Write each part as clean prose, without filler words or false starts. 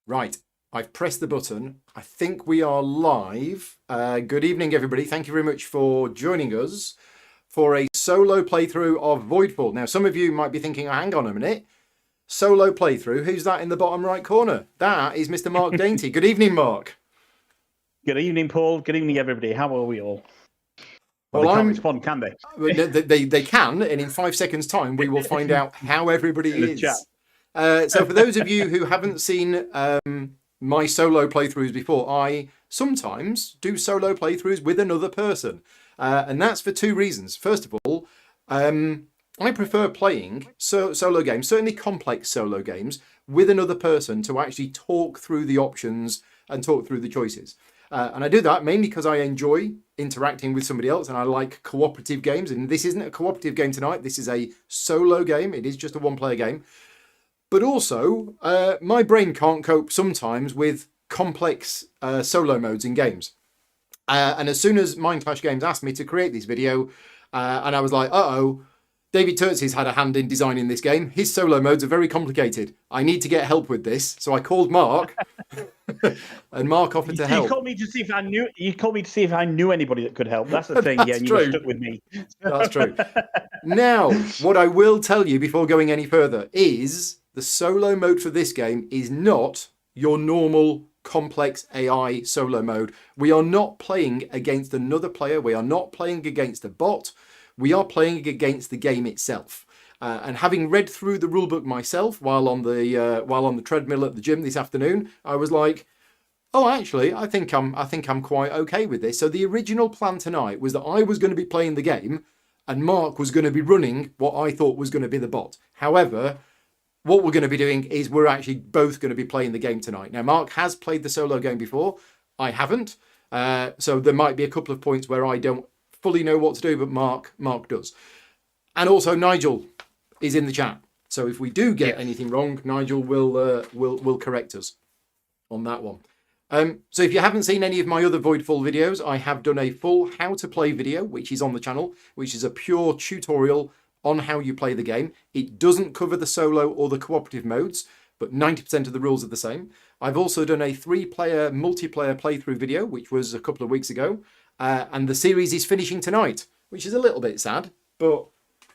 Right, I've pressed the button. I think we are live. Good evening, everybody. Thank you very much for joining us for a solo playthrough of Voidfall. Now, some of you might be thinking, hang on a minute, solo playthrough? Who's that in the bottom right corner? That is Mr. Mark Dainty. Good evening, Mark. Good evening, Paul. Good evening, everybody. How are we all? Well, Well, they can't respond, can they? They can, and in 5 seconds' time, we will find out how everybody In the chat. is. So for those of you who haven't seen my solo playthroughs before, I sometimes do solo playthroughs with another person. And that's for two reasons. First of all, I prefer playing solo games, certainly complex solo games, with another person to actually talk through the options and talk through the choices. And I do that mainly because I enjoy interacting with somebody else and I like cooperative games. And this isn't a cooperative game tonight. This is a solo game. It is just a one-player game. But also, my brain can't cope sometimes with complex solo modes in games. And as soon as Mind Clash Games asked me to create this video, and I was like, uh-oh, David Turtsy's had a hand in designing this game. His solo modes are very complicated. I need to get help with this. So I called Mark, and Mark offered to help. You called me to see if I knew. You called me to see if I knew anybody that could help. That's the thing. That's yeah, and true. you were stuck with me. That's true. Now, what I will tell you before going any further is the solo mode for this game is not your normal complex AI solo mode. We are not playing against another player. We are not playing against a bot. We are playing against the game itself. And having read through the rulebook myself while on the treadmill at the gym this afternoon, I was like, oh, actually, I think I'm quite okay with this. So the original plan tonight was that I was going to be playing the game, and Mark was going to be running what I thought was going to be the bot. However, what we're going to be doing is we're actually both going to be playing the game tonight. Now, Mark has played the solo game before. I haven't. So there might be a couple of points where I don't fully know what to do, but Mark does. And also Nigel is in the chat. So if we do get anything wrong, Nigel will correct us on that one. So if you haven't seen any of my other Voidfall videos, I have done a full how to play video, which is on the channel, which is a pure tutorial on how you play the game. It doesn't cover the solo or the cooperative modes, but 90% of the rules are the same. I've also done a 3-player multiplayer playthrough video, which was a couple of weeks ago. And the series is finishing tonight, which is a little bit sad, but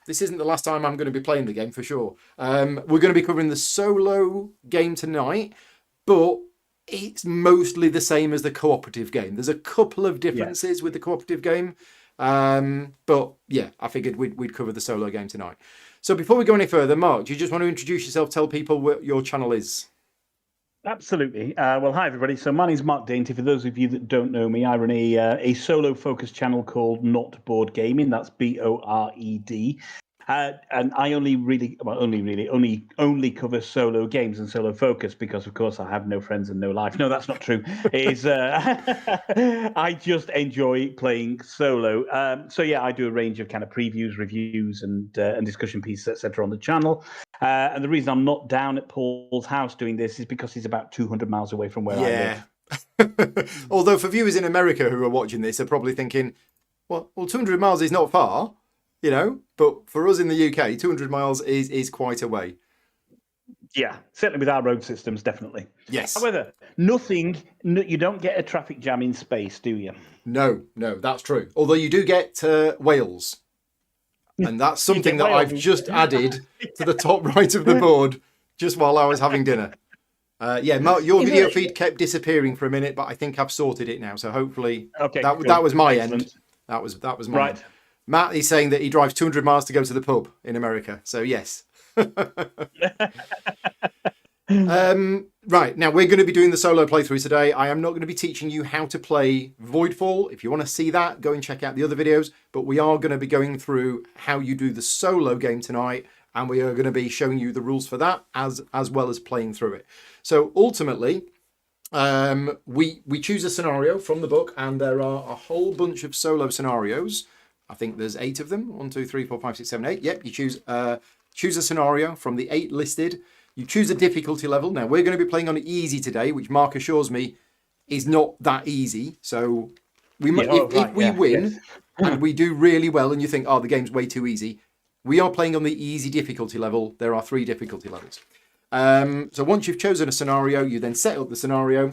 this isn't the last time I'm going to be playing the game for sure. We're going to be covering the solo game tonight, but it's mostly the same as the cooperative game. There's a couple of differences with the cooperative game, but yeah, I figured we'd cover the solo game tonight. So before we go any further, Mark, do you just want to introduce yourself, tell people what your channel is? Absolutely. Well, hi, everybody. So my name's Mark Dainty. For those of you that don't know me, I run a solo-focused channel called Not Board Gaming. That's BORED. And I only cover solo games and solo focus because, of course, I have no friends and no life. No, that's not true. I just enjoy playing solo. So yeah, I do a range of kind of previews, reviews, and discussion pieces, etc. on the channel. And the reason I'm not down at Paul's house doing this is because he's about 200 miles away from where I live. Although for viewers in America who are watching this are probably thinking, well, 200 miles is not far. You know, but for us in the UK, 200 miles is quite a way. Yeah, certainly with our road systems, definitely. Yes. However, you don't get a traffic jam in space, do you? No, that's true. Although you do get Wales. And that's something that I've just added to the top right of the board just while I was having dinner. Mark, your video feed kept disappearing for a minute, but I think I've sorted it now. So hopefully that was my end. That was my end. Matt is saying that he drives 200 miles to go to the pub in America. So, yes. Right, now we're going to be doing the solo playthrough today. I am not going to be teaching you how to play Voidfall. If you want to see that, go and check out the other videos. But we are going to be going through how you do the solo game tonight. And we are going to be showing you the rules for that as well as playing through it. So, ultimately, we choose a scenario from the book. And there are a whole bunch of solo scenarios. I think there's 8 of them. 1, 2, 3, 4, 5, 6, 7, 8. Yep, you choose a scenario from the 8 listed. You choose a difficulty level. Now, we're going to be playing on easy today, which Mark assures me is not that easy. So if we win and we do really well and you think, oh, the game's way too easy, we are playing on the easy difficulty level. There are 3 difficulty levels. So once you've chosen a scenario, you then set up the scenario,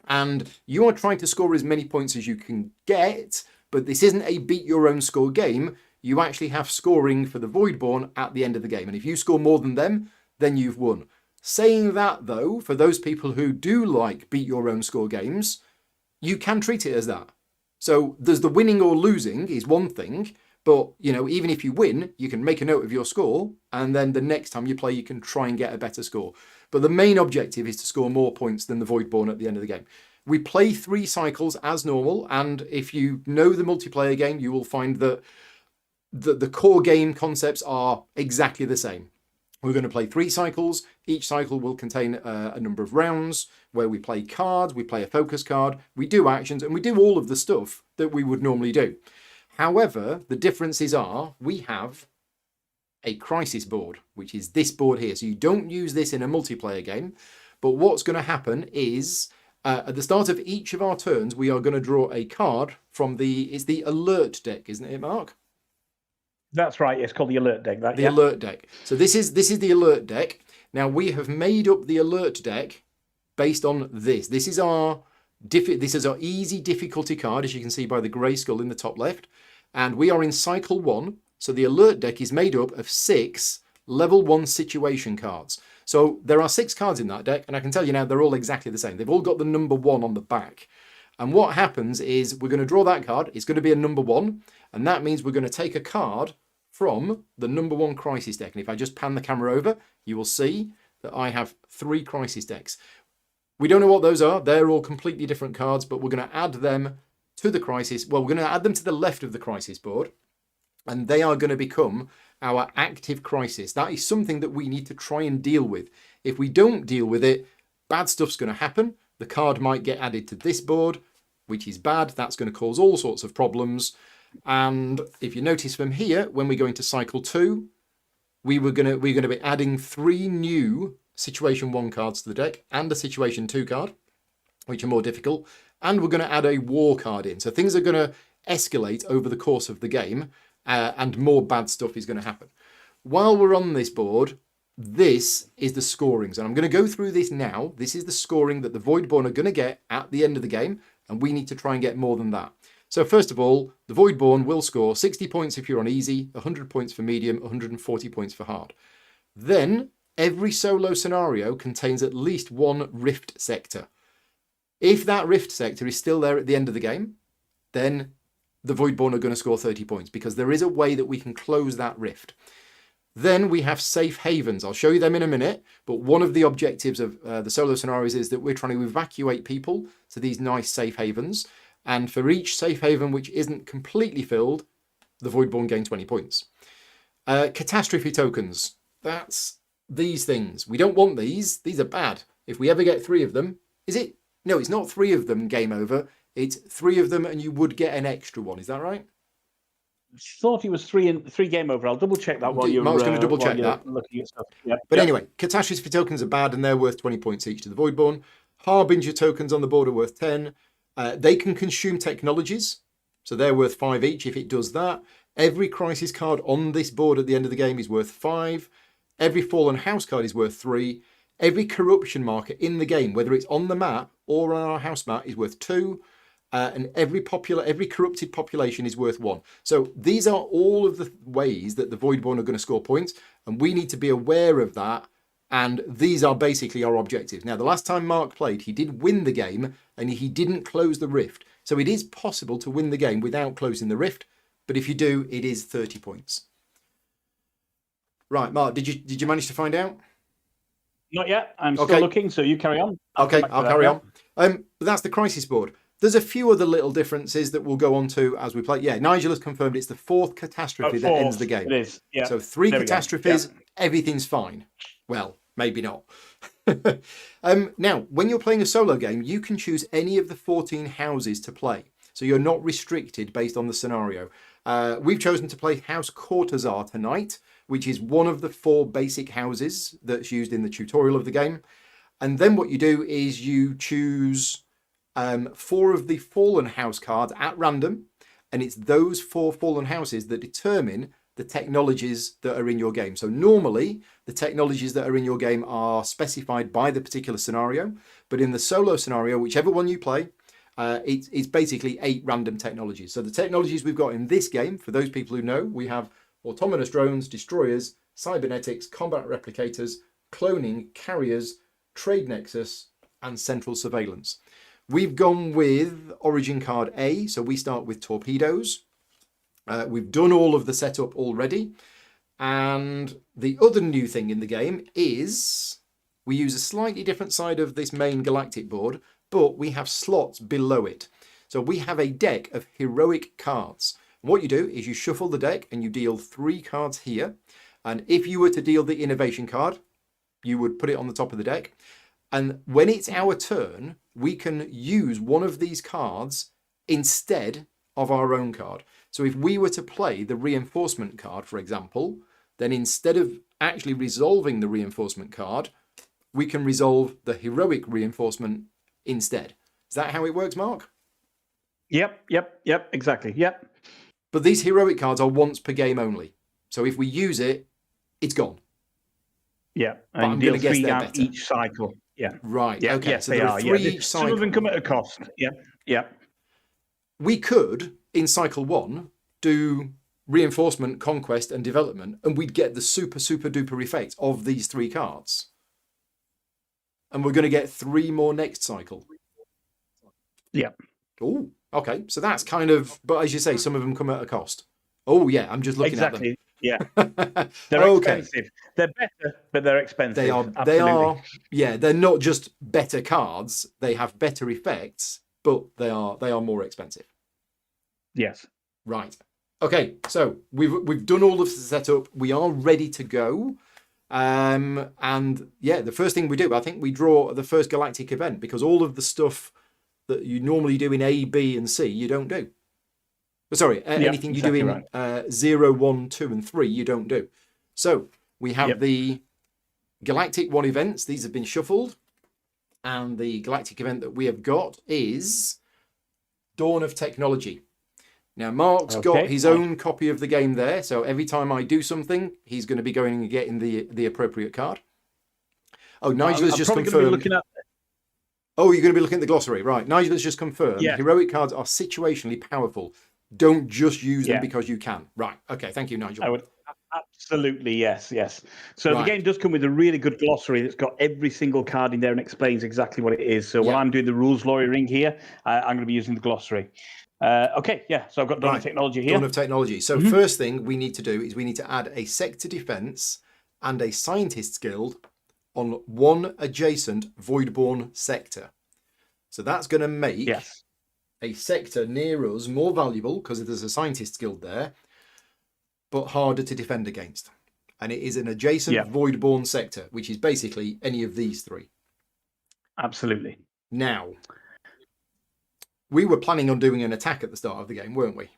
and you are trying to score as many points as you can get, but this isn't a beat your own score game. You actually have scoring for the Voidborn at the end of the game, and if you score more than them, then you've won. Saying that, though, for those people who do like beat your own score games, you can treat it as that. So there's the winning or losing is one thing, but even if you win, you can make a note of your score, and then the next time you play, you can try and get a better score. But the main objective is to score more points than the Voidborn at the end of the game. We play 3 cycles as normal, and if you know the multiplayer game, you will find that the core game concepts are exactly the same. We're going to play 3 cycles. Each cycle will contain a number of rounds where we play cards, we play a focus card, we do actions, and we do all of the stuff that we would normally do. However, the differences are we have a crisis board, which is this board here. So you don't use this in a multiplayer game. But what's going to happen is at the start of each of our turns, we are going to draw a card from it's the alert deck, isn't it, Mark? That's right. It's called the alert deck. The alert deck. So this is the alert deck. Now we have made up the alert deck based on this. This is our easy difficulty card, as you can see by the grey skull in the top left. And we are in cycle 1. So the alert deck is made up of 6 level 1 situation cards. So there are 6 cards in that deck, and I can tell you now they're all exactly the same. They've all got the number 1 on the back. And what happens is we're going to draw that card. It's going to be a number 1, and that means we're going to take a card from the number 1 crisis deck. And if I just pan the camera over, you will see that I have 3 crisis decks. We don't know what those are. They're all completely different cards, but we're going to add them to the crisis. Well, we're going to add them to the left of the crisis board, and they are going to become our active crisis. That is something that we need to try and deal with. If we don't deal with it, bad stuff's going to happen. The card might get added to this board, which is bad. That's going to cause all sorts of problems. And if you notice from here, when we go into cycle 2, we're going to be adding 3 new situation 1 cards to the deck and a situation 2 card, which are more difficult. And we're going to add a war card in. So things are going to escalate over the course of the game, and more bad stuff is going to happen. While we're on this board, this is the scorings. And I'm going to go through this now. This is the scoring that the Voidborn are going to get at the end of the game, and we need to try and get more than that. So first of all, the Voidborn will score 60 points if you're on easy, 100 points for medium, 140 points for hard. Then every solo scenario contains at least 1 rift sector. If that rift sector is still there at the end of the game, then the Voidborn are going to score 30 points because there is a way that we can close that rift. Then we have safe havens. I'll show you them in a minute, but one of the objectives of the solo scenarios is that we're trying to evacuate people to these nice safe havens. And for each safe haven which isn't completely filled, the Voidborn gain 20 points. Catastrophe tokens. That's these things. We don't want these. These are bad. If we ever get 3 of them, is it? No, it's not 3 of them, game over. It's 3 of them and you would get an extra one. Is that right? I thought it was 3 game over. I'll double check that while you're Mark's going to double check that. Looking at stuff. Yep. But anyway, catastrophe tokens are bad and they're worth 20 points each to the Voidborn. Harbinger tokens on the board are worth 10. They can consume technologies, so they're worth 5 each if it does that. Every crisis card on this board at the end of the game is worth 5. Every fallen house card is worth 3. Every corruption marker in the game, whether it's on the map or on our house map, is worth 2. And every corrupted population is worth 1. So these are all of the ways that the Voidborn are going to score points, and we need to be aware of that. And these are basically our objectives. Now, the last time Mark played, he did win the game, and he didn't close the rift. So it is possible to win the game without closing the rift, but if you do, it is 30 points. Right, Mark, did you manage to find out? Not yet. I'm still looking, so you carry on. I'll carry on. But that's the crisis board. There's a few other little differences that we'll go on to as we play. Yeah, Nigel has confirmed it's the 4th catastrophe that ends the game. It is, yeah. So 3 catastrophes, everything's fine. Well, maybe not. Now, when you're playing a solo game, you can choose any of the 14 houses to play. So you're not restricted based on the scenario. We've chosen to play House Cortazar tonight, which is one of the 4 basic houses that's used in the tutorial of the game. And then what you do is you choose 4 of the fallen house cards at random, and it's those 4 fallen houses that determine the technologies that are in your game. So normally, the technologies that are in your game are specified by the particular scenario. But in the solo scenario, whichever one you play, it's basically 8 random technologies. So the technologies we've got in this game, for those people who know, we have autonomous drones, destroyers, cybernetics, combat replicators, cloning, carriers, trade nexus, and central surveillance. We've gone with origin card A, so we start with torpedoes. We've done all of the setup already. And the other new thing in the game is we use a slightly different side of this main galactic board, but we have slots below it. So we have a deck of heroic cards. What you do is you shuffle the deck and you deal 3 cards here. And if you were to deal the innovation card, you would put it on the top of the deck. And when it's our turn, we can use one of these cards instead of our own card. So if we were to play the reinforcement card, for example, then instead of actually resolving the reinforcement card, we can resolve the heroic reinforcement instead. Is that how it works, Mark? Yep, exactly, yep. But these heroic cards are once per game only. So if we use it, it's gone. Yeah, and I'm going to guess they're better. Each cycle. Yeah. Right, yeah, okay. Yes, so they there are 3 each cycle. Some of them come at a cost. Yeah. We could, in cycle 1, do reinforcement, conquest, and development, and we'd get the super, super duper effect of these 3 cards. And we're going to get 3 more next cycle. Yeah. Oh, okay. So that's kind of, but as you say, some of them come at a cost. Oh, yeah. I'm just looking at them. Yeah. They're expensive. They're better, but they're expensive. They are. Yeah, they're not just better cards. They have better effects, but they are more expensive. Yes. Right. Okay. So we've done all of the setup. We are ready to go. And yeah, the first thing we do, I think we draw the first galactic event, because all of the stuff that you normally do in A, B, and C, you don't do. Sorry, anything you do in 0, 1, 2, and 3, you don't do. So we have the Galactic 1 events. These have been shuffled. And the galactic event that we have got is Dawn of Technology. Now, Mark's got his own copy of the game there. So every time I do something, he's going to be going and getting the appropriate card. Oh, Nigel has just confirmed. Oh, you're going to be looking at the glossary. Right. Nigel has just confirmed. Yeah. Heroic cards are situationally powerful. Don't just use them because you can. Right. Okay. Thank you, Nigel. I would absolutely yes. So the game does come with a really good glossary that's got every single card in there and explains exactly what it is. So when I'm doing the rules lawyering here, I'm going to be using the glossary. So I've got Dawn of Technology here. Dawn of Technology. So first thing we need to do is we need to add a sector defense and a scientist's guild on one adjacent Voidborn sector. So that's going to make a sector near us more valuable because there's a scientist's guild there, but harder to defend against. And it is an adjacent Voidborn sector, which is basically any of these 3. Absolutely. Now, we were planning on doing an attack at the start of the game, weren't we?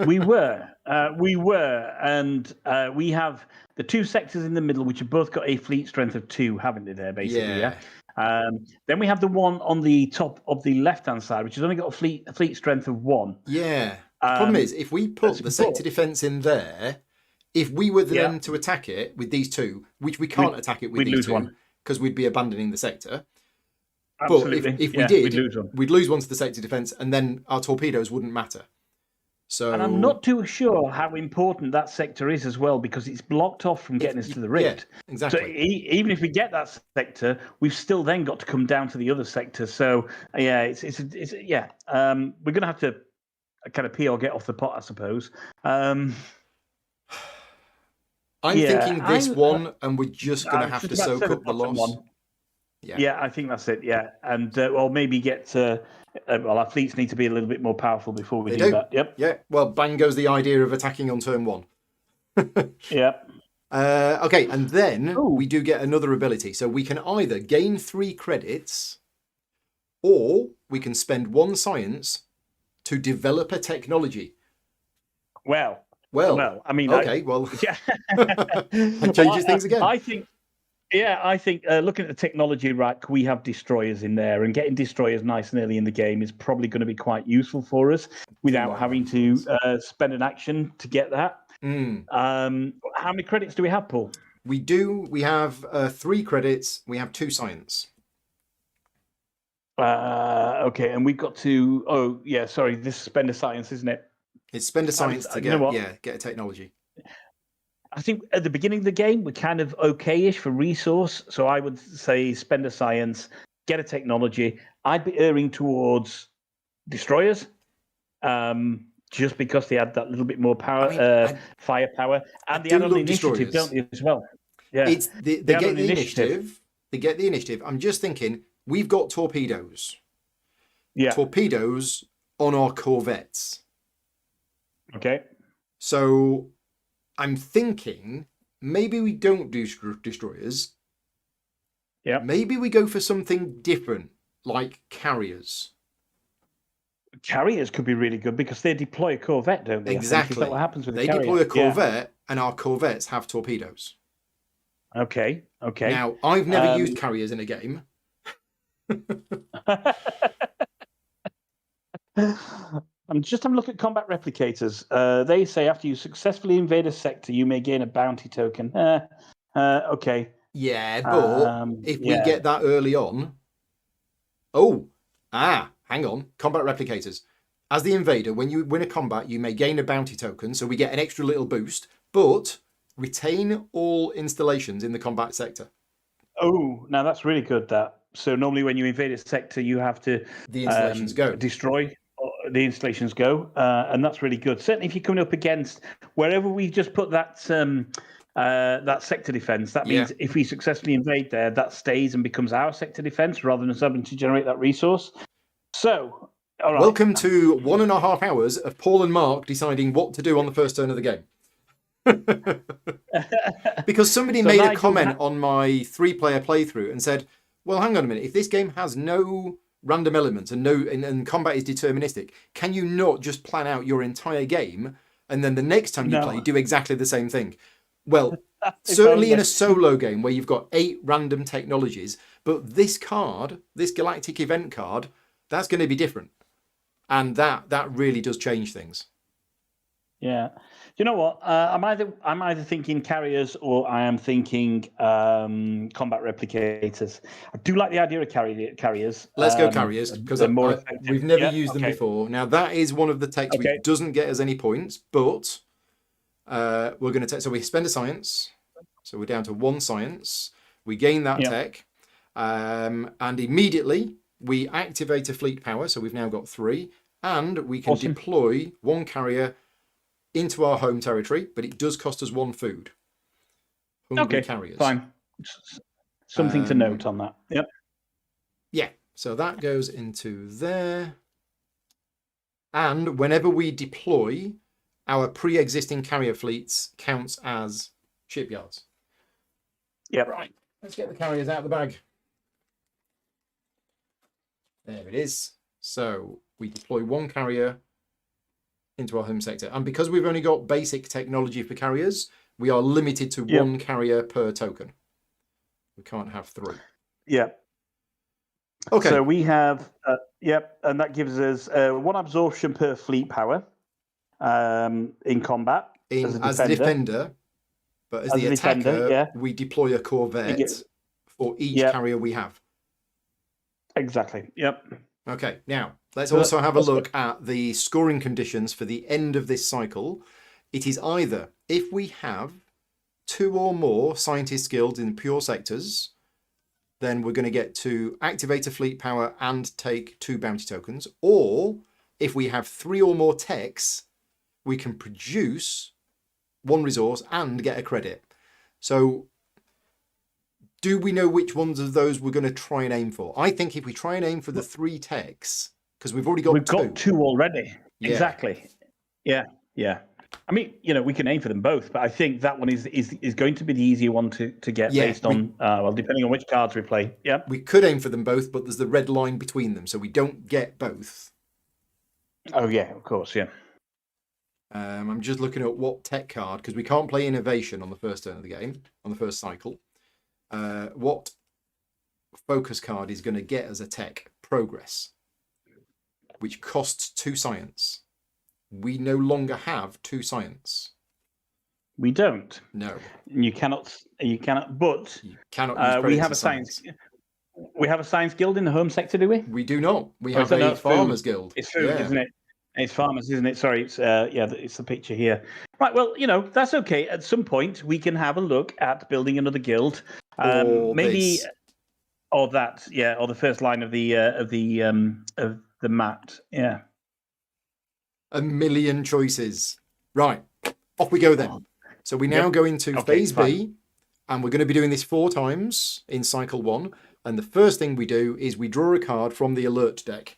we were, and we have the 2 sectors in the middle, which have both got a fleet strength of 2, haven't they? There, basically, Then we have the one on the top of the left-hand side, which has only got a fleet strength of 1. Yeah. The problem is, if we put the sector defense in there, if we were then to attack it with these 2, which we can't attack it with these 2, because we'd be abandoning the sector. Absolutely. But if we did, we'd lose one to the sector defense, and then our torpedoes wouldn't matter. So, and I'm not too sure how important that sector is as well, because it's blocked off from getting us to the rift. Yeah, exactly. So even if we get that sector, we've still then got to come down to the other sector. So we're going to have to kind of pee or get off the pot, I suppose. I'm thinking this one, and we're just going to have to soak up the loss. Yeah, I think that's it. Yeah, and or maybe get. Our fleets need to be a little bit more powerful before we do that. Yep. Yeah. Well, bang goes the idea of attacking on turn 1. Yep. Okay, and then we do get another ability. So we can either gain 3 credits, or we can spend 1 science to develop a technology. Well. I mean, that changes things again. I think looking at the technology rack, we have destroyers in there, and getting destroyers nice and early in the game is probably going to be quite useful for us without having to spend an action to get that. How many credits do we have, Paul? We do. We have 3 credits. We have 2 science. Okay, and we've got to. Oh, yeah. Sorry, this is spend a science, isn't it? It's spend a science to you know what? get a technology. I think at the beginning of the game we're kind of okay-ish for resource, so I would say spend a science, get a technology. I'd be erring towards destroyers, just because they had that little bit more power, firepower, and they do had on love initiative, destroyers. don't they, as well? Yeah, It's they get the initiative. They get the initiative. I'm just thinking we've got torpedoes. Yeah. Torpedoes on our corvettes. Okay. So I'm thinking maybe we don't do destroyers. Yeah. Maybe we go for something different, like carriers. Carriers could be really good because they deploy a corvette, don't they? Exactly. Is that what happens with they a carrier? deploy a corvette, and our corvettes have torpedoes. Okay. Now, I've never used carriers in a game. I'm just having a look at combat replicators. They say after you successfully invade a sector, you may gain a bounty token. Okay. Yeah, but if we get that early on... hang on. Combat replicators. As the invader, when you win a combat, you may gain a bounty token, so we get an extra little boost, but retain all installations in the combat sector. Oh, now that's really good, that. So normally when you invade a sector, you have to the installations go. Destroy the installations go, and that's really good. Certainly if you're coming up against wherever we just put that that sector defense, that means if we successfully invade there, that stays and becomes our sector defense rather than us having to generate that resource. So, all right. Welcome to 1.5 hours of Paul and Mark deciding what to do on the first turn of the game. Because somebody made a comment on my 3-player playthrough and said, well, hang on a minute, if this game has no random elements and combat is deterministic, can you not just plan out your entire game and then the next time you play do exactly the same thing? Well, certainly in a solo game where you've got 8 random technologies, but this card, this galactic event card, that's going to be different. And that really does change things. Yeah. You know what? I'm either thinking carriers or I am thinking combat replicators. I do like the idea of carriers. Let's go carriers because we've never used them before. Now that is one of the techs which doesn't get us any points, but we're going to take. So we spend a science, so we're down to 1 science. We gain that tech, and immediately we activate a fleet power. So we've now got 3, and we can deploy 1 carrier into our home territory, but it does cost us 1 food. Hungry carriers. Fine. Something to note on that. Yep. Yeah, so that goes into there. And whenever we deploy, our pre-existing carrier fleets counts as shipyards. Yep. Right, let's get the carriers out of the bag. There it is. So we deploy 1 carrier into our home sector. And because we've only got basic technology for carriers, we are limited to 1 carrier per token. We can't have 3. Yeah. Okay. So we have, and that gives us 1 absorption per fleet power in combat. As a defender. But as the attacker, we deploy a corvette for each carrier we have. Exactly. Yep. Okay, now let's also have a look at the scoring conditions for the end of this cycle. It is either if we have 2 or more scientist guilds in pure sectors, then we're going to get to activate a fleet power and take 2 bounty tokens. Or if we have 3 or more techs, we can produce 1 resource and get a credit. So do we know which ones of those we're going to try and aim for? I think if we try and aim for the 3 techs, because we've already got 2. We've got 2 already. Yeah. Exactly. Yeah. I mean, we can aim for them both, but I think that one is going to be the easier one to get based on, depending on which cards we play. Yeah. We could aim for them both, but there's the red line between them, so we don't get both. Oh, yeah, of course, yeah. I'm just looking at what tech card, because we can't play innovation on the first turn of the game, on the first cycle. What focus card is going to get us a tech? Progress, which costs 2 science. We no longer have 2 science. We don't. No. And you cannot. But You cannot use we credits have in a science. science. We have a science guild in the home sector, do we? We do not. We Or is have that a not food? farmers guild. It's food, isn't it? It's farmers, isn't it? Sorry, it's it's the picture here. Right. Well, that's okay. At some point, we can have a look at building another guild. Or Maybe, this. or that, or the first line of the mat. Yeah. A million choices. Right. Off we go then. So we now go into phase B, and we're going to be doing this 4 times in cycle 1. And the first thing we do is we draw a card from the alert deck.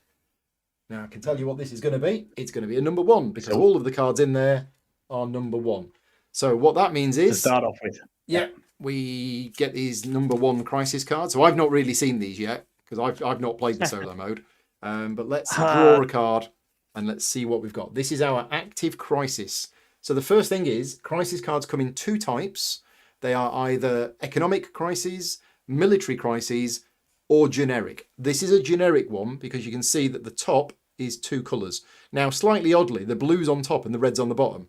Now, I can tell you what this is going to be. It's going to be a number 1 because all of the cards in there are number 1. So what that means is... To start off with. Yeah, we get these number 1 crisis cards. So I've not really seen these yet because I've not played the solo mode. But let's draw a card and let's see what we've got. This is our active crisis. So the first thing is crisis cards come in 2 types. They are either economic crises, military crises, or generic. This is a generic one because you can see that the top is 2 colours. Now, slightly oddly, the blue's on top and the red's on the bottom,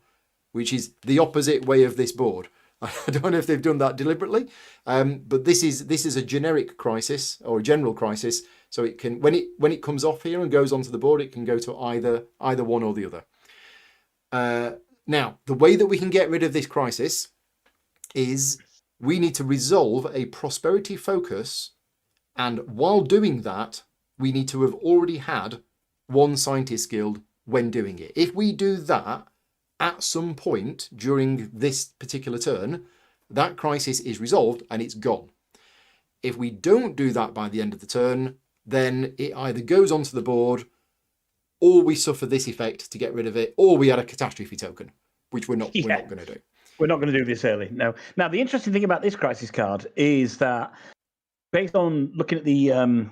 which is the opposite way of this board. I don't know if they've done that deliberately, but this is a generic crisis or a general crisis. So it can when it comes off here and goes onto the board, it can go to either one or the other. Now, the way that we can get rid of this crisis is we need to resolve a prosperity focus. And while doing that, we need to have already had 1 scientist guild when doing it. If we do that at some point during this particular turn, that crisis is resolved and it's gone. If we don't do that by the end of the turn, then it either goes onto the board or we suffer this effect to get rid of it, or we add a catastrophe token, which we're not going to do. We're not going to do this early, no. Now, the interesting thing about this crisis card is that based on looking at the on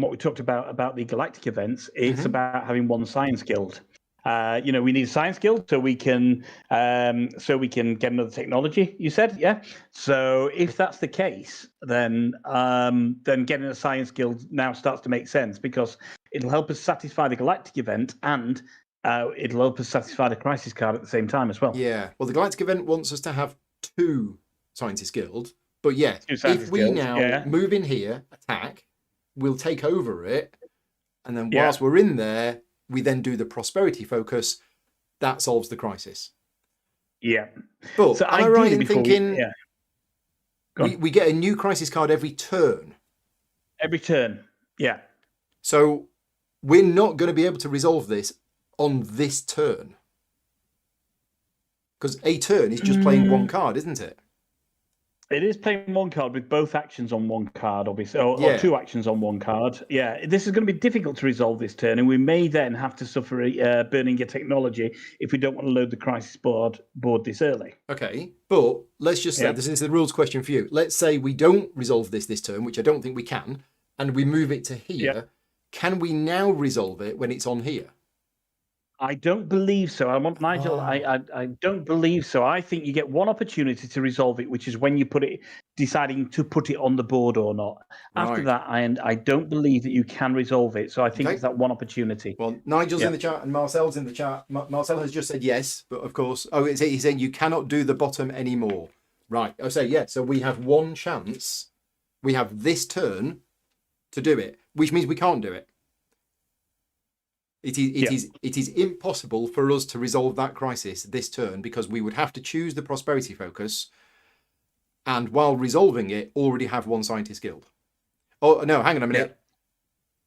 what we talked about the galactic events, it's about having 1 science guild. We need a science guild so we can get another technology. You said, yeah. So if that's the case, then getting a science guild now starts to make sense because it'll help us satisfy the galactic event and it'll help us satisfy the crisis card at the same time as well. Yeah. Well, the galactic event wants us to have 2 scientist guild. But yeah, if we now move in here, attack, we'll take over it. And then whilst we're in there, we then do the prosperity focus. That solves the crisis. Yeah. But so am I right in thinking we get a new crisis card every turn? Every turn, yeah. So we're not going to be able to resolve this on this turn. Because a turn is just playing 1 card, isn't it? It is playing 1 card with both actions on 1 card, obviously, or 2 actions on 1 card. Yeah, this is going to be difficult to resolve this turn, and we may then have to suffer burning your technology if we don't want to load the crisis board this early. Okay, but let's just say, this is the rules question for you. Let's say we don't resolve this turn, which I don't think we can, and we move it to here. Yeah. Can we now resolve it when it's on here? I don't believe so. Nigel. I don't believe so. I think you get 1 opportunity to resolve it, which is when you deciding to put it on the board or not. After that, I don't believe that you can resolve it. So I think it's that 1 opportunity. Well, Nigel's in the chat and Marcel's in the chat. Marcel has just said yes, but of course, he's saying you cannot do the bottom anymore. Right. I say yeah. So we have 1 chance. We have this turn to do it, which means we can't do it. It is impossible for us to resolve that crisis this turn because we would have to choose the prosperity focus and while resolving it already have 1 scientist guild. Oh no, hang on a minute.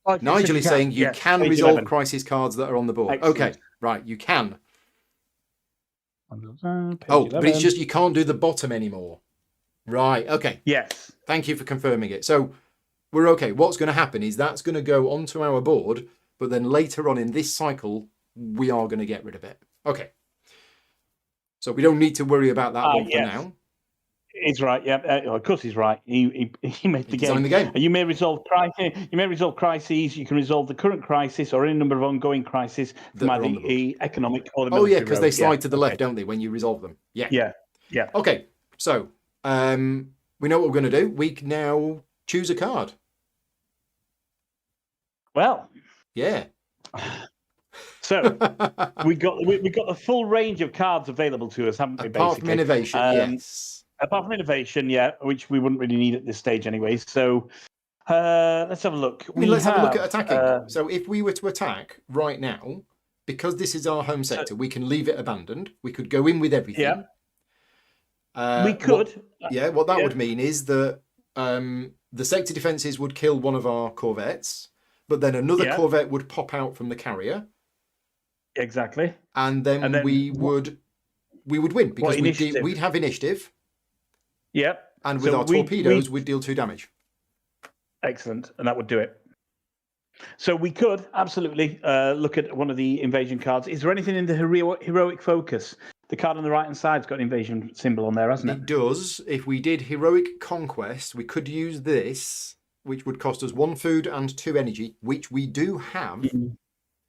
Yeah. Nigel is saying you can resolve 11. Crisis cards that are on the board. Excellent. Okay, right, you can. But it's just you can't do the bottom anymore. Right, okay. Yes. Thank you for confirming it. So we're okay. What's going to happen is that's going to go onto our board. But then later on in this cycle, we are going to get rid of it. Okay. So we don't need to worry about that one for now. He's right. Yeah, of course he's right. He made the game. The game. You may resolve crises. You can resolve the current crisis or any number of ongoing crises from either the economic or the military. Oh yeah, because they slide to the left, don't they, when you resolve them? Yeah. Yeah. Okay. So we know what we're going to do. We can now choose a card. Well. Yeah. So we got the full range of cards available to us, haven't we? Apart from Basically, innovation, yes. apart from innovation, yeah, which we wouldn't really need at this stage anyway. So let's have a look. I mean, let's have a look at attacking. So if we were to attack right now, because this is our home sector, we can leave it abandoned. We could go in with everything. Yeah, we could. What that would mean is that the sector defences would kill one of our corvettes, but then another corvette would pop out from the carrier. Exactly. And then we would win because we'd have initiative. Yep. And with our torpedoes, we'd deal 2 damage. Excellent, and that would do it. So we could absolutely look at one of the invasion cards. Is there anything in the heroic focus? The card on the right-hand side's got an invasion symbol on there, hasn't it? It does. If we did heroic conquest, we could use this, which would cost us 1 food and 2 energy, which we do have.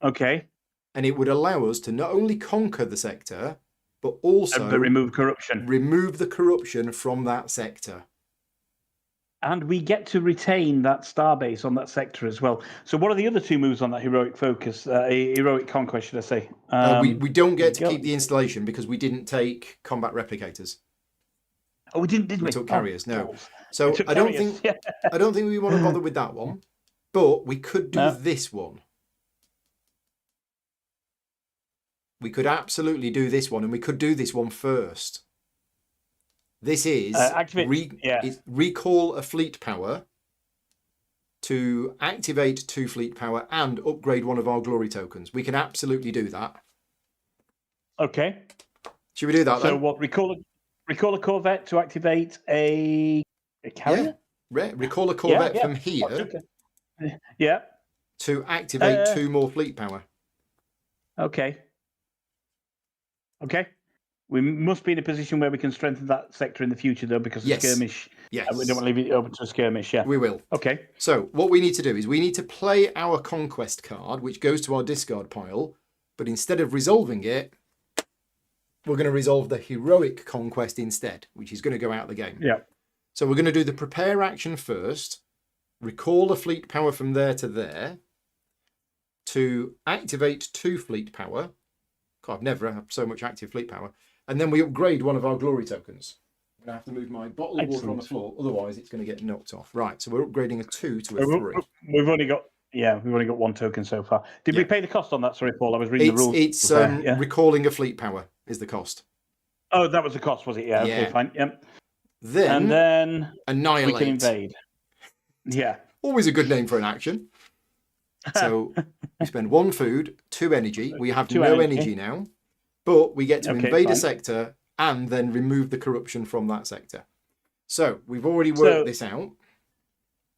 Okay. And it would allow us to not only conquer the sector, but also remove corruption. Remove the corruption from that sector. And we get to retain that starbase on that sector as well. So what are the other 2 moves on that heroic focus, heroic conquest, should I say? We don't get to keep the installation because we didn't take combat replicators. Oh, we didn't, did we? We took carriers, no. So I don't think we want to bother with that one, but we could do this one. We could absolutely do this one, and we could do this one first. This is recall a fleet power to activate 2 fleet power and upgrade one of our glory tokens. We can absolutely do that. Okay. Should we do that then? So what, recall a corvette to activate a carrier? Yeah. Recall a corvette from here to activate 2 more fleet power. Okay. We must be in a position where we can strengthen that sector in the future, though, because of skirmish. Yes. We don't want to leave it open to a skirmish, We will. Okay. So what we need to do is we need to play our conquest card, which goes to our discard pile, but instead of resolving it, we're going to resolve the heroic conquest instead, which is going to go out of the game. Yeah. So we're going to do the prepare action first, recall a fleet power from there to there, to activate 2 fleet power. God, I've never had so much active fleet power. And then we upgrade one of our glory tokens. I'm going to have to move my bottle of water on the floor, otherwise it's going to get knocked off. Right, so we're upgrading a 2 to a 3. We've only got 1 token so far. Did we pay the cost on that? Sorry, Paul, I was reading the rules. It's recalling a fleet power is the cost. Oh, that was the cost, was it? Yeah. Okay, fine. Yep. Then annihilate. We can invade. Yeah. Always a good name for an action. So we spend 1 food, 2 energy. We have no energy now, but we get to invade a sector and then remove the corruption from that sector. So we've already worked this out.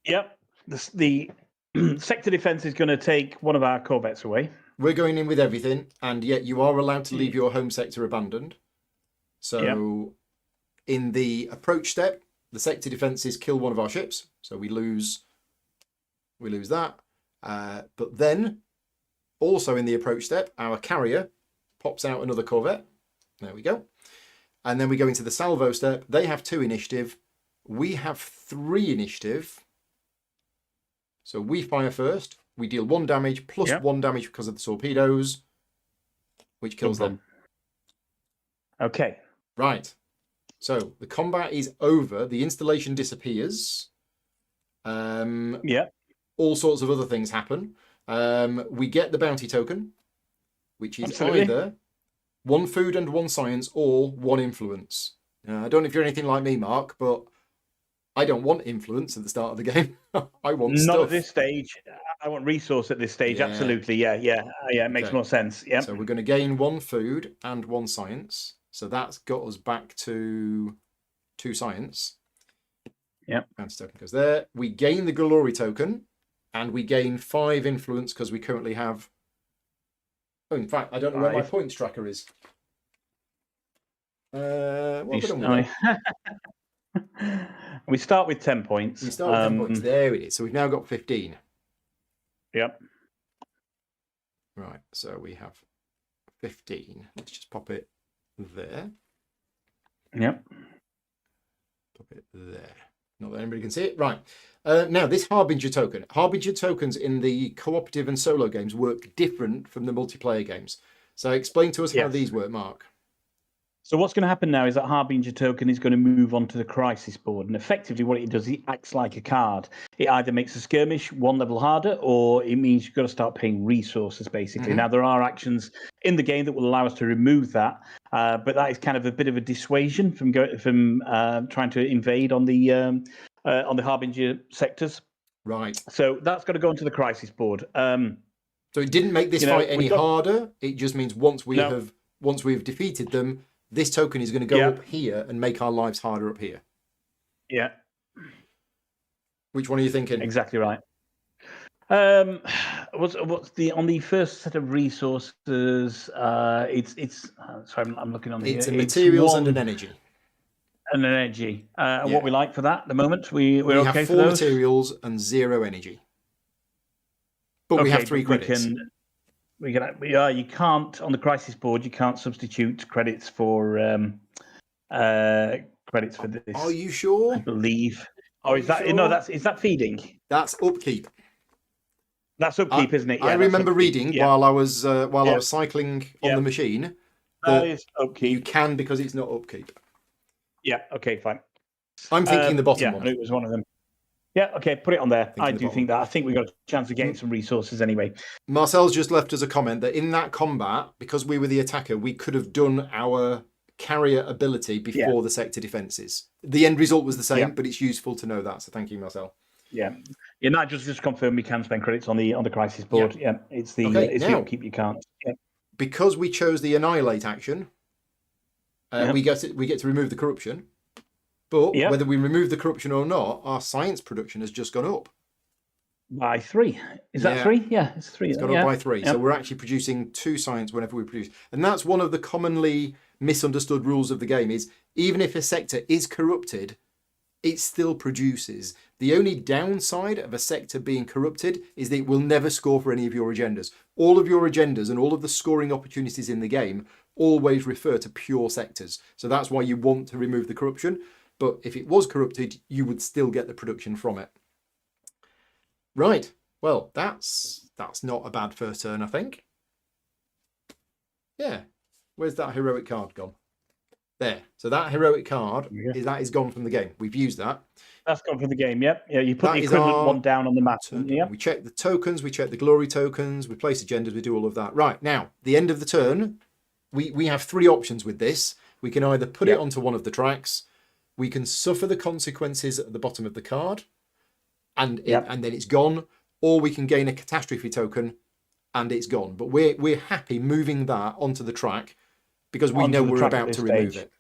Yep. The sector defense is going to take one of our corvettes away. We're going in with everything, and yet you are allowed to leave your home sector abandoned. So in the approach step, the sector defenses kill one of our ships, so we lose that. But then, also in the approach step, our carrier pops out another corvette. There we go. And then we go into the salvo step. They have 2 initiative. We have 3 initiative. So we fire first. We deal 1 damage plus 1 damage because of the torpedoes, which kills them. Okay. Right. So the combat is over. The installation disappears. All sorts of other things happen. We get the bounty token, which is either 1 food and 1 science or 1 influence. I don't know if you're anything like me, Mark, but I don't want influence at the start of the game. I want stuff. Not at this stage. I want resource at this stage. Yeah. Absolutely. Yeah. It makes more sense. Yeah. So we're going to gain 1 food and 1 science. So that's got us back to 2 science. Yep. Bounty token goes there. We gain the glory token. And we gain 5 influence because we currently have... Oh, in fact, I don't know where my points tracker is. We start with 10 points. We start with 10 points. There it is. So we've now got 15. Yep. Right, so we have 15. Let's just pop it there. Yep. Pop it there. Not that anybody can see it. Right. Now, this Harbinger token. Harbinger tokens in the cooperative and solo games work different from the multiplayer games. So explain to us how these work, Mark. So what's going to happen now is that Harbinger token is going to move onto the crisis board. And effectively what it does, it acts like a card. It either makes a skirmish one level harder, or it means you've got to start paying resources, basically. Now, there are actions in the game that will allow us to remove that. But that is kind of a bit of a dissuasion from trying to invade on the Harbinger sectors. Right. So that's got to go onto the crisis board. So it didn't make this fight any harder. It just means once we've defeated them, this token is going to go up here and make our lives harder up here. Yeah. Which one are you thinking? Exactly right. What's the on the first set of resources? It's sorry, I'm looking on here. It's a materials and an energy. And an energy. What we like for that at the moment? We're okay have 4 for those? materials and 0 energy. But we have 3 credits. You can't on the crisis board. You can't substitute credits for credits for this. Are you sure? I believe. Or is that sure? No? Is that feeding? That's upkeep. That's upkeep, isn't it? Yeah, I remember reading while I was cycling on the machine. That is upkeep. You can because it's not upkeep. Yeah. Okay. Fine. I'm thinking the bottom one. It was one of them. Yeah, okay, put it on there. I do think that. I think we got a chance of getting some resources anyway. Marcel's just left us a comment that in that combat, because we were the attacker, we could have done our carrier ability before the sector defences. The end result was the same, but it's useful to know that. So thank you, Marcel. Yeah. Not just confirm we can spend credits on the crisis board. Yeah, it's the upkeep you can't. Yeah. Because we chose the annihilate action, we get to remove the corruption. But whether we remove the corruption or not, our science production has just gone up. By 3. Is that 3? Yeah, it's 3. It's gone up by 3. So we're actually producing 2 science whenever we produce. And that's one of the commonly misunderstood rules of the game is even if a sector is corrupted, it still produces. The only downside of a sector being corrupted is that it will never score for any of your agendas. All of your agendas and all of the scoring opportunities in the game always refer to pure sectors. So that's why you want to remove the corruption. But if it was corrupted, you would still get the production from it. Right. Well, that's not a bad first turn, I think. Yeah. Where's that heroic card gone? There. So that heroic card is gone from the game. We've used that. That's gone from the game. Yep. Yeah. You put the equivalent one down on the map. Yep. We check the tokens. We check the glory tokens. We place agendas. We do all of that. Right. Now, the end of the turn, we have 3 options with this. We can either put it onto one of the tracks. We can suffer the consequences at the bottom of the card, and then it's gone, or we can gain a catastrophe token, and it's gone. But we're happy moving that onto the track because we know we're about to remove it.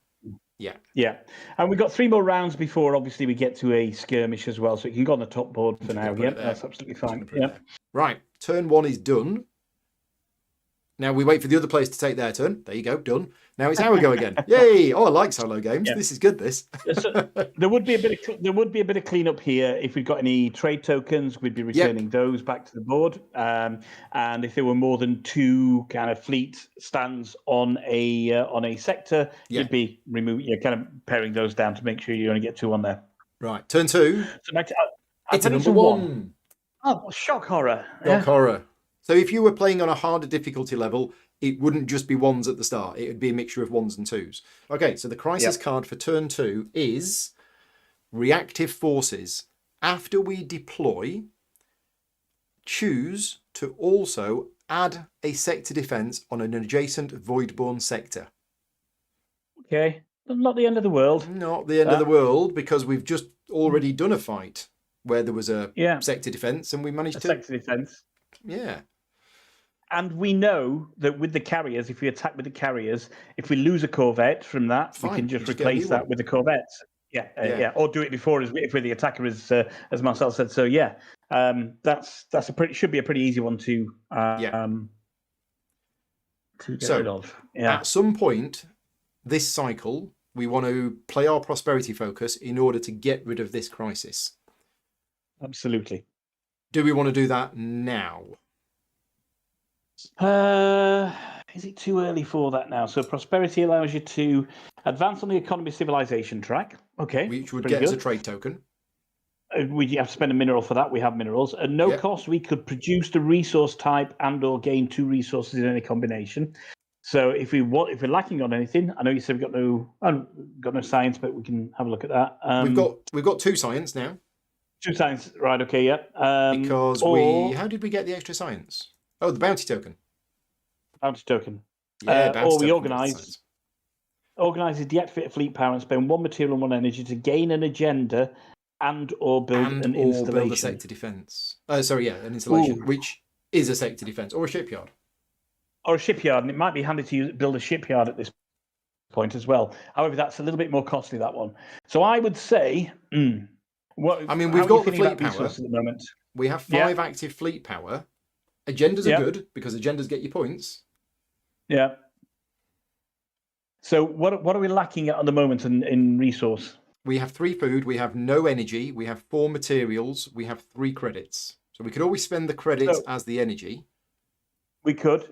Yeah. Yeah. And we've got 3 more rounds before, obviously, we get to a skirmish as well. So you can go on the top board for now. Yeah, that's absolutely fine. Yeah. Right. Turn 1 is done. Now we wait for the other players to take their turn. There you go, done. Now it's our go again. Yay! Oh, I like solo games. This is good. This. So there would be a bit of cleanup here if we've got any trade tokens. We'd be returning those back to the board. And if there were more than 2 kind of fleet stands on a sector, you'd be kind of paring those down to make sure you only get 2 on there. Right. Turn 2. So it's a number 1. Oh, shock horror! Shock horror. So if you were playing on a harder difficulty level, it wouldn't just be 1s at the start. It would be a mixture of 1s and 2s. Okay, so the crisis card for turn 2 is reactive forces. After we deploy, choose to also add a sector defense on an adjacent Voidborn sector. Okay, not the end of the world. Not the end of the world, because we've just already done a fight where there was a sector defense and we managed to... sector defense. Yeah. And we know that with the carriers, if we attack with the carriers, if we lose a corvette from that, we can just replace that with the corvettes. Yeah, or do it before if we're the attacker, as Marcel said. So should be a pretty easy one to get rid of. Yeah. At some point this cycle, we want to play our prosperity focus in order to get rid of this crisis. Absolutely. Do we want to do that now? Is it too early for that now? So prosperity allows you to advance on the economy civilization track. Okay, which would get us a trade token. We have to spend a mineral for that. We have minerals. At no Yep. cost, we could produce the resource type and/or gain 2 resources in any combination. So if we're lacking on anything, I know you said we've got no science, but we can have a look at that. We've got 2 science now. 2 science, right? Okay, yeah. Because how did we get the extra science? Oh, the bounty token. Bounty token. Yeah, bounty or we token gets science. organize deactivate fleet power and spend 1 material and 1 energy to gain an agenda and/or build an installation. Build a sector defense. An installation, which is a sector defense or a shipyard. Or a shipyard, and it might be handy to build a shipyard at this point as well. However, that's a little bit more costly, that one. So I would say, we've got the fleet power at the moment. We have 5 active fleet power. Agendas are good because agendas get you points. Yeah. So what are we lacking at the moment in resource? We have 3 food, we have no energy, we have 4 materials, we have 3 credits. So we could always spend the credits as the energy. We could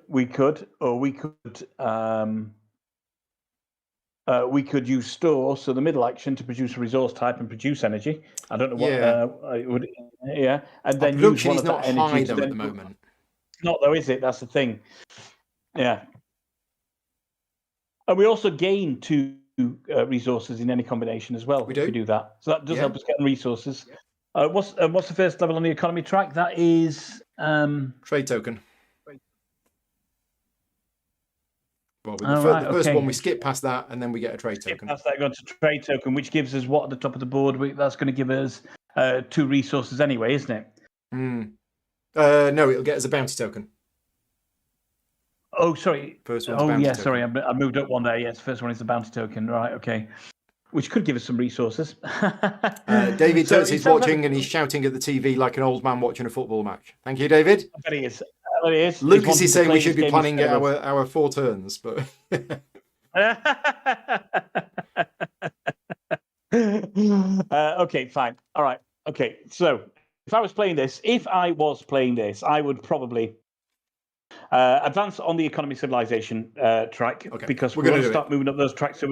use store, so the middle action to produce a resource type and produce energy. I don't know what it would. Yeah, and then production use one is of not that high energy though at the moment. Not though, is it? That's the thing. Yeah. And we also gain 2 resources in any combination as well. We do. If we do that, so that does help us get resources. What's the first level on the economy track? That is trade token. Well, the first one we skip past that, and then we get a trade token. Past that, go to trade token, which gives us what at the top of the board? That's going to give us 2 resources anyway, isn't it? No, it'll get us a bounty token. Oh, sorry. First one's bounty token. Sorry, I moved up one there. Yes, first one is the bounty token. Right, okay. Which could give us some resources. David is watching and he's shouting at the TV like an old man watching a football match. Thank you, David. I bet he is. It is. Lucas is saying we should be planning our 4 turns, but okay, fine. All right. Okay, so if I was playing this, I would probably advance on the economy civilization track because we're going to start moving up those tracks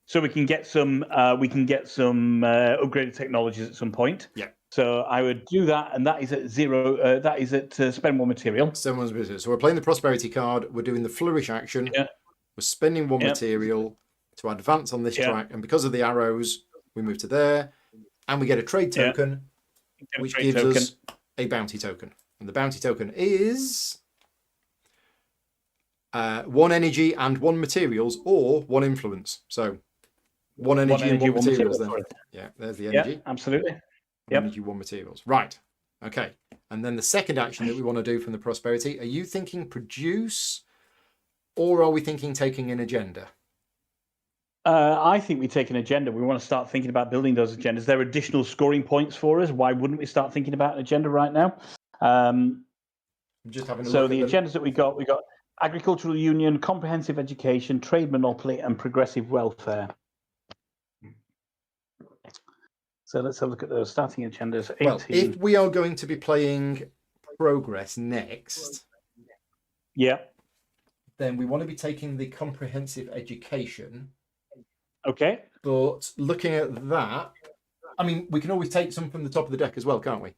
so we can get some upgraded technologies at some point. Yeah. So I would do that, and that is at 0. That is at spend 1 material. Spend 1 material. So we're playing the prosperity card. We're doing the flourish action. Yeah. We're spending 1 material to advance on this track, and because of the arrows, we move to there, and we get a trade token, which gives us a bounty token. And the bounty token is 1 energy and 1 materials, or 1 influence. So 1 energy and 1 materials. Then, there's the energy. Yeah, absolutely. Energy, 1 materials. Right. Okay. And then the second action that we want to do from the prosperity, are you thinking produce, or are we thinking taking an agenda? I think we take an agenda. We want to start thinking about building those agendas. They're additional scoring points for us. Why wouldn't we start thinking about an agenda right now? Just having a so look the at agendas that we got agricultural union, comprehensive education, trade monopoly, and progressive welfare. So let's have a look at those starting agendas. 18. Well, if we are going to be playing progress next, then we want to be taking the comprehensive education. Okay. But looking at that, I mean, we can always take some from the top of the deck as well, can't we?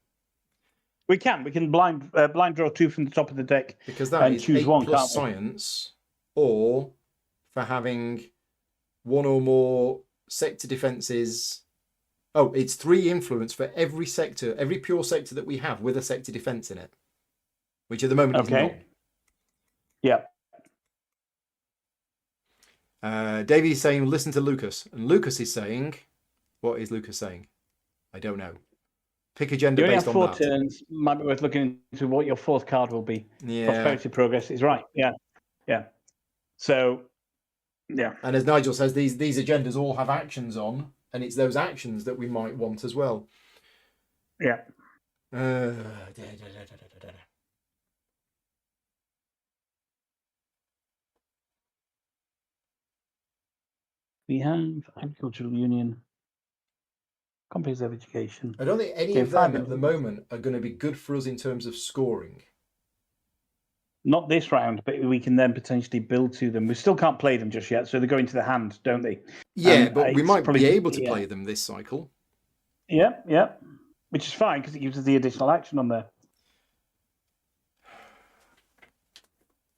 We can. We can blind draw 2 from the top of the deck, because that is choose 8 1 plus science, or for having 1 or more sector defenses. Oh, it's 3 influence for every sector, every pure sector that we have with a sector defense in it, which at the moment is none. Yeah. Davey is saying, listen to Lucas. And Lucas is saying, what is Lucas saying? I don't know. Pick agenda based on that. 4 turns. Might be worth looking into what your 4th card will be. Yeah. Prosperity progress is right. Yeah. Yeah. So, yeah. And as Nigel says, these agendas all have actions on. And it's those actions that we might want as well. Yeah. We have agricultural union, comprehensive education. I don't think any of them at the moment are going to be good for us in terms of scoring. Not this round, but we can then potentially build to them. We still can't play them just yet, so they go into the hand, don't they? Yeah, but we might be able to play them this cycle. Yeah, yeah. which is fine because it gives us the additional action on there.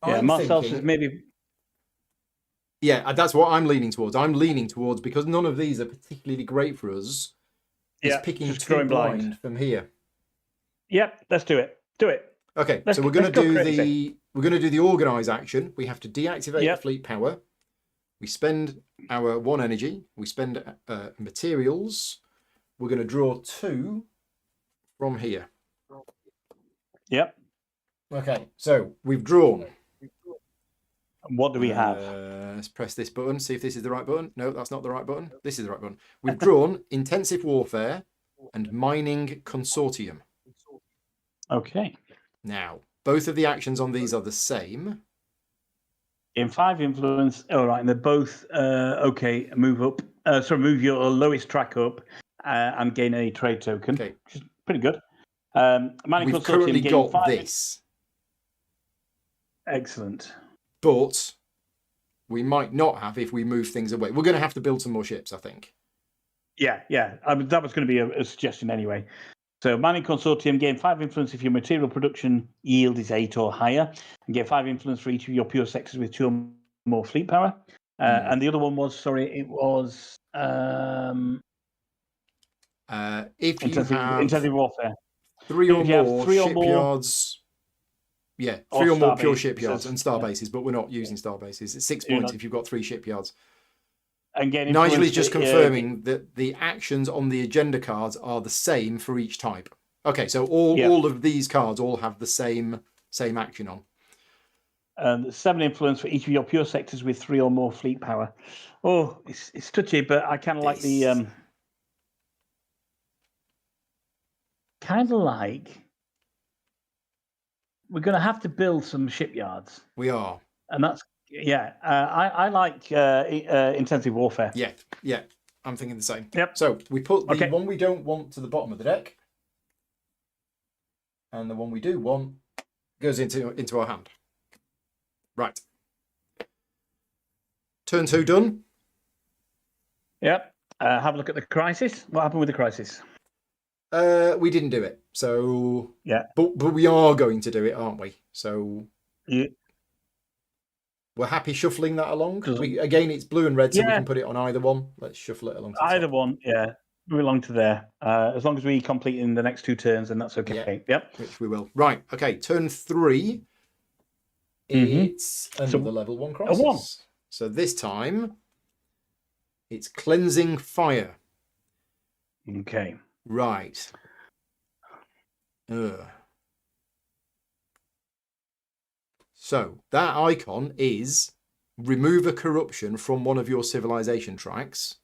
Yeah, I'm Marcel thinking, says maybe. yeah, that's what I'm leaning towards. I'm leaning towards, because none of these are particularly great for us, is Yeah, picking just two going blind. from here. Yep, let's do it. Do it. Okay, Let's so we're going to go do crazy. the organize action. We have to deactivate the Yep. fleet power. We spend our 1 energy. We spend materials. We're going to draw 2 from here. Yep. Okay, so we've drawn. What do we have? Let's press this button, see if this is the right button. No, that's not the right button. This is the right button. We've drawn Intensive Warfare and Mining Consortium. Okay. Now, both of the actions on these are the same. In 5 influence, all right, and they're both okay. Move up. Move your lowest track up and gain a trade token. Okay, which is pretty good. Mining we've Consortium currently gain got 5. this, Excellent. but we might not have if we move things away. We're going to have to build some more ships, I think. Yeah. I mean, that was going to be a suggestion anyway. So, Mining Consortium gain 5 influence if your material production yield is 8 or higher, and get 5 influence for each of your pure sectors with 2 or more fleet power. And the other one was, If you have intensive warfare. 3 or more three or more shipyards, yeah, 3 or more pure shipyards and star yeah. bases, but we're not using star bases. It's 6 points if you've got 3 shipyards. And get Nigel is just confirming that the actions on the agenda cards are the same for each type. Okay, so all of these cards all have the same action on. 7 influence for each of your pure sectors with 3 or more fleet power. Oh, it's touchy, but I kind of like the we're going to have to build some shipyards. We are, and that's I like intensive warfare. Yeah. I'm thinking the same. Yep. So we put the one we don't want to the bottom of the deck, and the one we do want goes into our hand. Right. Turn 2 done. Yep. Have a look at the crisis. What happened with the crisis? We didn't do it. So yeah. But we are going to do it, aren't we? So yeah. We're happy shuffling that along. Again, it's blue and red, so we can put it on either one. Let's shuffle it along. To either one, yeah. Move along to there. As long as we complete in the next 2 turns, then that's okay. Yep. Which we will. Right. Okay. Turn 3. It's another level 1 crisis. A 1. So this time, it's Cleansing Fire. Okay. Right. So that icon is remove a corruption from one of your civilization tracks,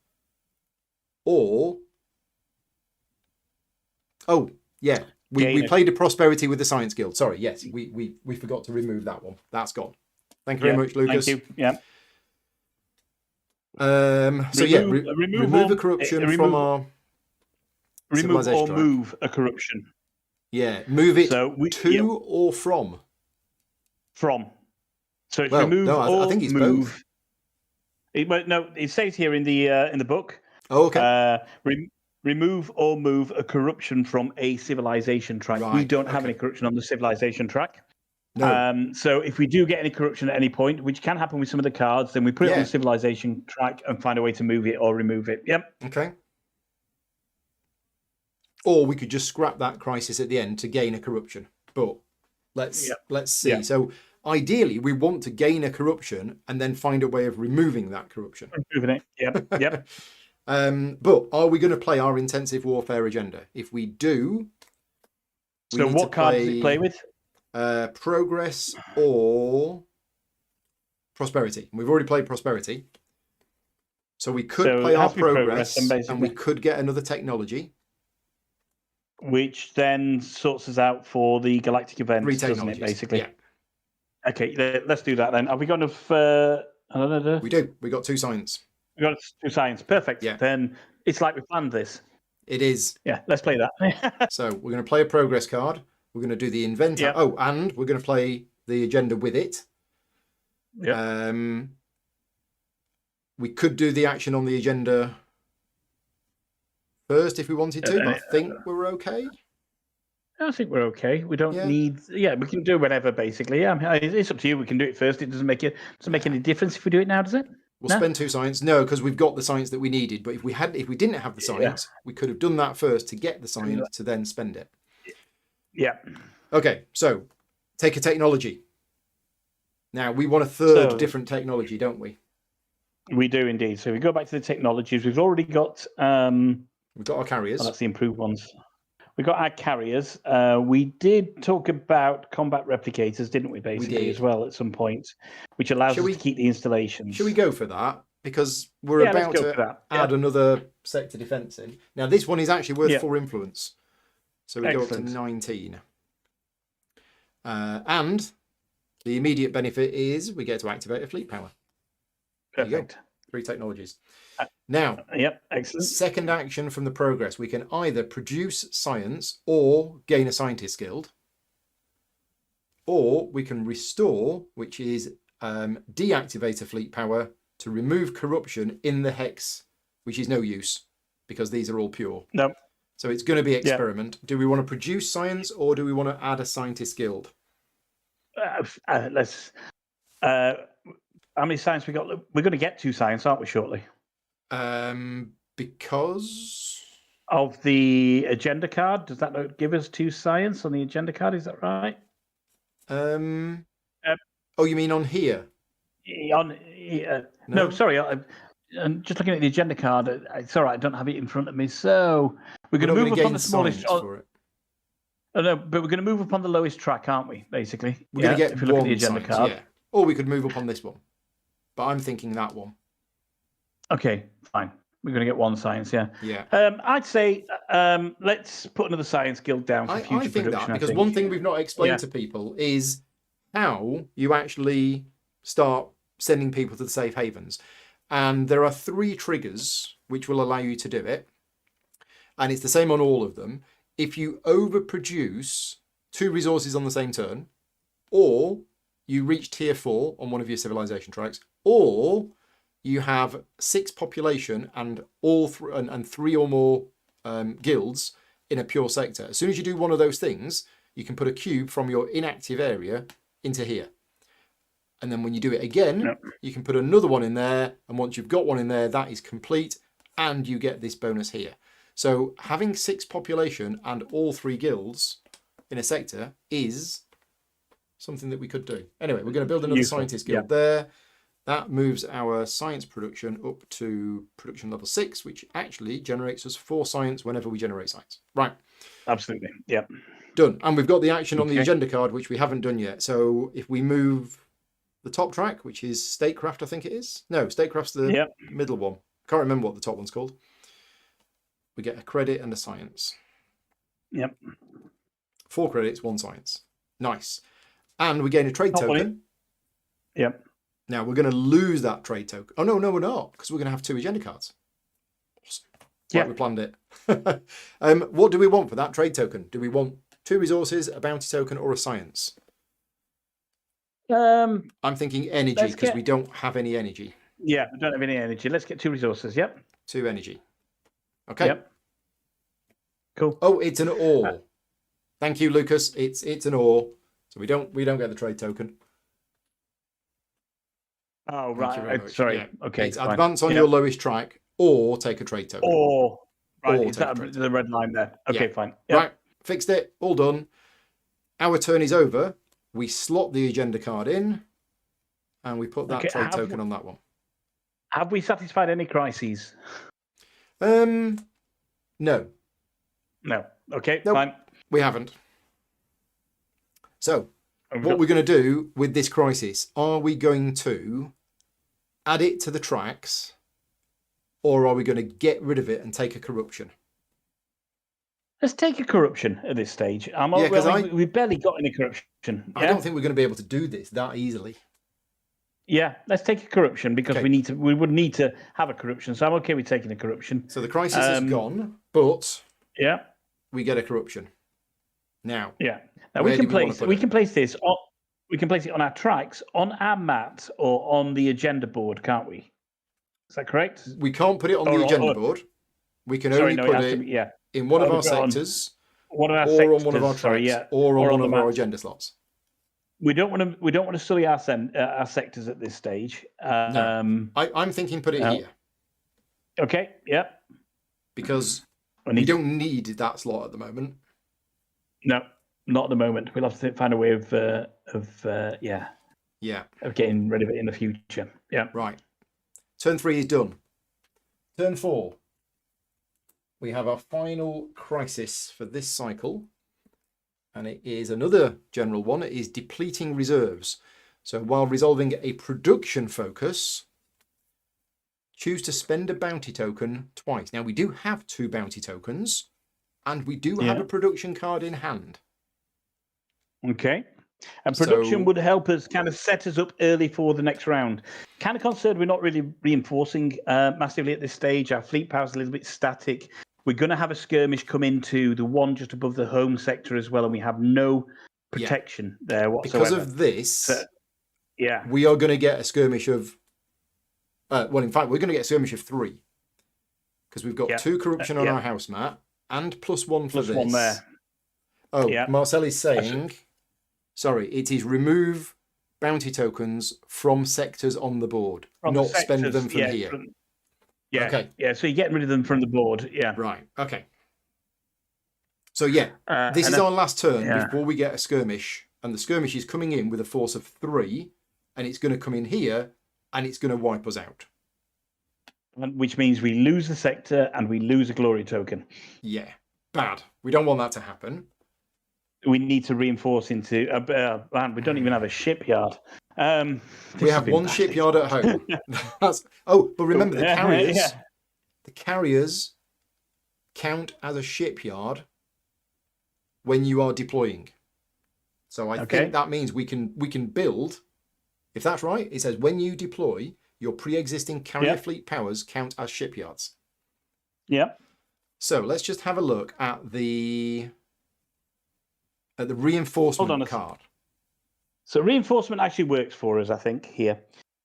or we played a prosperity with the Science Guild. Sorry, yes, we forgot to remove that one. That's gone. Thank you very much, Lucas. Thank you. Yeah. Remove a corruption from our civilization or track. move a corruption. Yeah, move it to or from. From. So it's remove I think it's move. Both. No, it says here in the book. Oh, okay. Remove or move a corruption from a civilization track. Right, we don't have any corruption on the civilization track. No. So if we do get any corruption at any point, which can happen with some of the cards, then we put it on the civilization track and find a way to move it or remove it. Yep. Okay. Or we could just scrap that crisis at the end to gain a corruption. But let's see. Yep. So ideally, we want to gain a corruption and then find a way of removing that corruption. Removing it. Yep. But are we going to play our intensive warfare agenda? If we do, so what card does it play with? Progress or prosperity. We've already played prosperity, so we could play our progress and we could get another technology, which then sorts us out for the galactic events, 3 doesn't it? Basically. Yeah. Okay, let's do that then. Have we got enough? We do. We got 2 science. We got 2 science. Perfect. Yeah. Then it's like we planned this. It is. Yeah. Let's play that. So we're going to play a progress card. We're going to do the inventor. Yep. Oh, and we're going to play the agenda with it. Yeah. We could do the action on the agenda first if we wanted to, but I think we're okay. I think we're okay. We don't Yeah. need. Yeah, we can do whenever. Basically, yeah. It's up to you. We can do it first. It doesn't make any difference if we do it now, does it? We'll No? spend 2 science. No, because we've got the science that we needed. But if we didn't have the science, we could have done that first to get the science to then spend it. Yeah. Okay, so take a technology. Now we want a third different technology, don't we? We do indeed. So we go back to the technologies. We've already got. We've got our carriers. That's the improved ones. We got our carriers. We did talk about combat replicators, didn't we? Basically, as well at some point, which allows us to keep the installations. Should we go for that? Because we're about to add another sector defense in. Now this one is actually worth 4 influence, so we go up to 19. And the immediate benefit is we get to activate a fleet power. Perfect. There you go. 3 technologies. Now, excellent. Second action from the progress, we can either produce science or gain a scientist guild, or we can restore, which is deactivate a fleet power to remove corruption in the hex, which is no use because these are all pure. No. So it's going to be experiment. Do we want to produce science or do we want to add a scientist guild? Let's. How many science we got? We're going to get 2 science, aren't we? Shortly. Because of the agenda card. Does that not give us 2 science on the agenda card? Is that right? Oh, you mean on here? No, sorry. I'm just looking at the agenda card. It's all right. I don't have it in front of me. So we're going to move up on the smallest. For it. Oh, no, but we're going to move up on the lowest track, aren't we? Basically, we're going to get if you look at the agenda card. Yeah. Or we could move up on this one, but I'm thinking that one. Okay, fine. We're going to get 1 science, yeah. Yeah. I'd say let's put another science guild down for future production. That because one thing we've not explained to people is how you actually start sending people to the safe havens. And there are 3 triggers which will allow you to do it. And it's the same on all of them. If you overproduce 2 resources on the same turn, or you reach tier 4 on one of your civilization tracks, or you have 6 population and and 3 or more guilds in a pure sector. As soon as you do one of those things, you can put a cube from your inactive area into here. And then when you do it again, you can put another one in there. And once you've got one in there, that is complete. And you get this bonus here. So having 6 population and all 3 guilds in a sector is something that we could do. Anyway, we're going to build another scientist guild there. That moves our science production up to production level 6, which actually generates us 4 science whenever we generate science. Right. Absolutely. Yep. Done. And we've got the action on the agenda card, which we haven't done yet. So if we move the top track, which is statecraft, I think it is. No, statecraft's the middle one. Can't remember what the top one's called. We get a credit and a science. Yep. 4 credits, 1 science. Nice. And we gain a trade token. Yep. Now we're going to lose that trade token. Oh, no, we're not, because we're going to have 2 agenda cards. Awesome. Yeah, we planned it. What do we want for that trade token? Do we want 2 resources, a bounty token, or a science? I'm thinking energy, because we don't have any energy. Yeah, we don't have any energy. Let's get 2 resources. Yep. 2 energy. Okay. Yep. Cool. Oh, it's an ore. Thank you, Lucas. It's an ore, so we don't get the trade token. Oh, right. Sorry. Yeah. Okay. It's advance on your lowest track or take a trade token. Or, right. Is that the red line there? Okay, fine. Yep. Right. Fixed it. All done. Our turn is over. We slot the agenda card in and we put that trade token on that one. Have we satisfied any crises? No. No. Okay, fine. We haven't. So, what we're going to do with this crisis, are we going to add it to the tracks or are we going to get rid of it and take a corruption? Let's take a corruption at this stage. We've barely got any corruption. I don't think we're going to be able to do this that easily. Yeah, let's take a corruption because we would need to have a corruption. So I'm okay with taking a corruption. So the crisis is gone, but we get a corruption. Now we can place this on it on our tracks, on our mat, or on the agenda board, can't we? Is that correct? We can't put it on the agenda board. We can Sorry, only no, put it has it to be, yeah. in one of our We've got on sectors, one of our or on one of our sectors, sorry, tracks, yeah, or on or one on of the our maps. agenda slots. We don't want to sully our sectors at this stage. No, I'm thinking put it here Okay, yep. because we don't need that slot at the moment. No, not at the moment. We'll have to find a way of getting rid of it in the future. Yeah. Right. Turn 3 is done. Turn 4. We have our final crisis for this cycle. And it is another general one. It is depleting reserves. So while resolving a production focus, choose to spend a bounty token twice. Now, we do have 2 bounty tokens, and we do have a production card in hand. Okay. And production would help us kind of set us up early for the next round. Kind of concerned we're not really reinforcing massively at this stage. Our fleet power's a little bit static. We're going to have a skirmish come into the one just above the home sector as well, and we have no protection there whatsoever. Because of this, we are going to get a skirmish of... well, in fact, we're going to get a skirmish of 3. Because we've got 2 corruption on our house map, and +1 for this. 1 there. Oh, Marcel is saying... Sorry, it is remove bounty tokens from sectors on the board, not spend them from here. Okay. Yeah, so you're getting rid of them from the board. Yeah. Right. Okay. So this is our last turn before we get a skirmish, and the skirmish is coming in with a force of 3, and it's going to come in here, and it's going to wipe us out. Which means we lose the sector and we lose a glory token. Yeah. Bad. We don't want that to happen. We need to reinforce into we don't even have a shipyard. We have 1 shipyard at home. But remember the carriers count as a shipyard when you are deploying. So I think that means we can build. If that's right, it says when you deploy, your pre-existing carrier fleet powers count as shipyards. Yep. So let's just have a look at the reinforcement card. So reinforcement actually works for us, I think, here.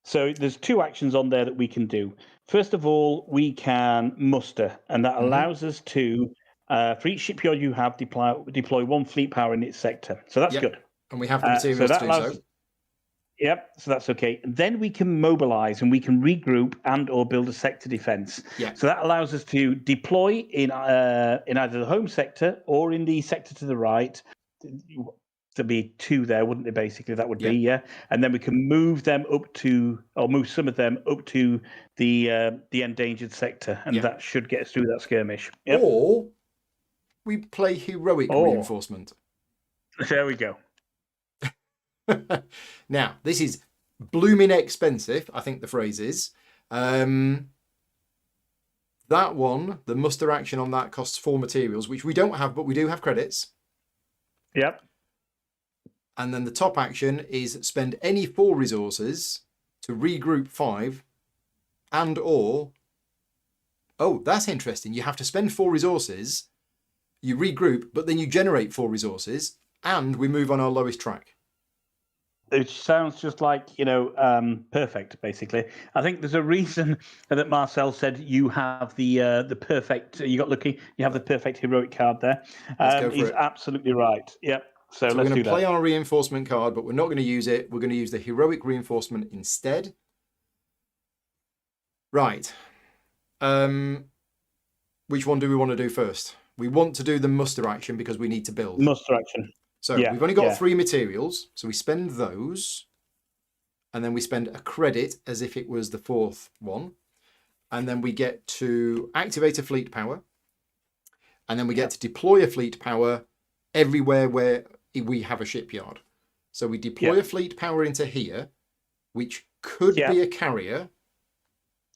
So there's 2 actions on there that we can do. First of all, we can muster, and that allows us to, for each shipyard you have, deploy 1 fleet power in its sector. So that's good. And we have the materials to do so. Yep, so that's okay. Then we can mobilize and we can regroup and or build a sector defense. Yeah. So that allows us to deploy in either the home sector or in the sector to the right. There'd be 2 there, wouldn't there? Basically, that would be and then we can move them up to, or move some of them up to the endangered sector, and that should get us through that skirmish. Yep. Or we play heroic reinforcement. There we go. Now, this is blooming expensive, I think the phrase is. That one, the muster action on that costs 4 materials, which we don't have, but we do have credits. Yep. And then the top action is spend any 4 resources to regroup 5 and or... Oh, that's interesting. You have to spend 4 resources, you regroup, but then you generate 4 resources, and we move on our lowest track. It sounds just like, perfect, basically. I think there's a reason that Marcel said you have the perfect, you got lucky, you have the perfect heroic card there. He's absolutely right. Yep. So let's do that. We're going to play our reinforcement card, but we're not going to use it. We're going to use the heroic reinforcement instead. Right. Which one do we want to do first? We want to do the muster action because we need to build. Muster action. So we've only got 3 materials, so we spend those, and then we spend a credit as if it was the 4th one, and then we get to activate a fleet power, and then we get to deploy a fleet power everywhere where we have a shipyard. So we deploy a fleet power into here, which could be a carrier.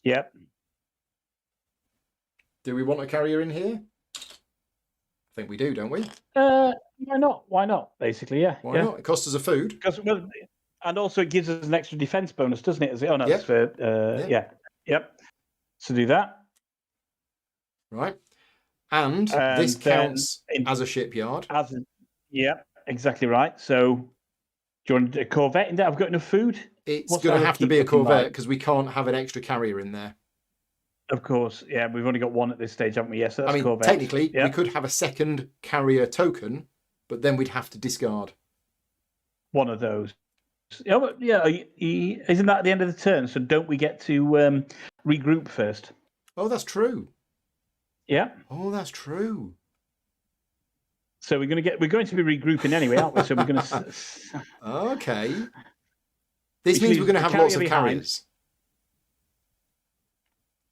Yep. Do we want a carrier in here? I think we do, don't we? Why not? Why not? Basically, yeah. Why not? It costs us a food. Because, and also it gives us an extra defense bonus, doesn't it? Oh no, that's for Yep. So do that. Right. And this counts as a shipyard. Exactly right. So do you want a Corvette in there? I've got enough food. It's going to have to be a Corvette because we can't have an extra carrier in there. Of course, yeah. We've only got one at this stage, haven't we? Yes, that's Corvette. Technically, yeah. we could have a second carrier token, but then we'd have to discard one of those. Yeah, but isn't that at the end of the turn? So don't we get to regroup first? Oh, that's true. Yeah. Oh, that's true. So we're going to be regrouping anyway, aren't we? So we're going to. Okay. This means we're going to have lots of carriers.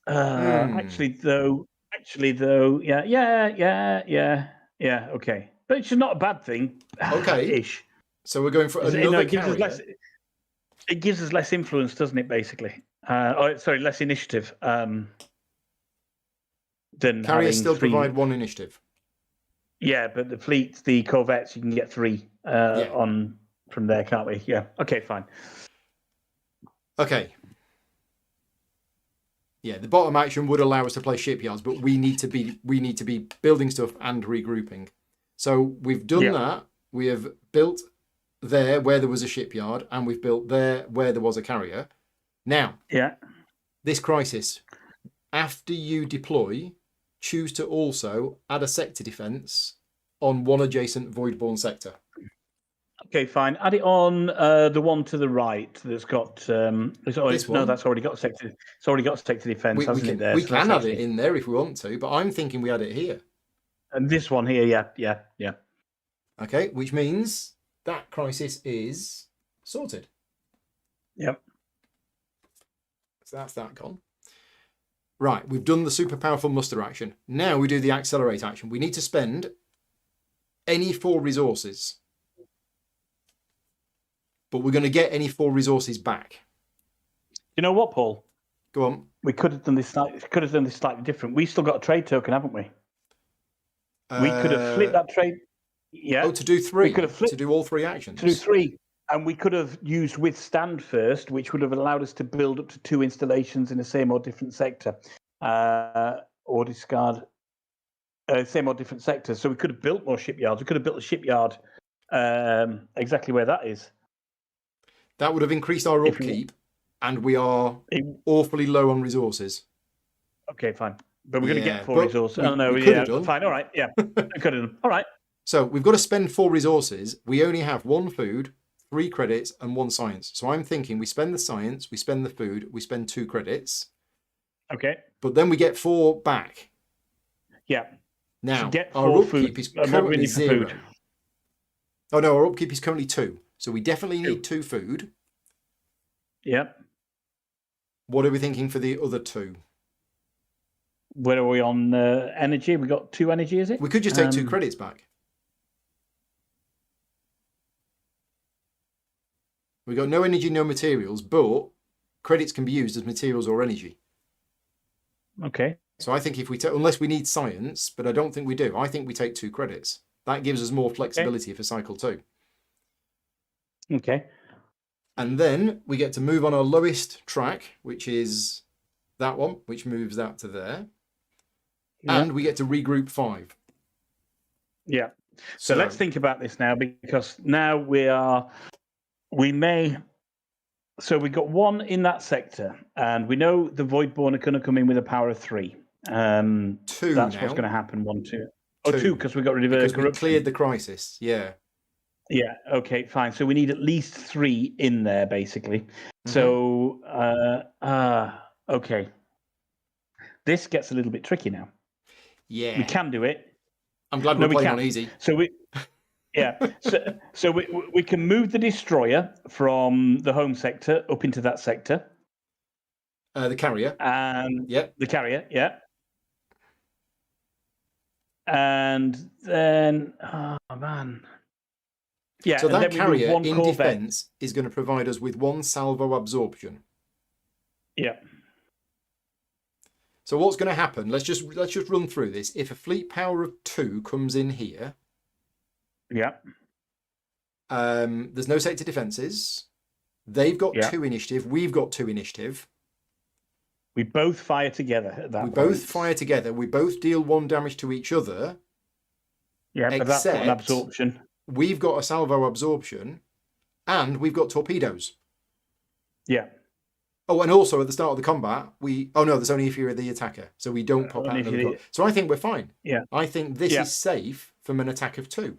Actually, though, yeah. Okay, but it's not a bad thing. Okay. Ish. So we're going for another carrier. It gives us less influence, doesn't it? Basically, less initiative. Than carriers still 3. provide 1 initiative. Yeah, but the fleet, the corvettes, you can get 3 on from there, can't we? Yeah. Okay, fine. Okay. Yeah, the bottom action would allow us to play shipyards, but we need to be building stuff and regrouping. So we've done that. We have built there where there was a shipyard, and we've built there where there was a carrier. Now, this crisis, after you deploy, choose to also add a sector defense on one adjacent voidborn sector. Okay, fine. Add it on the one to the right that's got. This one? No, that's already got sector. It's already got sector defense, hasn't it? There, we can add it in there if we want to, but I'm thinking we add it here. And this one here, yeah. Okay, which means that crisis is sorted. Yep. So that's that gone. Right, we've done the super powerful muster action. Now we do the accelerate action. We need to spend any 4 resources. But we're going to get any 4 resources back. You know what, Paul? Go on. We could have done this slightly different. We still got a trade token, haven't we? We could have flipped that trade. Yeah. Oh, to do 3. We could have flipped, to do all 3 actions. To do 3. And we could have used withstand first, which would have allowed us to build up to 2 installations in the same or different sector. Or discard same or different sectors. So we could have built more shipyards. We could have built a shipyard exactly where that is. That would have increased our upkeep, and we are awfully low on resources. Okay, fine. But we're going to get 4 resources. We could have done. Fine, all right. Yeah, we could have done. All right. So we've got to spend 4 resources. We only have 1 food, 3 credits, and 1 science. So I'm thinking we spend the science, we spend the food, we spend 2 credits. Okay. But then we get 4 back. Yeah. Now, get our upkeep is currently 0. Oh, no, our upkeep is currently 2. So we definitely need 2 food. Yep. What are we thinking for the other 2? Where are we on energy? We got 2 energy, is it? We could just take 2 credits back. We got no energy, no materials, but credits can be used as materials or energy. Okay. So I think if we take, unless we need science, but I don't think we do, I think we take 2 credits. That gives us more flexibility for cycle 2. Okay. And then we get to move on our lowest track, which is that one, which moves that to there. Yeah. And we get to regroup 5. Yeah. So let's think about this now, because now we may. So we got 1 in that sector, and we know the Voidborn are going to come in with a power of 3. 2. That's now what's going to happen. 1, 2. Oh, 2, because we got rid of corruption. We cleared the crisis. Yeah. Yeah. Okay. Fine. So we need at least 3 in there, basically. Mm-hmm. So, okay. This gets a little bit tricky now. Yeah. We can do it. I'm glad we're playing on easy. So we. Yeah, so we can move the destroyer from the home sector up into that sector. The carrier. And the carrier, yeah. And then, oh man. Yeah. So that carrier in defense is going to provide us with 1 salvo absorption. Yeah. So what's going to happen? Let's just run through this. If a fleet power of 2 comes in here. Yeah. There's no sector defenses. They've got 2 initiative. We've got 2 initiative. We both fire together at that point. We both fire together. We both deal 1 damage to each other. Yeah, but that's an absorption. We've got a salvo absorption, and we've got torpedoes. Yeah. Oh, and also at the start of the combat, oh no, there's only if you're the attacker, so we don't pop out Only if another you- card. So I think we're fine. Yeah. I think this Yeah. is safe from an attack of 2.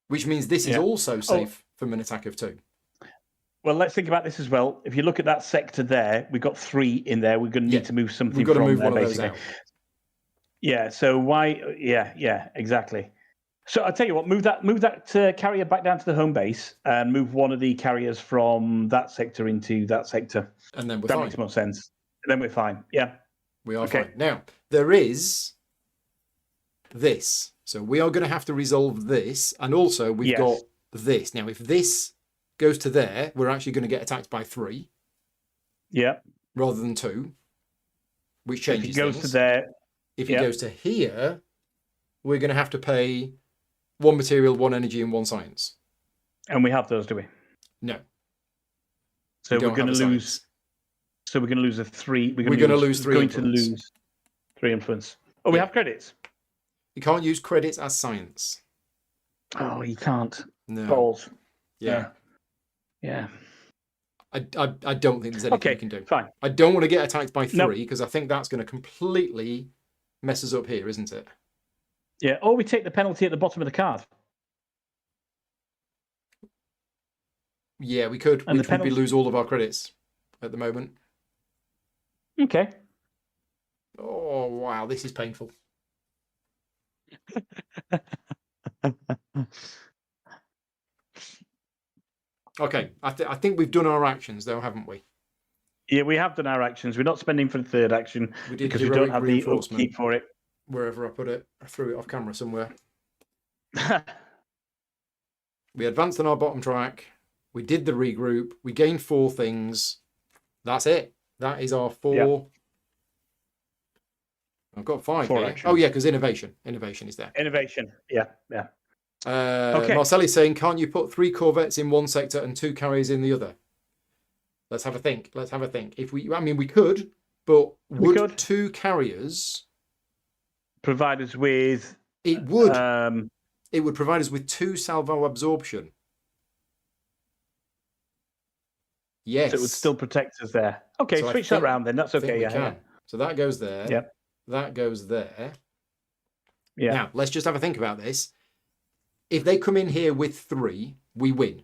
Which means this is also safe from an attack of 2. Well, let's think about this as well. If you look at that sector there, we've got 3 in there. We're going to need to move something We've got to from move there, one of basically. those out. Yeah, so why... Yeah, exactly. So I'll tell you what, move that carrier back down to the home base and move one of the carriers from that sector into that sector. And then we're that fine. Makes more sense. And then we're fine. Yeah. We are fine. Now, there is this. So we are going to have to resolve this. And also, we've got this. Now, if this goes to there, we're actually going to get attacked by 3. Yeah. Rather than 2. Which changes If it goes things. to there... If it goes to here, we're going to have to pay 1 material, 1 energy, and 1 science. And we have those, do we? No. So we're going to lose... Science. So we're going to lose a 3. We're going to lose 3 going influence. to lose 3 influence. Oh, we have credits. You can't use credits as science. Oh, you can't. No. Balls. Yeah. Yeah. I don't think there's anything you can do. Fine. I don't want to get attacked by 3 because I think that's going to completely mess us up here, isn't it? Yeah. Or we take the penalty at the bottom of the card. Yeah, we could. And which would be lose all of our credits at the moment. Okay. Oh, wow. This is painful. Okay. I think we've done our actions, though, haven't we? Yeah, we have done our actions. We're not spending for the 3rd action because we don't have the upkeep for it. Wherever I put it, I threw it off camera somewhere. We advanced on our bottom track. We did the regroup. We gained 4 things. That's it. That is our 4. Yep. I've got 5 4 here. actions. Oh, yeah, because innovation. Innovation is there. Innovation. Yeah. Okay. Marcel is saying, can't you put 3 corvettes in one sector and 2 carriers in the other? Let's have a think. We could, but would 2 carriers provide us with? It would. It would provide us with 2 salvo absorption. Yes. So it would still protect us there. Okay, so switch that around then. That's okay. Yeah. So that goes there. Yep. That goes there. Yeah. Now, let's just have a think about this. If they come in here with 3, we win.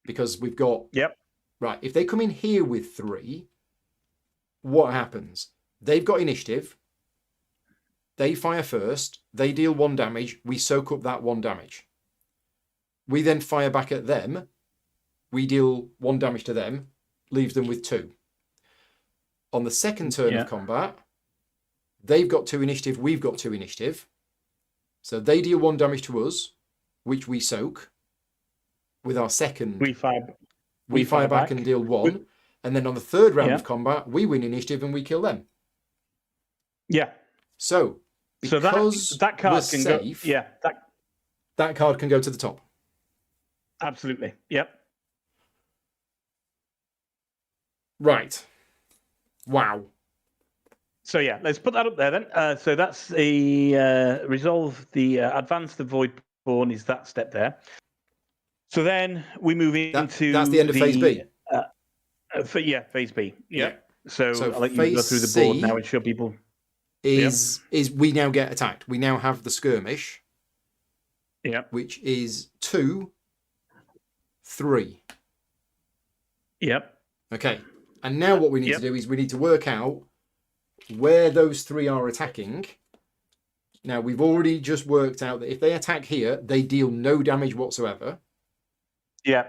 Because we've got... Yep. Right, if they come in here with 3, what happens? They've got initiative. They fire first. They deal 1 damage. We soak up that 1 damage. We then fire back at them. We deal 1 damage to them. Leaves them with 2. On the second turn of combat, they've got 2 initiative. We've got 2 initiative. So they deal 1 damage to us, which we soak. With our second... We fire back and deal 1. And then on the third round of combat, we win initiative and we kill them. Yeah. So, because that card we're can safe, go... Yeah. That card can go to the top. Absolutely. Yep. Right. Wow. So yeah, let's put that up there then. So that's the resolve the advance the Voidfall is that step there. So then we move into that's the end of phase B. Phase B. Yeah. So I'll let you go through the board now and show people. Is we now get attacked. We now have the skirmish. Yeah. Which is 2, 3. Yep. Okay. And now what we need to do is we need to work out where those 3 are attacking. Now, we've already just worked out that if they attack here, they deal no damage whatsoever. Yeah.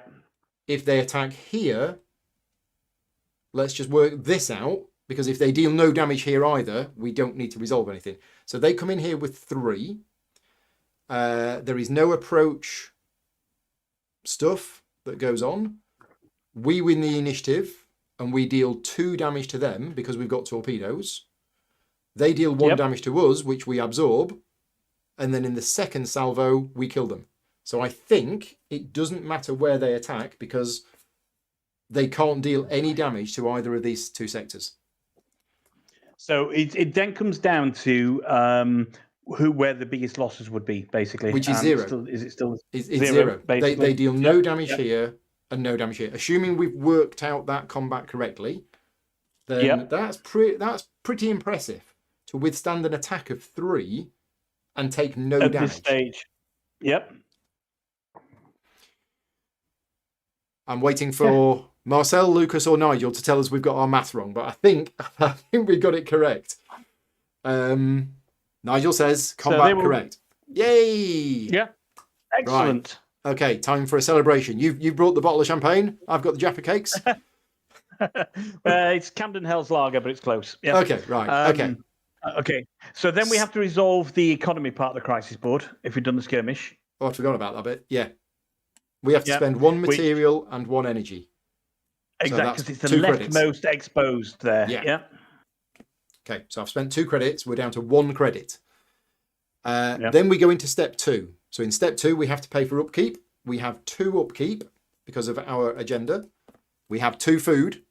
If they attack here, let's just work this out, because if they deal no damage here either, we don't need to resolve anything. So they come in here with 3. There is no approach stuff that goes on. We win the initiative, and we deal 2 damage to them because we've got torpedoes. They deal 1 damage to us, which we absorb. And then in the second salvo, we kill them. So I think it doesn't matter where they attack because they can't deal any damage to either of these 2 sectors. So it then comes down to where the biggest losses would be, basically. Which is 0. Is it still? It's 0. They deal no damage here. and no damage here. Assuming we've worked out that combat correctly, then that's pretty impressive to withstand an attack of 3 and take no at damage. This stage. Yep. I'm waiting for Marcel, Lucas, or Nigel to tell us we've got our math wrong, but I think we got it correct. Nigel says combat correct. Yay! Yeah. Excellent. Right. Okay, time for a celebration. You've brought the bottle of champagne. I've got the Jaffa cakes. It's Camden Hell's Lager, but it's close. Yeah. Okay, right. Okay. So then we have to resolve the economy part of the crisis board if we've done the skirmish. Oh, I forgot about that bit. Yeah. We have to spend 1 material and 1 energy. Exactly, because it's the leftmost exposed there. Yeah. Okay, so I've spent 2 credits. We're down to 1 credit. Then we go into step 2. So in step 2, we have to pay for upkeep. We have 2 upkeep because of our agenda. We have 2 food.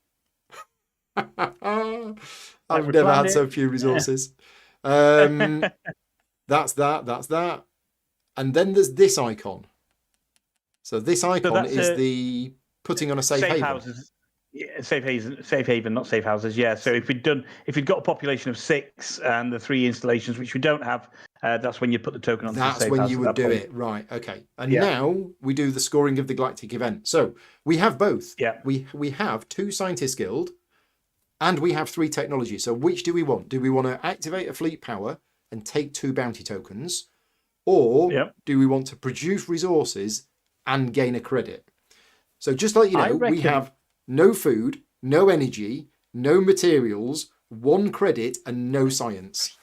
I've never had so few resources. That's that. And then there's this icon. So this icon is the putting on a safe haven. Houses. Yeah, safe haven, not safe houses. Yeah. So if you'd got a population of 6 and the 3 installations, which we don't have, that's when you put the token on. That's when you would do it, right? Okay. And now we do the scoring of the galactic event. So we have both. Yeah. We have 2 scientists guild, and we have 3 technologies. So which do we want? Do we want to activate a fleet power and take 2 bounty tokens, or do we want to produce resources and gain a credit? So just like you know, we have no food, no energy, no materials, 1 credit, and no science.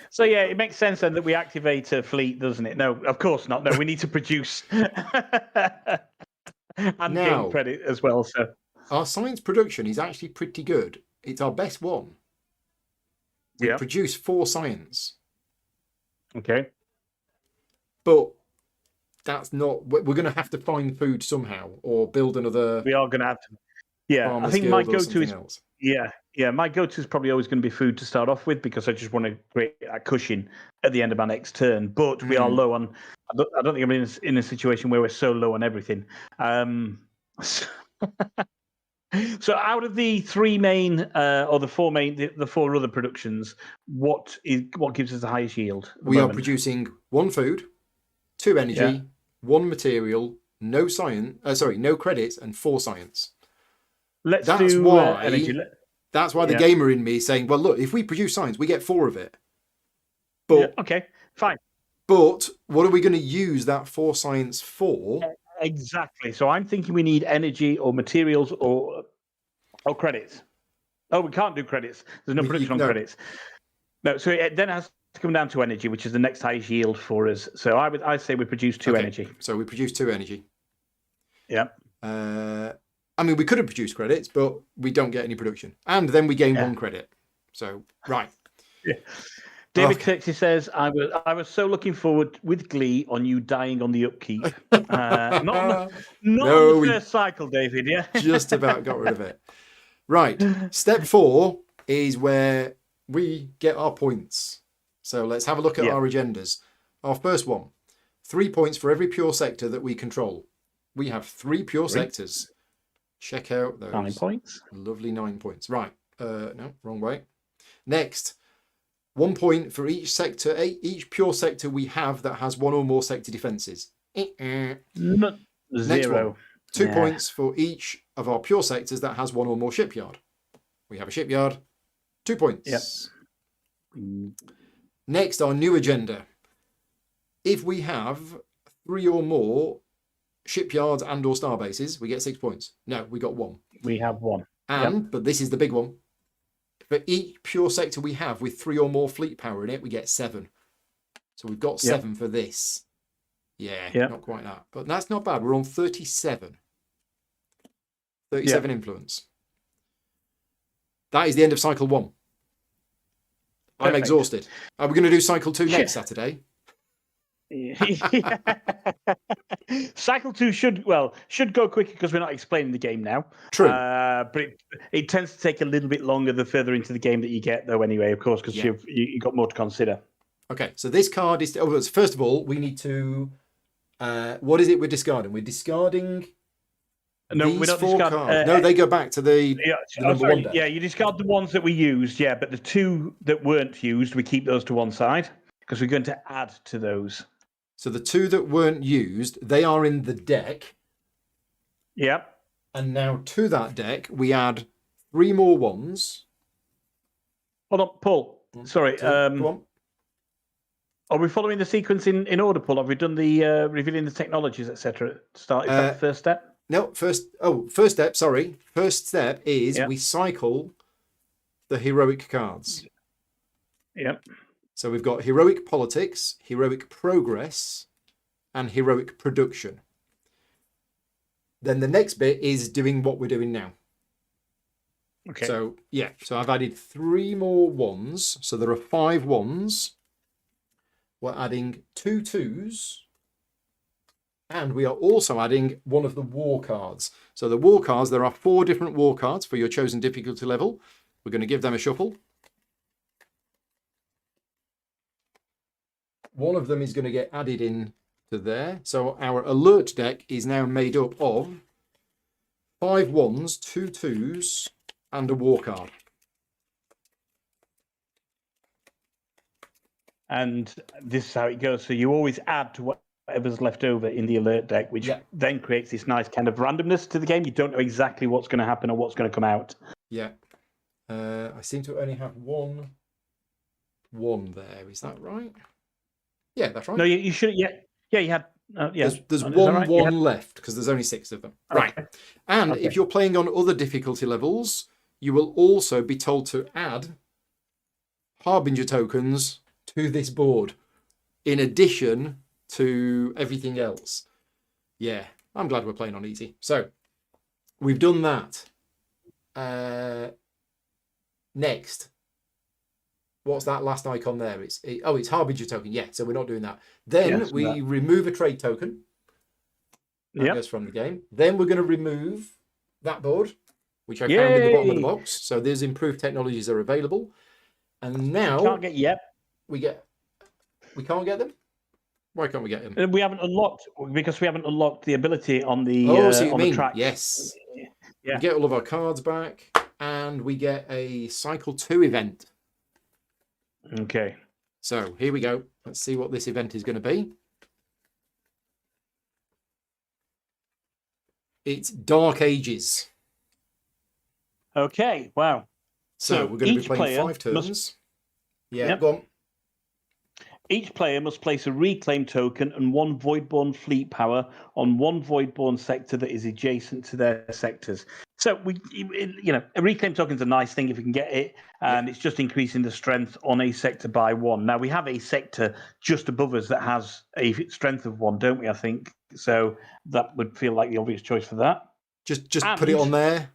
So yeah, it makes sense then that we activate a fleet, doesn't it? No, of course not. No, we need to produce and gain credit as well. So our science production is actually pretty good. It's our best one. We produce 4 science. Okay. But that's not. We're going to have to find food somehow, or build another. We are going to have to. Yeah, I think my go-to is else. My go-to is probably always going to be food to start off with, because I just want to create a cushion at the end of my next turn. But we are low on. I don't think I'm in a situation where we're so low on everything. So out of the 3 main, or the 4 main, the 4 other productions, what gives us the highest yield? We are producing 1 food, 2 energy, 1 material, no science. No credits, and 4 science. That's why the gamer in me is saying, well, look, if we produce science, we get 4 of it. But okay, fine. But what are we going to use that 4 science for? Exactly. So I'm thinking we need energy or materials or credits. Oh, we can't do credits. There's no production on credits. No, so it then has to come down to energy, which is the next highest yield for us. So I say we produce 2 energy. So we produce 2 energy. Yeah. I mean, we could have produced credits, but we don't get any production. And then we gain 1 credit. So, right. Yeah. David Kirksey says, I was so looking forward with glee on you dying on the upkeep. Not on the first cycle, David, Just about got rid of it. Right. Step 4 is where we get our points. So let's have a look at our agendas. Our first one, 3 points for every pure sector that we control. We have 3 pure sectors. Check out those. 9 points. Lovely 9 points. Right. No, wrong way. Next, 1 point for each sector, each pure sector we have that has 1 or more sector defenses. Zero. Next one, 2 points for each of our pure sectors that has 1 or more shipyard. We have a shipyard, 2 points. Yep. Next, our new agenda. If we have 3 or more shipyards and or star bases, we get 6 points. No, we got 1. We have 1. And, but this is the big one. For each pure sector we have with 3 or more fleet power in it, we get 7. So we've got 7 for this. Yeah, not quite that. But that's not bad. We're on 37. 37 influence. That is the end of cycle 1. I'm exhausted. Are we going to do cycle 2 next Saturday? Cycle 2 should go quicker because we're not explaining the game now. True. But it tends to take a little bit longer the further into the game that you get, though, anyway, of course, because you've got more to consider. Okay, so this card is... first of all, we need to... what is it we're discarding? We're discarding No, we These don't 4 discard. cards. No, they go back to the number 1 deck. Yeah, you discard the ones that we used. Yeah, but the 2 that weren't used, we keep those to one side because we're going to add to those. So the 2 that weren't used, they are in the deck. Yep. And now to that deck, we add 3 more ones. Hold on, Paul. Sorry. Go on. Are we following the sequence in order, Paul? Have we done the revealing the technologies, etc.? Start. Is that the first step? No, first step, sorry. First step is we cycle the heroic cards. Yep. So we've got heroic politics, heroic progress, and heroic production. Then the next bit is doing what we're doing now. Okay. So, yeah. So I've added 3 more ones. So there are 5 ones. We're adding 2 2s. And we are also adding one of the war cards. So the war cards, there are 4 different war cards for your chosen difficulty level. We're going to give them a shuffle. One of them is going to get added in to there. So our alert deck is now made up of 5 1s, 2 2s, and a war card. And this is how it goes. So you always add to whatever's left over in the alert deck, which then creates this nice kind of randomness to the game. You don't know exactly what's going to happen or what's going to come out. Yeah. I seem to only have one there. Is that right? Yeah, that's right. No, you should. Yeah, you had. There's one left because there's only 6 of them. Right. Okay. And if you're playing on other difficulty levels, you will also be told to add Harbinger tokens to this board in addition to everything else. Yeah, I'm glad we're playing on easy. So we've done that. Next. What's that last icon there? It's Harbinger token. Yeah, so we're not doing that. Then we remove a trade token. That goes from the game. Then we're going to remove that board, which I found in the bottom of the box. So there's improved technologies are available. And now we can't get yet. We can't get them? Why can't we get them? We haven't unlocked because we haven't unlocked the ability on the the track. Yes. Yeah. We get all of our cards back and we get a Cycle 2 event. Okay. So here we go. Let's see what this event is going to be. It's Dark Ages. Okay. Wow. So we're going to be playing 5 turns. Go on. Each player must place a reclaim token and 1 Voidborn fleet power on 1 Voidborn sector that is adjacent to their sectors. So a reclaim token's a nice thing if we can get it, and it's just increasing the strength on a sector by 1. Now we have a sector just above us that has a strength of 1, don't we? I think so. That would feel like the obvious choice for that. Just put it on there,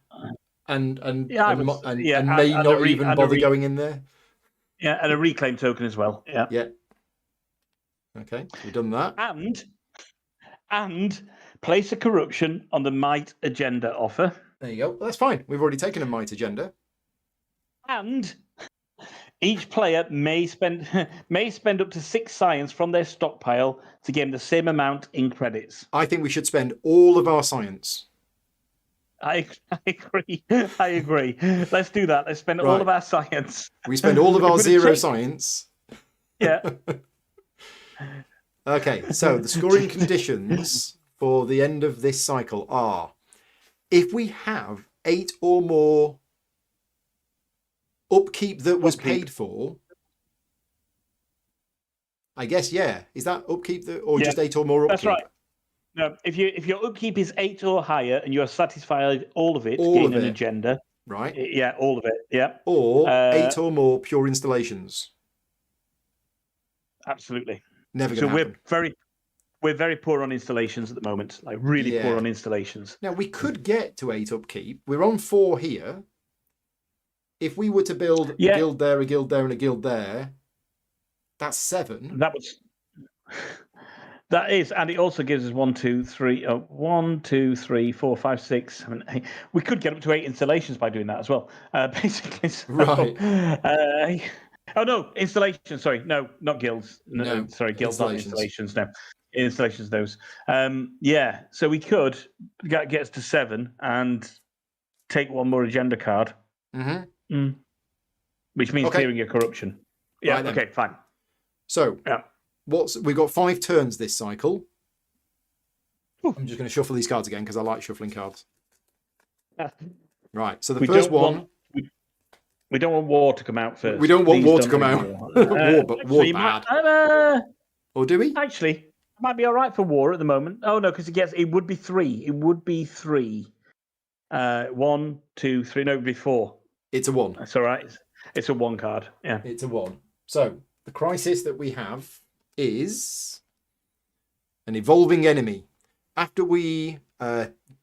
and may not even bother going in there. Yeah, and a reclaim token as well. Yeah. Yeah. Okay, we've done that. And place a corruption on the Might Agenda offer. There you go. That's fine. We've already taken a Might Agenda. And each player may spend up to 6 science from their stockpile to gain the same amount in credits. I think we should spend all of our science. I agree. Let's do that. Let's spend all of our science. We spend all of our 0 science. Yeah. Okay, so the scoring conditions for the end of this cycle are: if we have 8 or more upkeep that was paid for, I guess, is that upkeep or just 8 or more upkeep? That's right. No, if your upkeep is 8 or higher and you are satisfied all of it, gain an agenda. Right. Yeah, all of it. Yeah. Or 8 or more pure installations. Absolutely. Never going to happen. We're very poor on installations at the moment. Like really poor on installations. Now we could get to 8 upkeep. We're on 4 here. If we were to build a guild there, a guild there, and a guild there, that's 7. That is, and it also gives us 1, 2, 3, 4, 5, 6, 7, 8. We could get up to 8 installations by doing that as well, basically. So, right. Oh no, installations. Sorry, no, not guilds. No, sorry, guilds aren't installations. No. Installations, those. Yeah, so we could get us to 7 and take one more agenda card, which means clearing your corruption. Yeah, Right then. okay, fine. So, Yeah. we've got 5 turns this cycle. Ooh. I'm just going to shuffle these cards again because I like shuffling cards. Right, so the We first don't one... want- we don't want war to come out first. We don't want Please war to don't come have out. war. War bad. Or do we? Actually, it might be all right for war at the moment. Oh no, because it would be 3. It would be 3. 1, 2, 3. No, it would be 4. It's a 1. That's all right. It's a 1 card. Yeah. It's a 1. So the crisis that we have is an evolving enemy. After we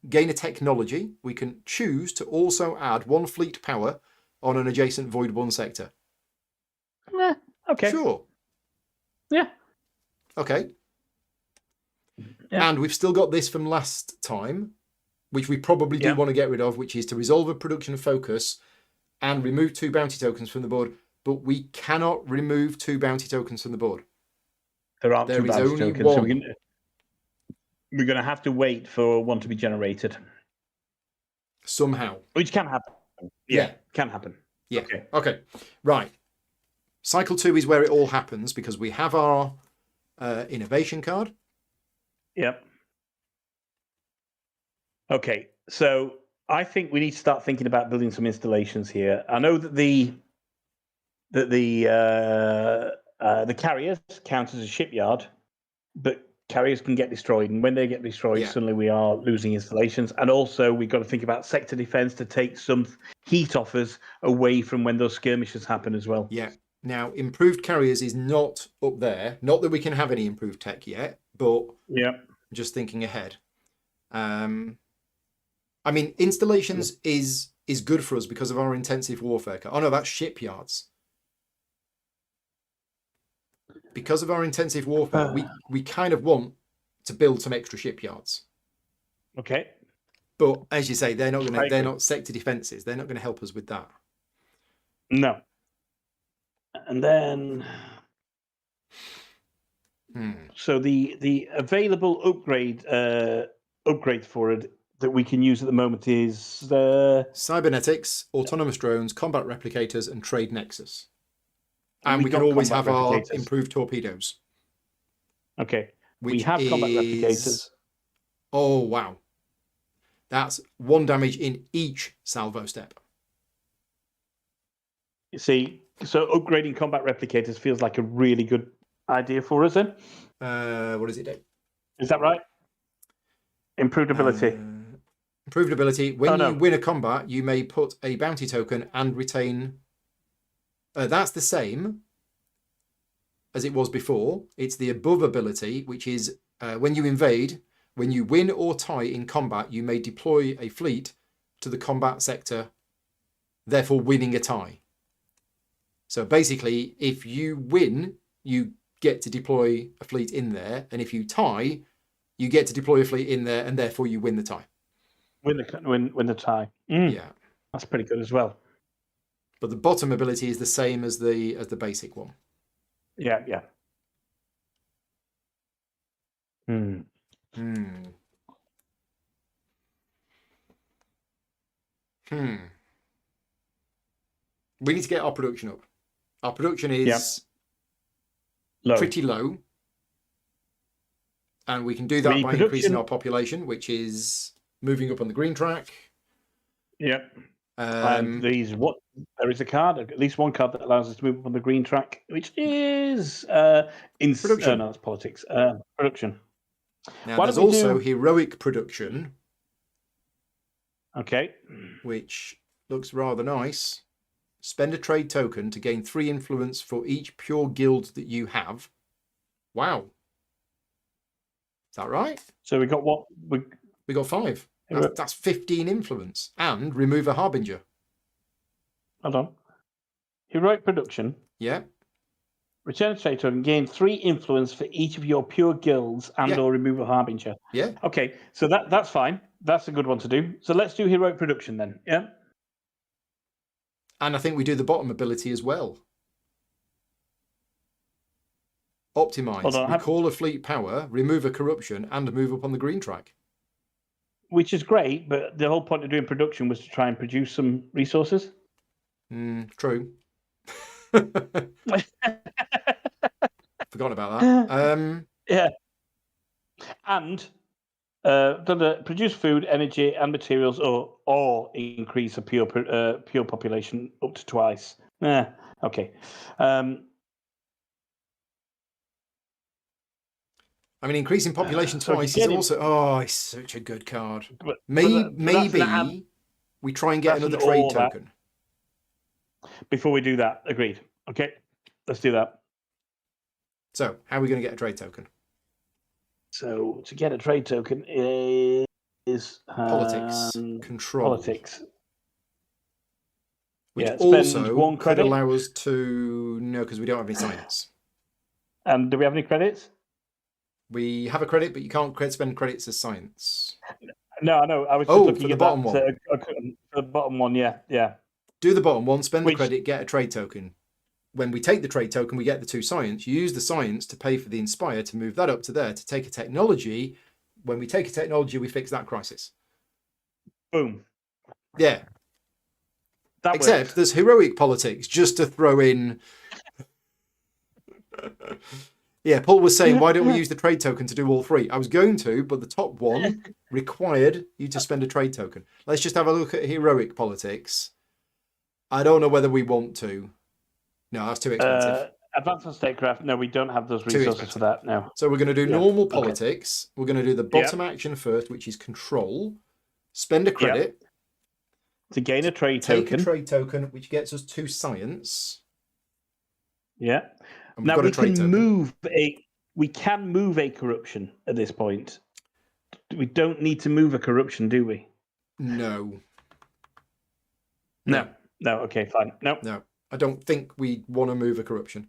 gain a technology, we can choose to also add 1 fleet power on an adjacent Void 1 sector. Yeah. Okay. Sure. Yeah. Okay. Yeah. And we've still got this from last time, which we probably do want to get rid of, which is to resolve a production focus and remove 2 bounty tokens from the board. But we cannot remove 2 bounty tokens from the board. There aren't 2 bounty only tokens. one. So we're going to have to wait for 1 to be generated. Somehow. Which can happen. Yeah. Can happen. Yeah. Okay. Right. Cycle 2 is where it all happens because we have our innovation card. Yep. Okay. So I think we need to start thinking about building some installations here. I know that the carriers count as a shipyard, but carriers can get destroyed, and when they get destroyed, suddenly we are losing installations. And also, we've got to think about sector defense to take some heat offers away from when those skirmishes happen as well. Yeah. Now, improved carriers is not up there. Not that we can have any improved tech yet, but just thinking ahead. I mean, installations is good for us because of our intensive warfare. Oh no, that's shipyards. Because of our intensive warfare, we kind of want to build some extra shipyards. Okay. But as you say, they're not sector defenses. They're not going to help us with that. No. And then so the available upgrade for it that we can use at the moment is cybernetics, autonomous drones, combat replicators, and trade nexus. And we can always have our improved torpedoes. Okay. We have combat replicators. Oh, wow. That's 1 damage in each salvo step. You see, so upgrading combat replicators feels like a really good idea for us then. What does it do? Is that right? Improved ability. Improved ability. When you win a combat, you may put a bounty token and retain... that's the same as it was before. It's the above ability, which is when you invade, when you win or tie in combat, you may deploy a fleet to the combat sector, therefore winning a tie. So basically, if you win, you get to deploy a fleet in there, and if you tie, you get to deploy a fleet in there, and therefore you win the tie. Win the tie. Yeah, that's pretty good as well. But the bottom ability is the same as the basic one. Yeah. We need to get our production up. Our production is pretty low. And we can do that by increasing our population, which is moving up on the green track. Yep. And there is a card, at least 1 card that allows us to move up on the green track, which is production. No, that's politics. Production. Now, there's also heroic production. Okay. Which looks rather nice. Spend a trade token to gain 3 influence for each pure guild that you have. Wow. Is that right? So we got what? We got 5. That's 15 influence. And remove a harbinger. Hold on. Heroic production. Yeah. Return a trade token, gain 3 influence for each of your pure guilds and or remove a harbinger. Yeah. Okay, so that's fine. That's a good one to do. So let's do heroic production then. Yeah. And I think we do the bottom ability as well. optimize, on, recall a fleet power, remove a corruption, and move up on the green track. which is great, but the whole point of doing production was to try and produce some resources. True. Forgot about that. Yeah. And produce food, energy, and materials, or increase a pure population up to twice. Okay. I mean, increasing population So twice is also... it's such a good card. Maybe we try and get another trade token. Before we do that, agreed. Okay, let's do that. So, how are we going to get a trade token? So, to get a trade token is... politics. Control. Politics. Which spend also one credit. could allow us to... No, because we don't have any science. And do we have any credits? We have a credit, but you can't spend credits as science. No, I know. I was just looking for the at bottom that. one. For the bottom one, yeah. Do the bottom one, spend the credit, get a trade token. When we take the trade token, we get the 2 science. You use the science to pay for the inspire to move that up to there to take a technology. When we take a technology, we fix that crisis. Boom. Yeah. Except there's heroic politics just to throw in. Yeah, Paul was saying, why don't we use the trade token to do all 3? I was going to, but the top one required you to spend a trade token. Let's just have a look at heroic politics. I don't know whether we want to. No, that's too expensive. Advanced on statecraft. No, we don't have those resources for that now. So we're going to do normal politics. We're going to do the bottom action first, which is control. Spend a credit. To gain a trade token. Take a trade token, which gets us 2 science. Yeah. Now we can move a corruption at this point. We don't need to move a corruption, do we? No. No. Okay, fine. No. I don't think we want to move a corruption.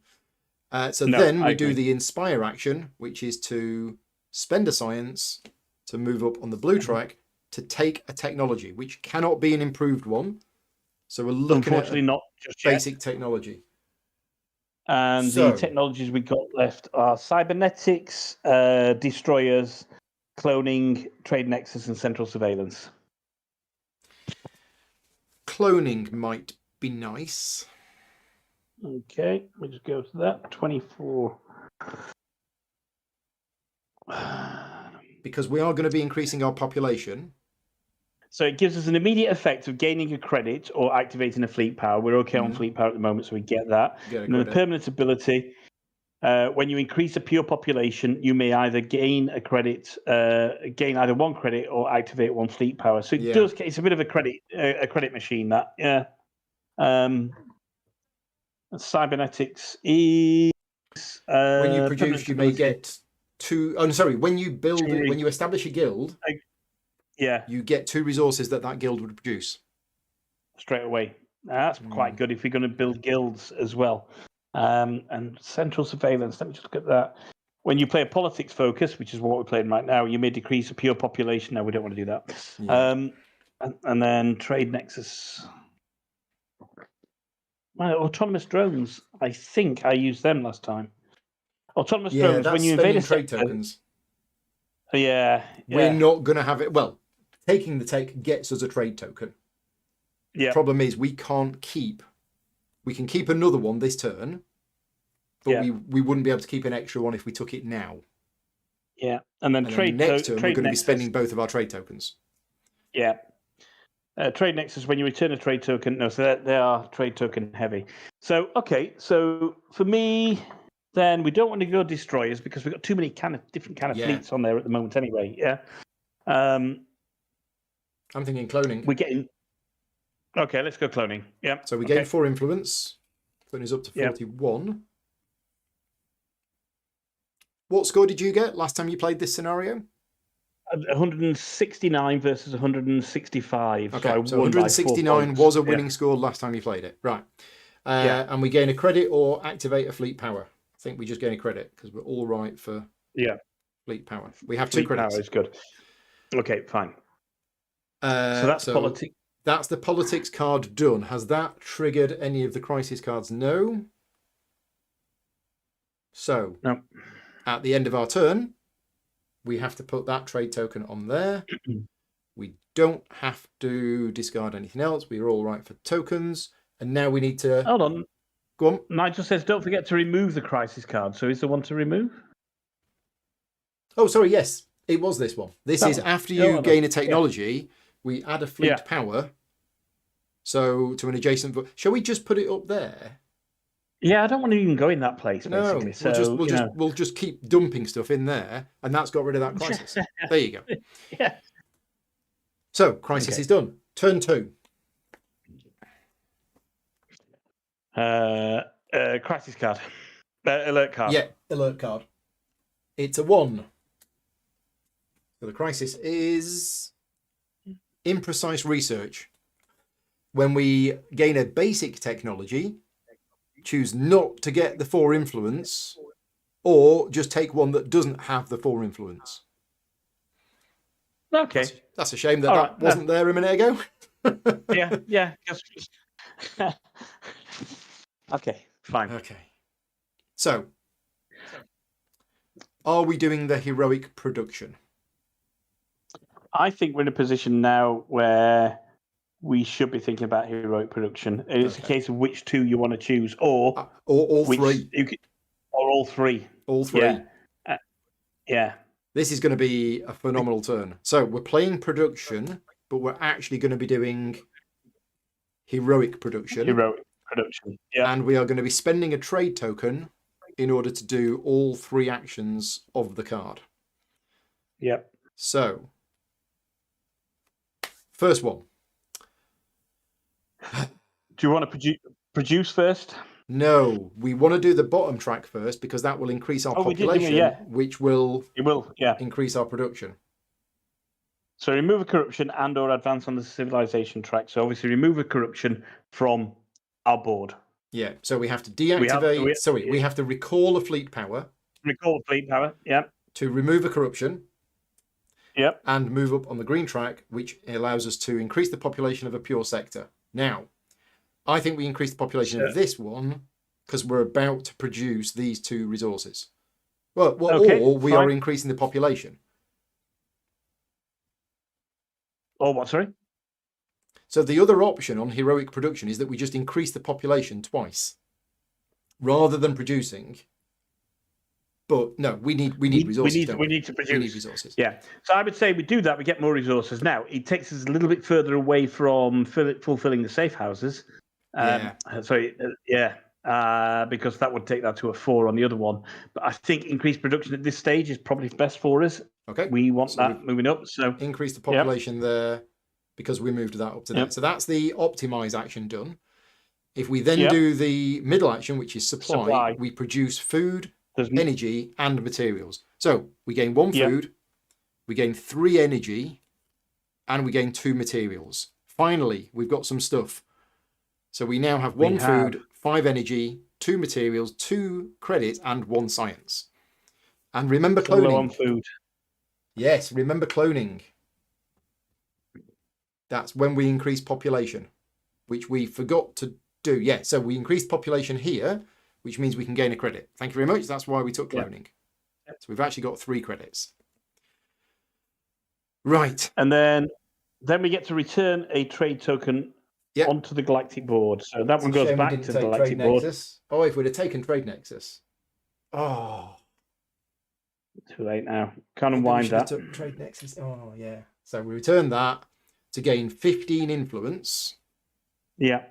Then we do the inspire action, which is to spend a science to move up on the blue track to take a technology, which cannot be an improved one. So we're looking at not just basic technology. And the technologies we got left are cybernetics, destroyers, cloning, trade nexus, and central surveillance. Cloning might be nice. Okay, we just go to that. 24. Because we are going to be increasing our population. So it gives us an immediate effect of gaining a credit or activating a fleet power. We're okay on fleet power at the moment, so we get that. And then the permanent ability, when you increase a pure population, you may either gain a credit, gain either 1 credit or activate 1 fleet power. So it does. It's a bit of a credit machine. That cybernetics is when you produce, you may get 2. Oh, sorry. When you build, when you establish a guild. You get 2 resources that guild would produce. Straight away. That's quite good if you're going to build guilds as well. And central surveillance, let me just look at that. When you play a politics focus, which is what we're playing right now, you may decrease a pure population. No, we don't want to do that. Yeah. And then trade nexus. Autonomous drones, I think I used them last time. Autonomous drones, when you invade a trade tokens. Yeah. We're not going to have it. Well, taking the tech gets us a trade token. Yeah. The problem is we can't keep. We can keep another one this turn, but we wouldn't be able to keep an extra one if we took it now. Yeah, and then next turn we're going to be spending both of our trade tokens. Yeah. Trade nexus, when you return a trade token, so they are trade token heavy. So, okay, so for me, then we don't want to go destroyers because we've got too many different fleets on there at the moment anyway. Yeah. I'm thinking cloning. We're getting... Okay, let's go cloning. Yeah. So we gain 4 influence. Putting us up to 41. What score did you get last time you played this scenario? 169 versus 165. Okay, so 169 was a winning score last time you played it. Right. And we gain a credit or activate a fleet power. I think we just gain a credit because we're all right for fleet power. We have 2 credits. Power is good. Okay, fine. So that's politics. That's the politics card done. Has that triggered any of the crisis cards? No. So No. at the end of our turn, we have to put that trade token on there. We don't have to discard anything else. We're all right for tokens. And now we need to... Hold on. Go on. Nigel says, don't forget to remove the crisis card. So is there one to remove? Oh, sorry, yes. It was this one. This is after you gain a technology, we add a fleet power. So to an adjacent... Shall we just put it up there? Yeah, I don't want to even go in that place, basically. So we'll just keep dumping stuff in there, and that's got rid of that crisis. There you go. Yeah. So, crisis is done. Turn 2. Crisis card. Alert card. Yeah, alert card. It's a 1. So the crisis is imprecise research. When we gain a basic technology, choose not to get the 4 influence, or just take one that doesn't have the 4 influence. Okay. That's a shame that wasn't there a minute ago. Yeah. Okay, fine. Okay. So, are we doing the heroic production? I think we're in a position now where we should be thinking about heroic production. It's a case of which 2 you want to choose, or all 3. Or all 3. All 3. Yeah. This is going to be a phenomenal turn. So we're playing production, but we're actually going to be doing heroic production. Yeah. And we are going to be spending a trade token in order to do all 3 actions of the card. Yep. So, first one. Do you want to produce first? No, we want to do the bottom track first because that will increase our population, which will increase our production. So remove a corruption and or advance on the civilization track. So obviously remove a corruption from our board. Yeah, so we have to deactivate... we have to recall a fleet power. Recall fleet power, yeah. To remove a corruption. Yep. And move up on the green track, which allows us to increase the population of a pure sector. Now, I think we increase the population of this one because we're about to produce these 2 resources. Or we are increasing the population. Or what, sorry? So the other option on heroic production is that we just increase the population twice rather than producing. But no, we need resources. We need to produce. We need resources. Yeah. So I would say we do that, we get more resources. Now, it takes us a little bit further away from fulfilling the safe houses. Because that would take that to a 4 on the other one. But I think increased production at this stage is probably best for us. Okay. We want that moving up. So increase the population there because we moved that up to that. So that's the optimize action done. If we then do the middle action, which is supply, we produce food, energy, and materials. So we gain 1 food, we gain 3 energy, and we gain 2 materials. Finally, we've got some stuff. So we now have 1 food, 5 energy, 2 materials, 2 credits, and 1 science. And remember cloning. Low on food. Yes, remember cloning. That's when we increase population, which we forgot to do. Yeah, so we increased population here, which means we can gain a credit. Thank you very much. That's why we took cloning. So we've actually got 3 credits. Right. And then we get to return a trade token onto the galactic board. So that one goes back to the galactic board. Nexus. Oh, if we'd have taken Trade Nexus. Oh. Too late now. Can't unwind that. Took Trade Nexus. Oh, yeah. So we return that to gain 15 influence. Yeah.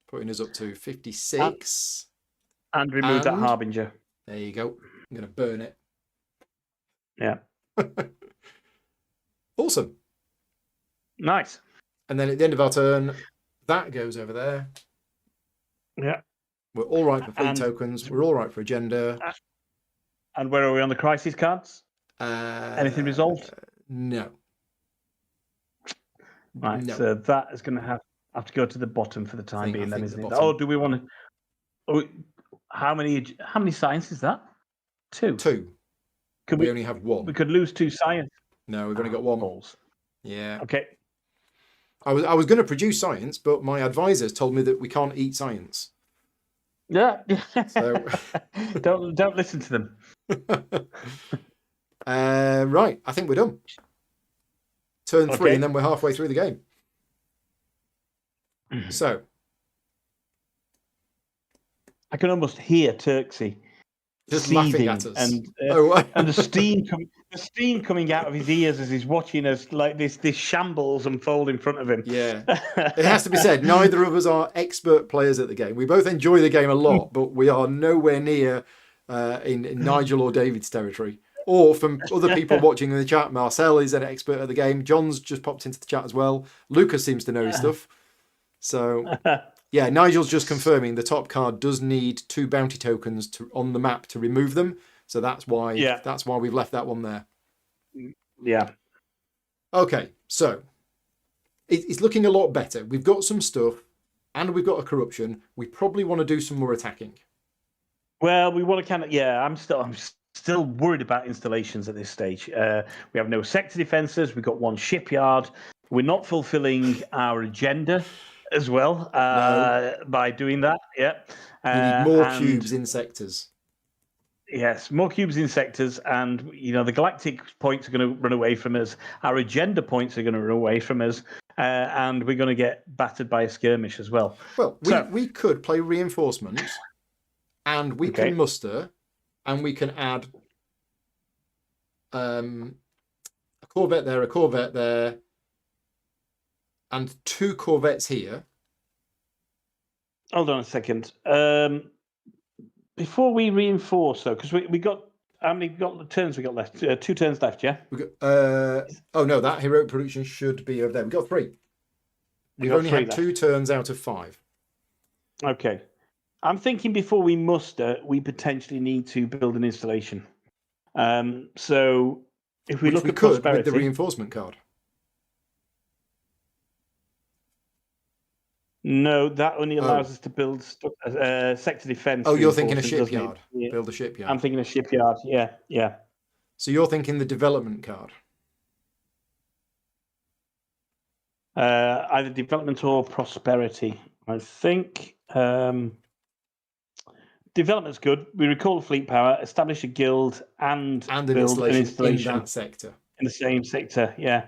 Putting us up to 56. And remove that Harbinger. There you go. I'm going to burn it. Yeah. Awesome. Nice. And then at the end of our turn, that goes over there. Yeah. We're all right for fleet tokens. We're all right for agenda. And where are we on the crisis cards? Anything resolved? No. Right. No. So that is going to have to go to the bottom for the time being, then, isn't it? Oh, do we want to? Oh, how many science is that? 2. 2. We only have 1. We could lose 2 science. No, we've only got 1. Balls. Yeah. Okay. I was going to produce science, but my advisors told me that we can't eat science. So we've actually got 3 credits. Okay. Thank you very much. That's why we took cloning. So Yeah. So, don't listen to them. right, I think we're done. Turn 3, Okay. and then we're halfway through the game. So, I can almost hear Turksy just seething, laughing at us. and the steam coming out of his ears as he's watching us like this shambles unfold in front of him. Yeah. It has to be said, neither of us are expert players at the game. We both enjoy the game a lot, but we are nowhere near in Nigel or David's territory. Or from other people watching in the chat, Marcel is an expert at the game. John's just popped into the chat as well. Lucas seems to know his stuff. So, yeah, Nigel's just confirming the top card does need 2 bounty tokens on the map to remove them. So that's why we've left that one there. Yeah. Okay, so it's looking a lot better. We've got some stuff, and we've got a corruption. We probably want to do some more attacking. Well, we want to kind of I'm still worried about installations at this stage. We have no sector defenses. We've got 1 shipyard. We're not fulfilling our agenda as well by doing that. Yeah, we need more cubes in sectors. Yes, more cubes in sectors, and the galactic points are going to run away from us. Our agenda points are going to run away from us, and we're going to get battered by a skirmish as well. Well, we could play reinforcement, and we can muster, and we can add a corvette there, and 2 corvettes here. Hold on a second. Before we reinforce, though, because we got how many turns we got left? 2 turns left, yeah. We got. Oh no, that heroic production should be over there. We got 3. We've only had 2 turns out of 5. Okay, I'm thinking before we muster, we potentially need to build an installation. So if we look at prosperity, with the reinforcement card. No, that only allows us to build sector defense. Oh, you're thinking a shipyard. Build a shipyard. I'm thinking a shipyard. Yeah. So you're thinking the development card. Either development or prosperity. I think development's good. We recall fleet power, establish a guild, and build an installation in that sector. In the same sector, yeah.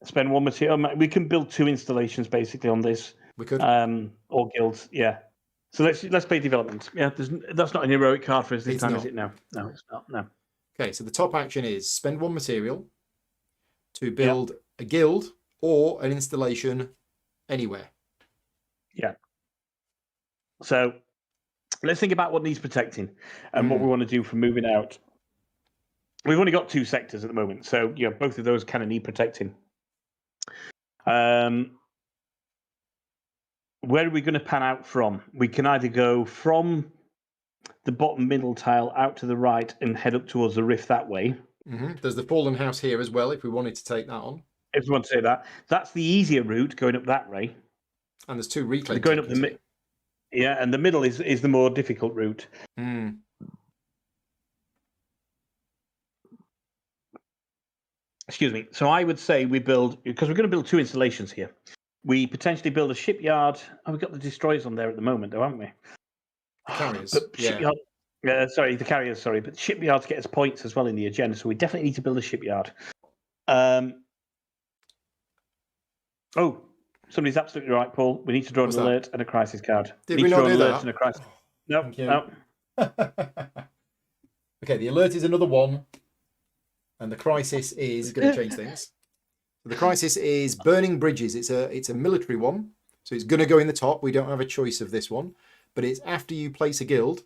Spend 1 material. We can build 2 installations basically on this. We could. Or guilds, yeah. So let's play development. Yeah, that's not an heroic card for us this time, is it? No, it's not. No. Okay, so the top action is spend 1 material to build a guild or an installation anywhere. Yeah. So let's think about what needs protecting and what we want to do for moving out. We've only got 2 sectors at the moment, so both of those kind of need protecting. Where are we going to pan out from? We can either go from the bottom middle tile out to the right and head up towards the rift that way. There's the fallen house here as well, if we wanted to take that on. If we want to say that. That's the easier route, going up that way. And there's 2 reclaim going up and the middle is the more difficult route. Excuse me. So I would say we build, because we're going to build 2 installations here. We potentially build a shipyard. Oh, we've got the destroyers on there at the moment, though, haven't we? The carriers. The carriers, sorry. But shipyards get us points as well in the agenda, so we definitely need to build a shipyard. Somebody's absolutely right, Paul. We need to draw an alert and a crisis card. Did we not do that? And a crisis. No. Okay, the alert is another 1. And the crisis is going to change things. The crisis is burning bridges. It's a military one, so it's going to go in the top. We don't have a choice of this one, but it's after you place a guild.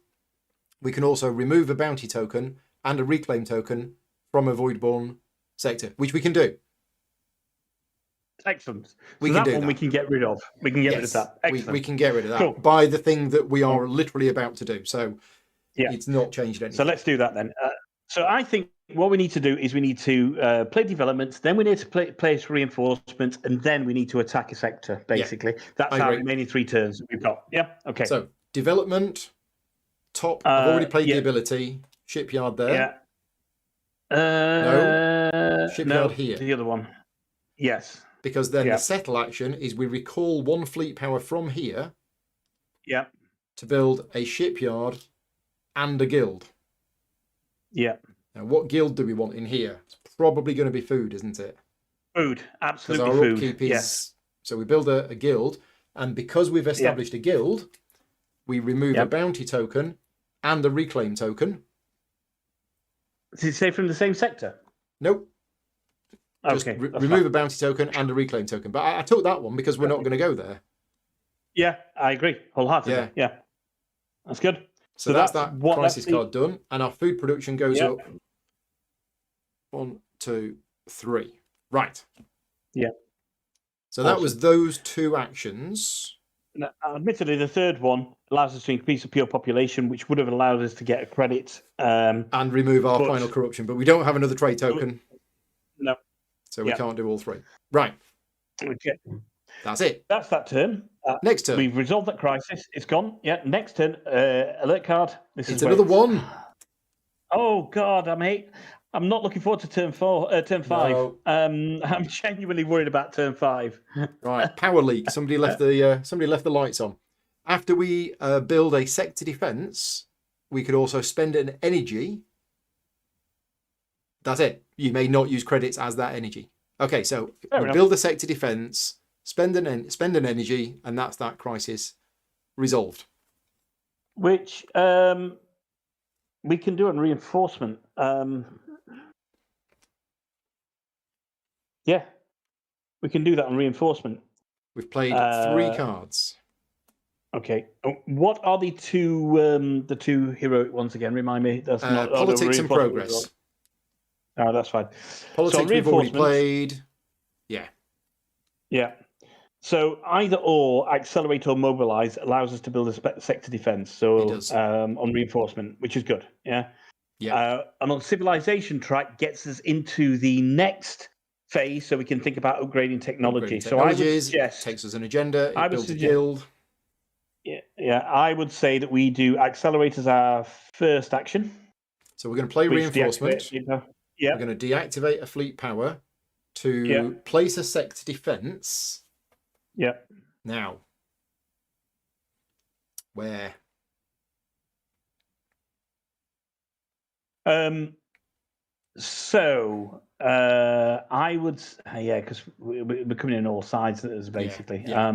We can also remove a bounty token and a reclaim token from a Voidborn sector, which we can do. Excellent. We can get rid of. We can get rid of that. Excellent. We can get rid of that by the thing that we are literally about to do. So it's not changed anything. So let's do that then. So I think what we need to do is we need to play development, then we need to place reinforcement, and then we need to attack a sector, basically. That's our remaining 3 turns that we've got. Yeah, okay. So development, top, I've already played the ability, shipyard there. No, shipyard here. The other one. Yes. Because then the settle action is we recall 1 fleet power from here. Yeah. to build a shipyard and a guild. Yeah. Now, what guild do we want in here? It's probably going to be food, isn't it? Food, absolutely Because our food. upkeep is... Yes. So we build a guild, and because we've established a guild, we remove a bounty token and a reclaim token. Does it say from the same sector? Nope. Just Okay. remove a bounty token and a reclaim token. But I took that one because we're not going to go there. Yeah, I agree wholeheartedly. Yeah. That's good. So that's that crisis card done, and our food production goes up 1, 2, 3. Right. Yeah. So that was those 2 actions. Now, admittedly, the third one allows us to increase the pure population, which would have allowed us to get a credit. And remove our final corruption, but we don't have another trade token. No. So we can't do all 3. Right. Okay. That's it. That's that turn. Next turn. We've resolved that crisis. It's gone. Yeah. Next turn. Alert card. It's another 1. Oh God, I'm not looking forward to turn 5. No. I'm genuinely worried about turn 5. Right. Power leak. Somebody left the lights on. After we build a sector defense, we could also spend an energy. That's it. You may not use credits as that energy. Okay, so we build a sector defense, spend an energy, and that's that crisis resolved. Which we can do on reinforcement. Yeah, we can do that on reinforcement. We've played 3 cards. Okay. What are the two heroic ones again? Remind me. That's not politics and progress. Oh, that's fine. Politics we've already played. Yeah. Yeah. So either or, accelerate or mobilize allows us to build a sector defense. So on reinforcement, which is good. Yeah. Yeah. And on civilization track gets us into the next phase, so we can think about upgrading technology. So I would suggest takes us an agenda. It builds a guild. Yeah. I would say that we do accelerate as our first action. So we're going to play reinforcement. Yeah. We're going to deactivate a fleet power to place a sector defense. Yeah. Now, where? So I would, because we're coming in all sides basically. Yeah.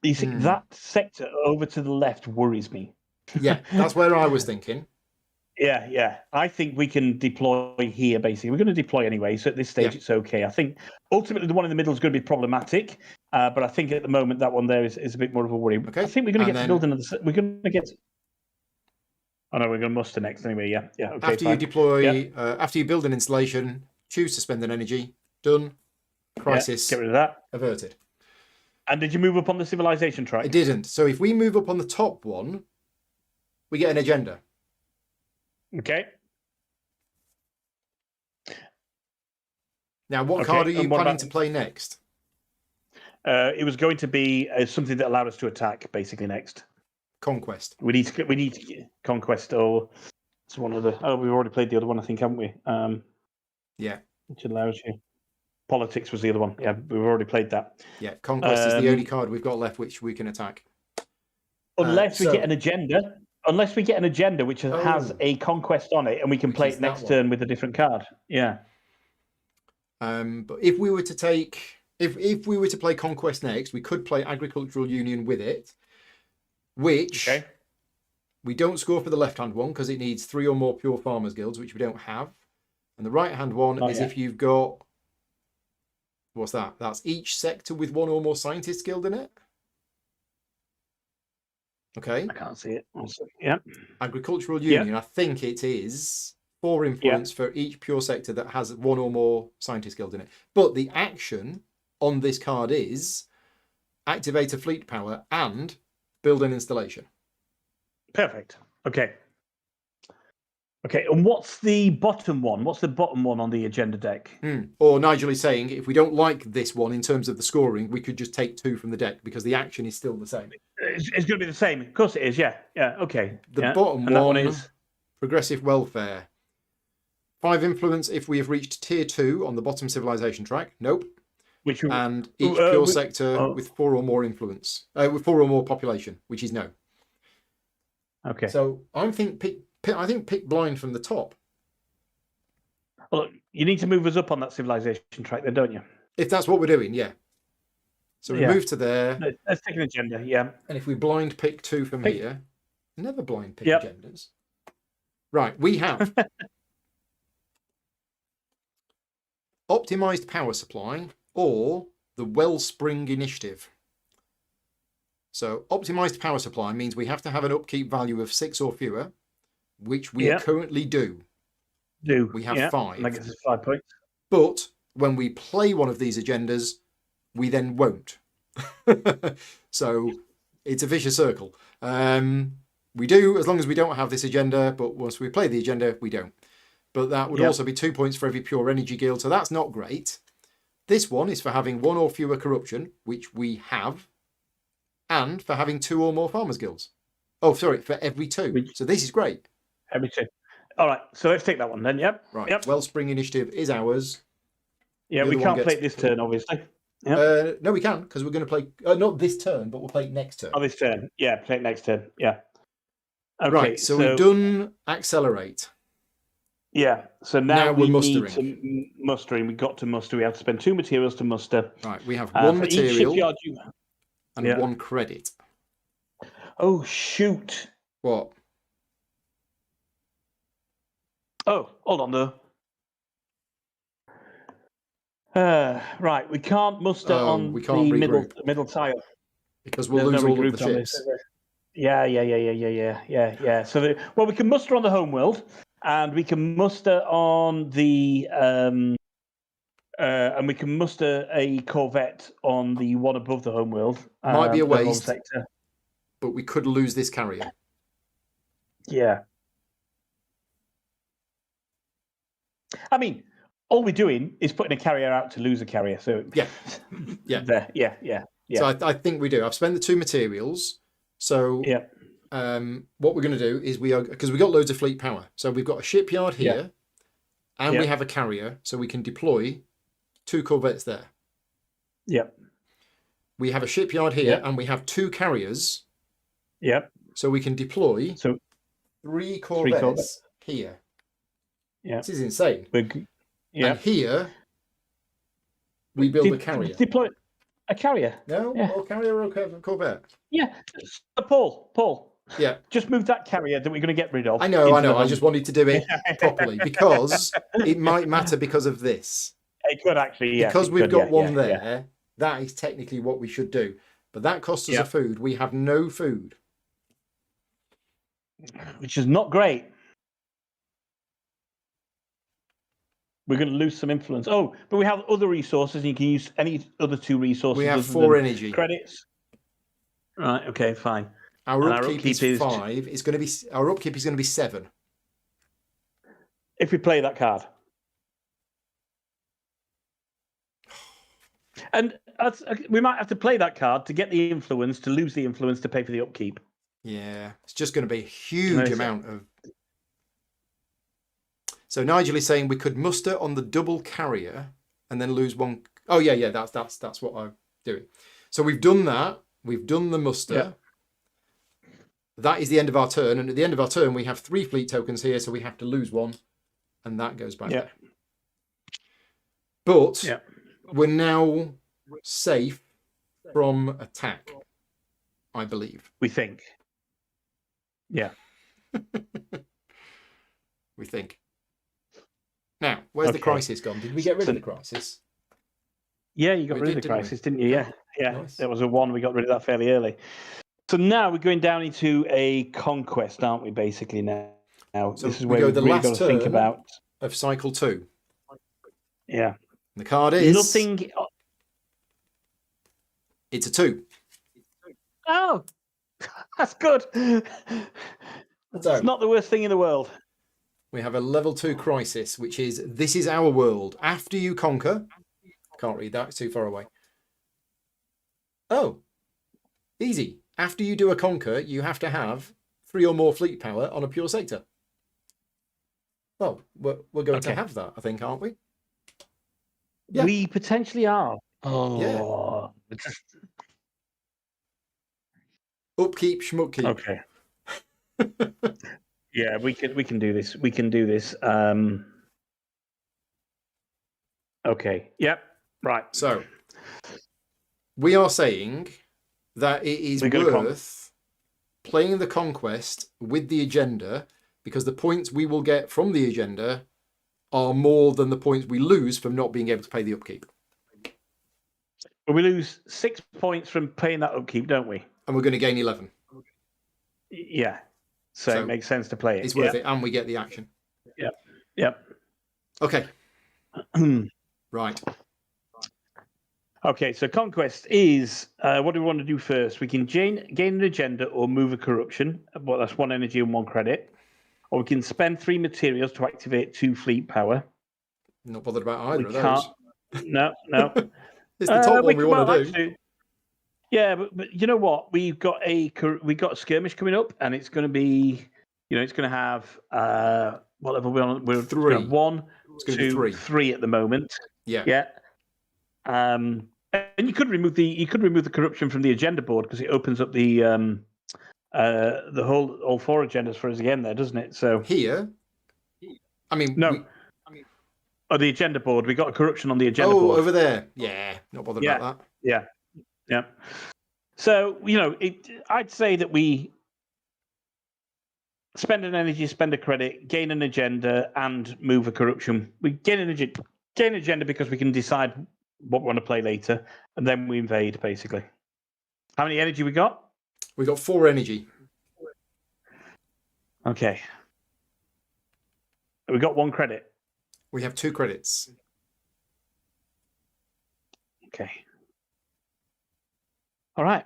You see, that sector over to the left worries me. Yeah, that's where I was thinking. Yeah. I think we can deploy here, basically. We're going to deploy anyway, so at this stage it's okay. I think ultimately the one in the middle is going to be problematic, but I think at the moment that one there is a bit more of a worry. Okay. I think we're going to get to build another... We're going to get... Oh, no, we're going to muster next anyway, yeah. Okay, after you deploy, after you build an installation, choose to spend an energy. Done. Crisis. Get rid of that. Averted. And did you move up on the civilization track? I didn't. So if we move up on the top one, we get an agenda. Okay. Now, what card are you planning to play next? It was going to be something that allowed us to attack, basically, next. Conquest. We need to get Conquest, or it's one of the... Oh, we've already played the other one, I think, haven't we? Yeah. Which allows you... Politics was the other one. Yeah, we've already played that. Yeah, Conquest is the only card we've got left which we can attack. Unless we get an agenda. Unless we get an agenda which has a Conquest on it, and we can play it next turn with a different card. Yeah. But if we were to take... If we were to play Conquest next, we could play Agricultural Union with it, which we don't score for the left-hand one because it needs 3 or more pure farmers guilds, which we don't have. And the right-hand one is if you've got... What's that? That's each sector with 1 or more scientist guild in it. Okay. I can't see it. Yeah. Agricultural Union, I think it is 4 influence for each pure sector that has 1 or more scientist guild in it. But the action on this card is activate a fleet power and build an installation. Perfect. Okay. Okay, and what's the bottom one? What's the bottom one on the agenda deck? Or Nigel is saying, if we don't like this one in terms of the scoring, we could just take 2 from the deck because the action is still the same. It's going to be the same. Of course it is, yeah. Yeah, okay. The bottom one is progressive welfare. 5 influence if we have reached tier 2 on the bottom civilization track. Nope. and each pure sector with 4 or more influence, with 4 or more population, which is no. Okay. So I think pick blind from the top. Well, you need to move us up on that civilization track, then, don't you? If that's what we're doing, yeah. So we move to there. Let's take an agenda, yeah. And if we blind pick 2 from here, never blind pick agendas. Right, we have optimized power supply or the Wellspring Initiative. So optimized power supply means we have to have an upkeep value of 6 or fewer, which we currently do. We have 5. That gives us 5 points. But when we play one of these agendas, we then won't. So it's a vicious circle. We do as long as we don't have this agenda, but once we play the agenda, we don't. But that would also be 2 points for every pure energy guild, so that's not great. This one is for having 1 or fewer corruption, which we have, and for having 2 or more farmers guilds. Oh, sorry, for every 2. So this is great. Every 2. All right, so let's take that one then. Yep. Right. Yep. Wellspring Initiative is ours. Yeah, we can't play it this turn, obviously. Yep. No, we can, because we're going to play not this turn, but we'll play it next turn. Oh, this turn. Yeah, play it next turn. Yeah. Okay, right. So we've done accelerate. Yeah. So now we're we mustering. need to mustering. We got to muster. We have to spend 2 materials to muster. Right. We have 1 material and 1 credit. Oh shoot! What? Oh, hold on though. Right, we can't muster on the middle tile because we'll lose all of the ships. Yeah. So, we can muster on the homeworld, and we can muster on the and we can muster a corvette on the one above the homeworld. Might be a waste, but we could lose this carrier. Yeah. I mean, all we're doing is putting a carrier out to lose a carrier. So yeah. Yeah. So I think we do. I've spent the 2 materials. So what we're going to do is because we got loads of fleet power. So we've got a shipyard here, and we have a carrier, so we can deploy 2 corvettes there. Yep. We have a shipyard here, and we have 2 carriers. Yep. So we can deploy 3 corvettes here. Yeah. This is insane. And here we build a carrier. Deploy a carrier? No? Or carrier or corvette? Yeah. Paul. Yeah. Just move that carrier that we're going to get rid of. I know. I just wanted to do it properly because it might matter because of this. It could actually, Because we've got one there, that is technically what we should do. But that costs us a food. We have no food. Which is not great. We're going to lose some influence. Oh, but we have other resources, and you can use any other 2 resources. We have 4 energy credits. Right. Okay. Fine. Our upkeep is 5. It's going to be our upkeep is going to be 7. If we play that card. And we might have to play that card to get the influence, to lose the influence, to pay for the upkeep. Yeah, it's just going to be a huge amount of. So Nigel is saying we could muster on the double carrier and then lose 1. Oh yeah. That's what I'm doing. So we've done that. We've done the muster. Yeah. That is the end of our turn, and at the end of our turn we have 3 fleet tokens here, so we have to lose 1, and that goes back there. But we're now safe from attack, I believe. We think. Yeah. We think. Now, where's the crisis gone? Did we get rid of the crisis? Yeah, you got rid of the crisis, didn't you? Yeah. Nice. There was a 1. We got rid of that fairly early. So now we're going down into a conquest, aren't we? Basically now. So this is where we really got to think about of cycle 2. Yeah. The card is nothing. It's a 2. Oh, that's good. It's not the worst thing in the world. We have a level 2 crisis, which is this is our world. After you conquer, can't read that; it's too far away. Oh, easy. After you do a conquer, you have to have 3 or more fleet power on a pure sector. Well, we're going to have that, I think, aren't we? Yeah. We potentially are. Oh, Upkeep, schmuckkeep. okay. Yeah, we can do this. We can do this. Okay. Yep. Right. So we are saying that it is We're gonna worth playing the conquest with the agenda because the points we will get from the agenda are more than the points we lose from not being able to pay the upkeep. Well, we lose 6 points from paying that upkeep, don't we? And we're going to gain 11. Yeah. So it makes sense to play it. It's worth it, and we get the action. Yep. Yep. Okay. Right. Okay, so conquest is what do we want to do first? We can gain an agenda or move a corruption. Well, that's 1 energy and 1 credit. Or we can spend 3 materials to activate 2 fleet power. Not bothered about either of those. No. It's the top one we want to do. Actually, yeah, but you know what? We've got a skirmish coming up, and it's going to be, it's going to have what level we're on? We're 3. 1, 2, 3 at the moment. Yeah. And you could remove the corruption from the agenda board because it opens up the all 4 agendas for us again there, doesn't it? So here, I mean, no. The agenda board. We got a corruption on the agenda board. Oh, over there. Yeah, not bothered about that. Yeah. So, I'd say that we spend an energy, spend a credit, gain an agenda, and move a corruption. We gain an agenda because we can decide what we want to play later, and then we invade, basically. How many energy we got? We got 4 energy. Okay. We got 1 credit. We have 2 credits. Okay. All right.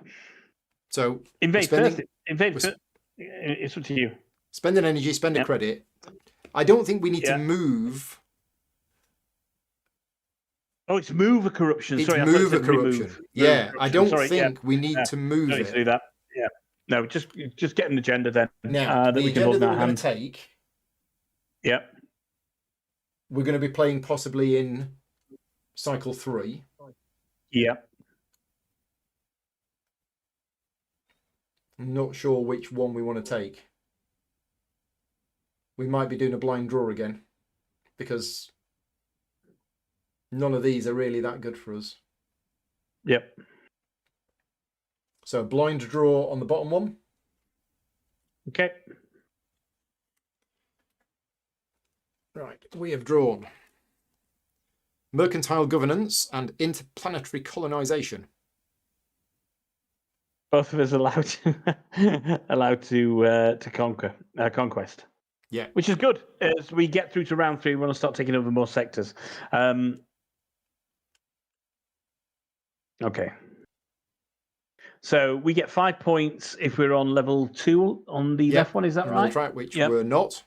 So invade first. Invade first. It's up to you. Spend an energy, spend a credit. I don't think we need to move. Oh, it's move a corruption. It's Sorry, move a corruption. I don't think we need to move it. To do that. Yeah. No, just get an agenda then. Now, the agenda that we're going to take. Yep. We're going to be playing possibly in cycle 3. Yep. I'm not sure which one we want to take. We might be doing a blind draw again because none of these are really that good for us. Yep. So blind draw on the bottom one. Okay. Right, we have drawn mercantile governance and interplanetary colonization. Both of us allowed to conquer conquest. Yeah, which is good. As we get through to round 3, we want to start taking over more sectors. Okay. So we get 5 points if we're on level 2 on the left one. Is that right? Track, which we're not.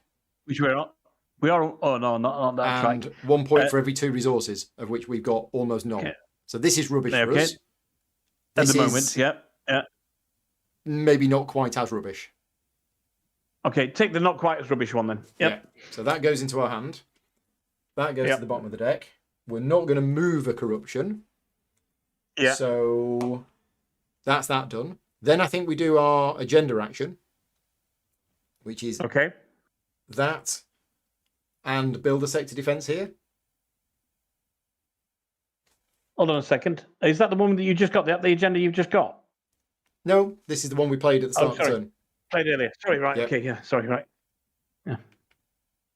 Which we're not. We are. Oh no, not on that track. And 1 point for every 2 resources, of which we've got almost none. Okay. So this is rubbish for us. At the moment, yeah. Maybe not quite as rubbish. Okay, take the not quite as rubbish one then. Yep. Yeah. So that goes into our hand. That goes to the bottom of the deck. We're not going to move a corruption. Yeah. So that's that done. Then I think we do our agenda action, which is that and build a sector defense here. Hold on a second. Is that the one that you just got? The agenda you've just got? No, this is the one we played at the start of the turn. Played earlier. Sorry, right. Yep. Okay, yeah. Sorry, right. Yeah.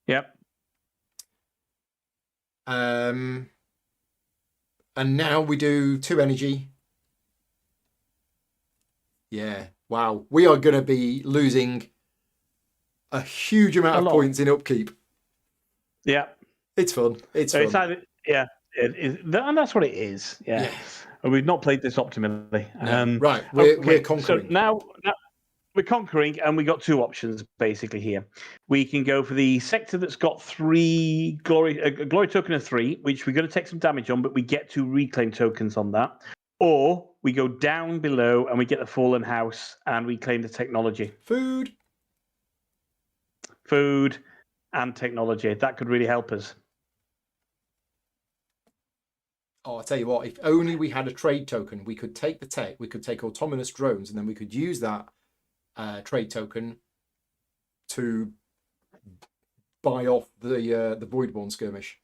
Yep. And now we do 2 energy. Yeah. Wow. We are going to be losing a huge amount of points in upkeep. Yeah. It's fun. It's fun. And that's what it is. Yeah. And we've not played this optimally. No. Right. We're conquering. So now we're conquering, and we got 2 options basically here. We can go for the sector that's got 3 glory, a glory token of 3, which we're going to take some damage on, but we get 2 reclaim tokens on that. Or we go down below and we get the fallen house and we claim the technology. Food and technology. That could really help us. Oh, I'll tell you what, if only we had a trade token, we could take the tech, we could take autonomous drones, and then we could use that trade token to buy off the Voidborn skirmish.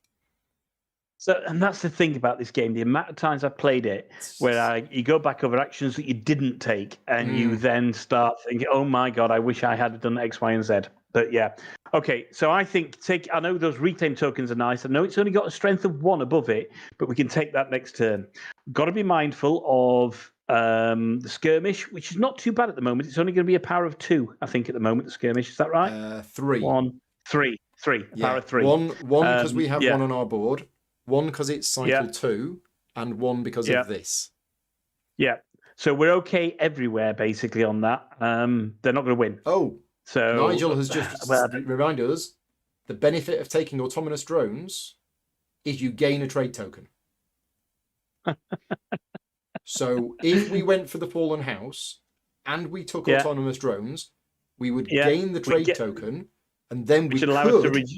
So, and that's the thing about this game. The amount of times I've played it, where you go back over actions that you didn't take, and you then start thinking, "Oh my god, I wish I had done X, Y, and Z." But yeah, okay. So I think I know those reclaim tokens are nice. I know it's only got a strength of 1 above it, but we can take that next turn. Got to be mindful of the skirmish, which is not too bad at the moment. It's only going to be a power of 2, I think, at the moment. The skirmish, is that right? 3. 1, 3, 3. A power of 3. One because we have 1 on our board. 1 because it's cycle 2, and 1 because of this. Yeah. So we're okay everywhere, basically, on that. They're not going to win. Oh, so Nigel has just reminded us, the benefit of taking autonomous drones is you gain a trade token. So if we went for the Fallen House and we took autonomous drones, we would gain the trade token, and then we could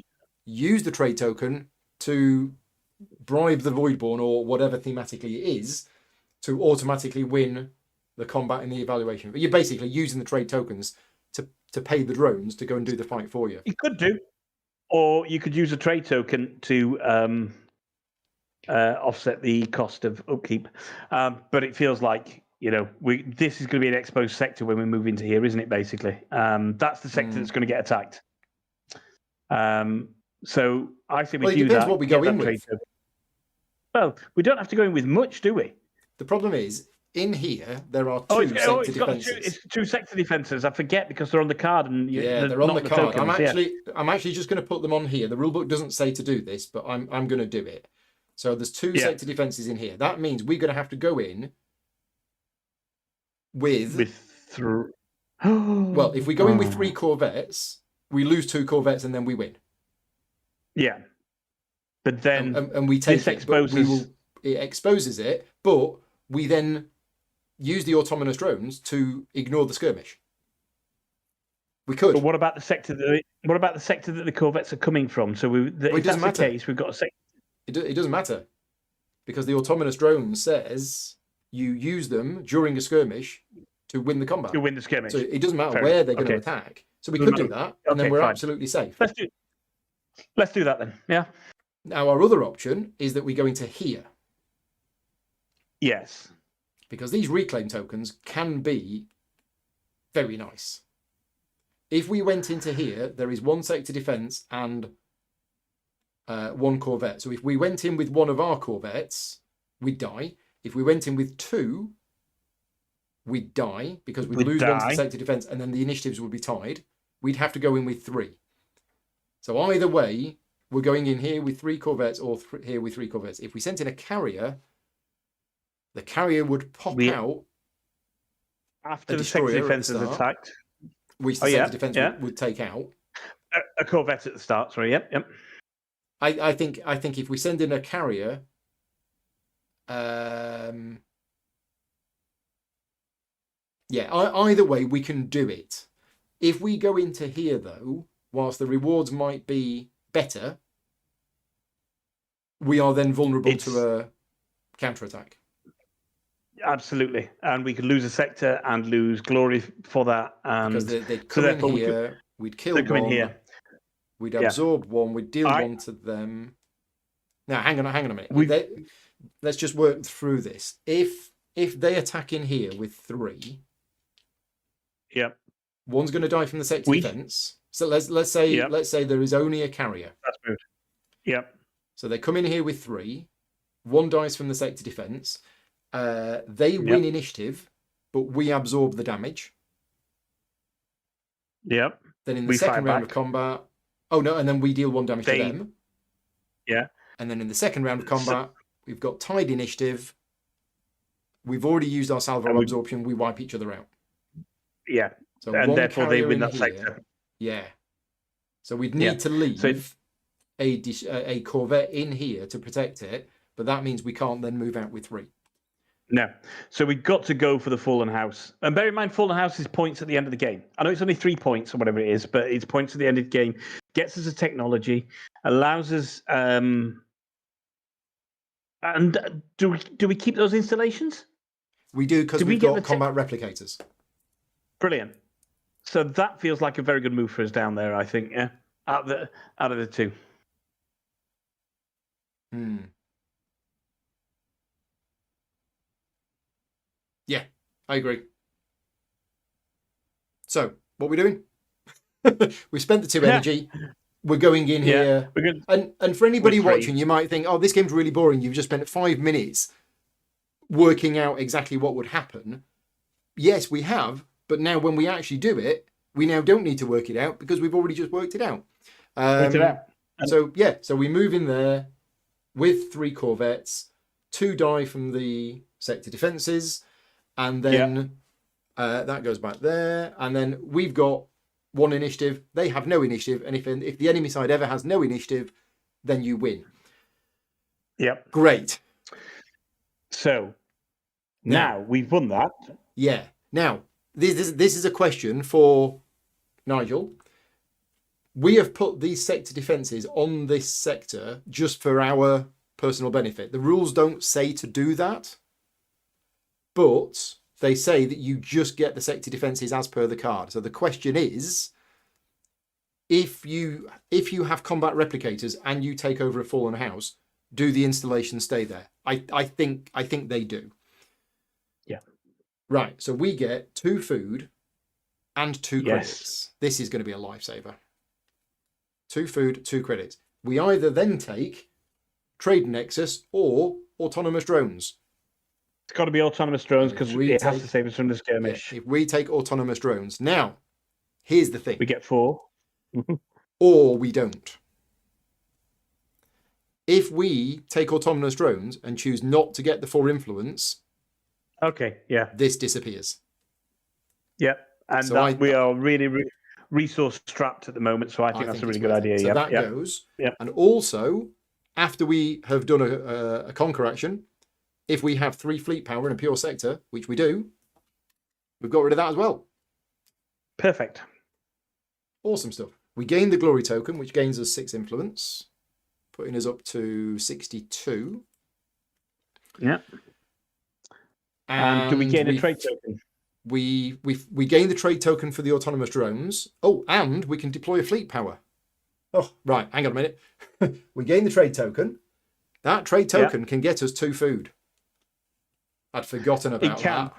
use the trade token to bribe the Voidborn or whatever thematically it is to automatically win the combat in the evaluation. But you're basically using the trade tokens to pay the drones to go and do the fight for you. You could do, or you could use a trade token to offset the cost of upkeep. But it feels like this is going to be an exposed sector when we move into here, isn't it? Basically, that's the sector that's going to get attacked. So I think we do depends that. What we go in with. Well, we don't have to go in with much, do we? The problem is, in here, there are 2 sector defenses. It's 2 sector defenses. I forget because they're on the card. And they're on the card. I'm actually just going to put them on here. The rulebook doesn't say to do this, but I'm going to do it. So there's 2 sector defenses in here. That means we're going to have to go in with 3. Well, if we go in with 3 corvettes, we lose 2 corvettes and then we win. Yeah. But then and we take it, it exposes it, but we then use the autonomous drones to ignore the skirmish. We could. But what about the sector that the corvettes are coming from? So if that's the case, we've got a sector. It doesn't matter, because the autonomous drone says you use them during a skirmish to win the combat. To win the skirmish. So it doesn't matter where they're going to attack. So we could do that, and then we're absolutely safe. Let's do that then. Yeah. Now, our other option is that we go into here. Yes. Because these reclaim tokens can be very nice. If we went into here, there is 1 sector defense and 1 corvette. So if we went in with 1 of our corvettes, we'd die. If we went in with 2, we'd die because we'd lose 1 to the sector defense, and then the initiatives would be tied. We'd have to go in with 3. So either way, we're going in here with 3 corvettes or here with 3 corvettes. If we sent in a carrier, the carrier would pop out after the sector defense is attacked, which the sector defense would take out. A corvette at the start. Sorry. Yep. I think if we send in a carrier, either way we can do it. If we go into here though, whilst the rewards might be better, we are then vulnerable to a counterattack. Absolutely, and we could lose a sector and lose glory for that. Because they'd come in here, we'd kill 1, we'd absorb 1, we'd deal 1 to them. Now, hang on a minute. Let's just work through this. If they attack in here with 3, 1's going to die from the sector defense. So let's say there is only a carrier. That's good. Yep. So they come in here with 3. 1 dies from the sector defense. They win initiative, but we absorb the damage. Yep. Then in the second round of combat, and then we deal 1 damage to them. Yeah. And then in the second round of combat, we've got tied initiative. We've already used our salvo absorption. We wipe each other out. Yeah. So and therefore they win that here, sector. Yeah. So we'd need to leave a corvette in here to protect it, but that means we can't then move out with 3. No. So we've got to go for the Fallen House. And bear in mind, Fallen House is points at the end of the game. I know it's only 3 points or whatever it is, but it's points at the end of the game. Gets us a technology, allows us And do we keep those installations? We do, because Did we we've get got the combat replicators. Brilliant. So that feels like a very good move for us down there, I think. Yeah, out of the two. Yeah, I agree. So, what are we doing? We spent the 2 energy. We're going in here. We're good. And for anybody With 3. watching, you might think, oh, this game's really boring. You've just spent 5 minutes working out exactly what would happen. Yes, we have. But now when we actually do it, we now don't need to work it out because we've already just worked it out. Worked it out. So we move in there with 3 corvettes, 2 die from the sector defences, and then that goes back there. And then we've got 1 initiative. They have no initiative. And if the enemy side ever has no initiative, then you win. Yep. Great. So now we've won that. Yeah. Now, this is a question for Nigel. We have put these sector defences on this sector just for our personal benefit. The rules don't say to do that, but they say that you just get the sector defences as per the card. So the question is, if you have combat replicators and you take over a fallen house, do the installations stay there? I think they do. Yeah. Right. So we get 2 food and 2 Yes. credits. This is going to be a lifesaver. 2 food, 2 credits. We either then take trade nexus or autonomous drones. It's got to be autonomous drones because it has to save us from the skirmish. Yeah, if we take autonomous drones. Now, here's the thing. We get 4. Or we don't. If we take autonomous drones and choose not to get the 4 influence, okay, yeah, this disappears. Yep, and we are really resource strapped at the moment, so I think that's a really good idea. So that goes. Yep. And also, after we have done a conquer action, if we have 3 fleet power in a pure sector, which we do, we've got rid of that as well. Perfect. Awesome stuff. We gain the glory token, which gains us 6 influence, putting us up to 62. Yeah. And do we gain a trade token? We gain the trade token for the autonomous drones. Oh, and we can deploy a fleet power. Oh, right. Hang on a minute. We gain the trade token. That trade token can get us 2 food. I'd forgotten about that.